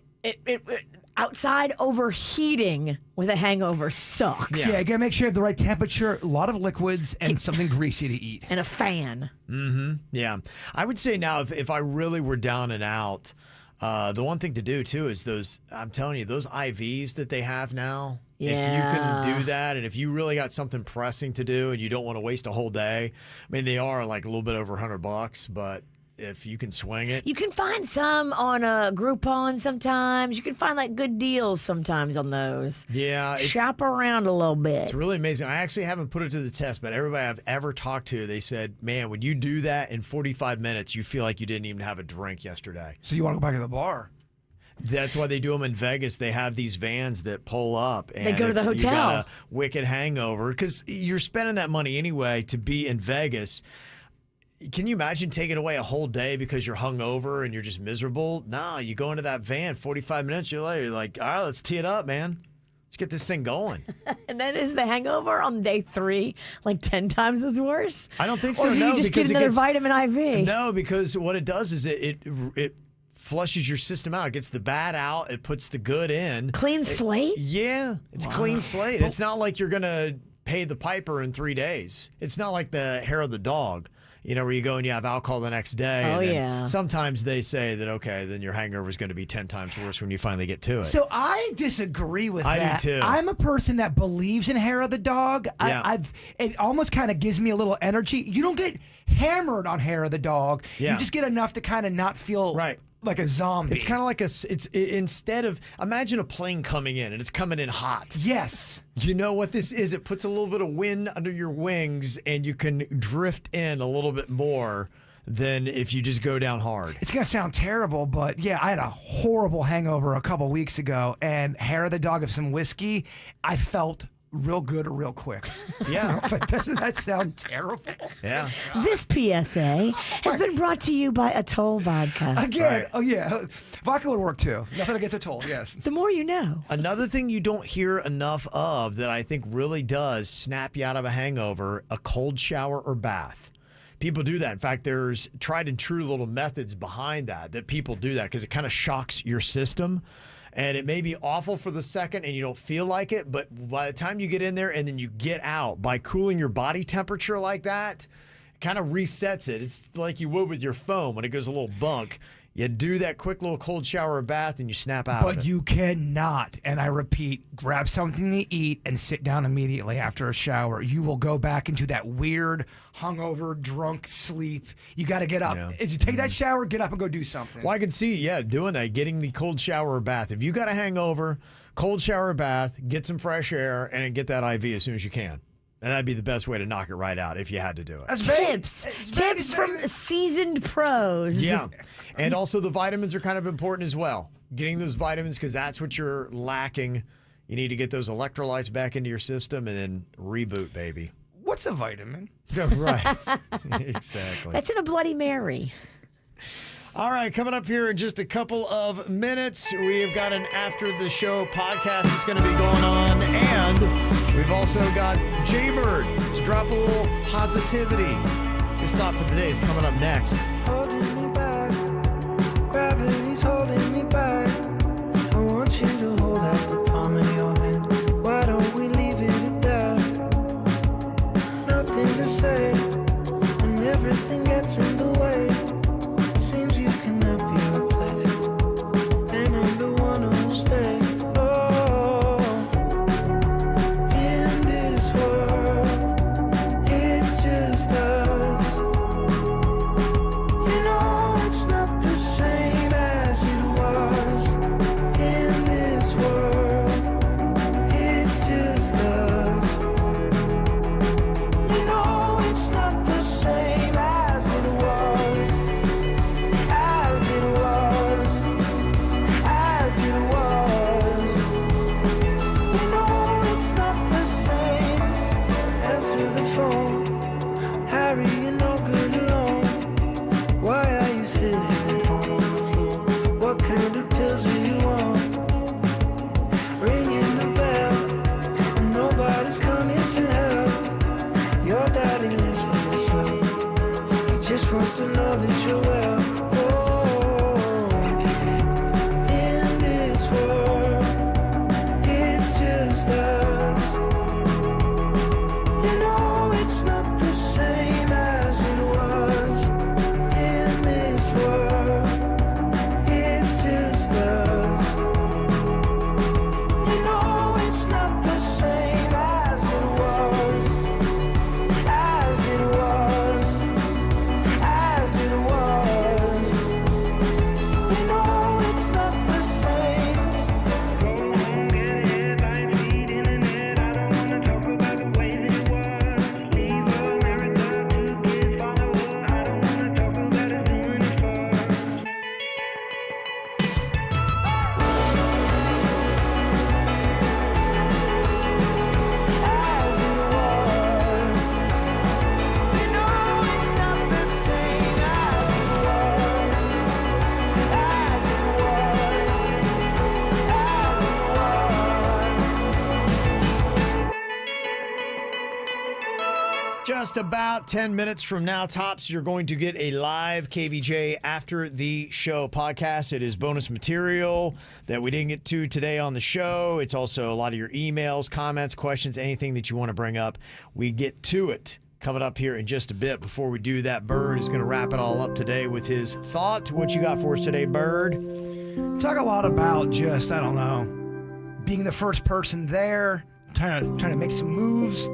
Outside overheating with a hangover sucks. Yeah, you gotta make sure you have the right temperature, a lot of liquids, and something greasy to eat. And a fan. Mm-hmm. Yeah. I would say now if I really were down and out, the one thing to do too is I'm telling you, those IVs that they have now. Yeah. If you can do that, and if you really got something pressing to do and you don't want to waste a whole day, I mean, they are like a little bit over $100, but if you can swing it. You can find some on Groupon sometimes. You can find like good deals sometimes on those. Yeah. Shop around a little bit. It's really amazing. I actually haven't put it to the test, but everybody I've ever talked to, they said, man, when you do that in 45 minutes, you feel like you didn't even have a drink yesterday. So you want to go back to the bar. That's why they do them in Vegas. They have these vans that pull up. And they go to the if hotel. You got a wicked hangover because you're spending that money anyway to be in Vegas. Can you imagine taking away a whole day because you're hungover and you're just miserable? No, you go into that van 45 minutes later, you're like, all right, let's tee it up, man. Let's get this thing going. And then is the hangover on day 3 like 10 times as worse? I don't think so. Or do you just get another vitamin IV? No, because what it does is it flushes your system out. It gets the bad out. It puts the good in. Clean slate? Yeah, it's clean slate. It's not like you're going to pay the piper in 3 days. It's not like the hair of the dog. You know, where you go and you have alcohol the next day. Oh, and then yeah. Sometimes they say that, okay, then your hangover is going to be 10 times worse when you finally get to it. So I disagree with that. I do too. I'm a person that believes in hair of the dog. Yeah. It almost kind of gives me a little energy. You don't get hammered on hair of the dog. Yeah. You just get enough to kind of not feel like a zombie. It's kind of like instead of, imagine a plane coming in and it's coming in hot. Yes. You know what this is? It puts a little bit of wind under your wings and you can drift in a little bit more than if you just go down hard. It's going to sound terrible, but yeah, I had a horrible hangover a couple weeks ago, and hair of the dog of some whiskey, I felt real good real quick. Yeah. But doesn't that sound terrible? Yeah. This PSA has been brought to you by Atoll Vodka. Again, oh yeah, vodka would work too. Nothing against Atoll, yes. The more you know. Another thing you don't hear enough of that I think really does snap you out of a hangover, a cold shower or bath. People do that. In fact, there's tried and true little methods behind that people do that because it kind of shocks your system. And it may be awful for the second and you don't feel like it, but by the time you get in there and then you get out, by cooling your body temperature like that, it kind of resets it. It's like you would with your phone when it goes a little bunk. You do that quick little cold shower or bath and you snap out of it. But you cannot, and I repeat, grab something to eat and sit down immediately after a shower. You will go back into that weird, hungover, drunk sleep. You got to get up. Yeah. As you take that shower, get up and go do something. Well, I can see, doing that, getting the cold shower or bath. If you got a hangover, cold shower or bath, get some fresh air, and then get that IV as soon as you can. And that'd be the best way to knock it right out if you had to do it. Tips from seasoned pros. Yeah. And also the vitamins are kind of important as well. Getting those vitamins because that's what you're lacking. You need to get those electrolytes back into your system and then reboot, baby. What's a vitamin? Right. Exactly. That's in a Bloody Mary. All right, coming up here in just a couple of minutes, we have got an After the Show podcast that's going to be going on, and we've also got Jaybird to drop a little positivity. His thought for the day is coming up next. Holding me back, gravity's holding me back. I want you to hold out the palm of your hand. Why don't we leave it at that? Nothing to say, and everything gets in the way. Seems you cannot be replaced, and I'm the one who'll stay. Oh, in this world, it's just us. You know it's not the same as it was. In this world, it's just us. You know it's not the same as it was. Answer the phone, Harry, you're no good alone. Why are you sitting at home on the floor? What kind of pills are you on? Ringing the bell, and nobody's coming to help. Your daddy lives by himself. He just wants to know that you're well. Oh, in this world, it's just us. You know it's not the same as it was. In this world, it's just us. You know it's not the same as it was. As it was. As it was. You know it's not the same. Go home, get headlines, feed internet. I don't wanna talk about the way that it was. Leave America to kids follow. I don't wanna talk about us doing it first. As it was. You know it's not the same as it was. As it was. As it was. Just about 10 minutes from now, tops, you're going to get a live KVJ After the Show podcast. It is bonus material that we didn't get to today on the show. It's also a lot of your emails, comments, questions, anything that you want to bring up. We get to it coming up here in just a bit. Before we do that, Bird is going to wrap it all up today with his thought. What you got for us today, Bird? Talk a lot about just, I don't know, being the first person there, trying to make some moves.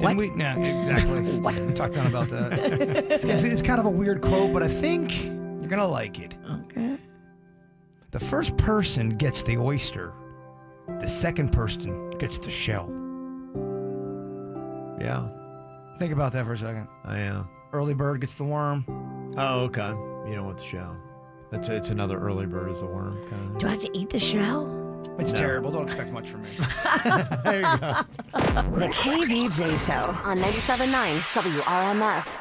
What? Yeah, exactly. What? We talked down about that. It's kind of a weird quote, but I think you're going to like it. Okay. The first person gets the oyster. The second person gets the shell. Yeah. Think about that for a second. I am. Early bird gets the worm. Oh, okay. You don't want the shell. It's another early bird is the worm. Kind of. Do I have to eat the shell? It's terrible. Don't expect much from me. There you go. The KVJ Show On 97.9 WRMF.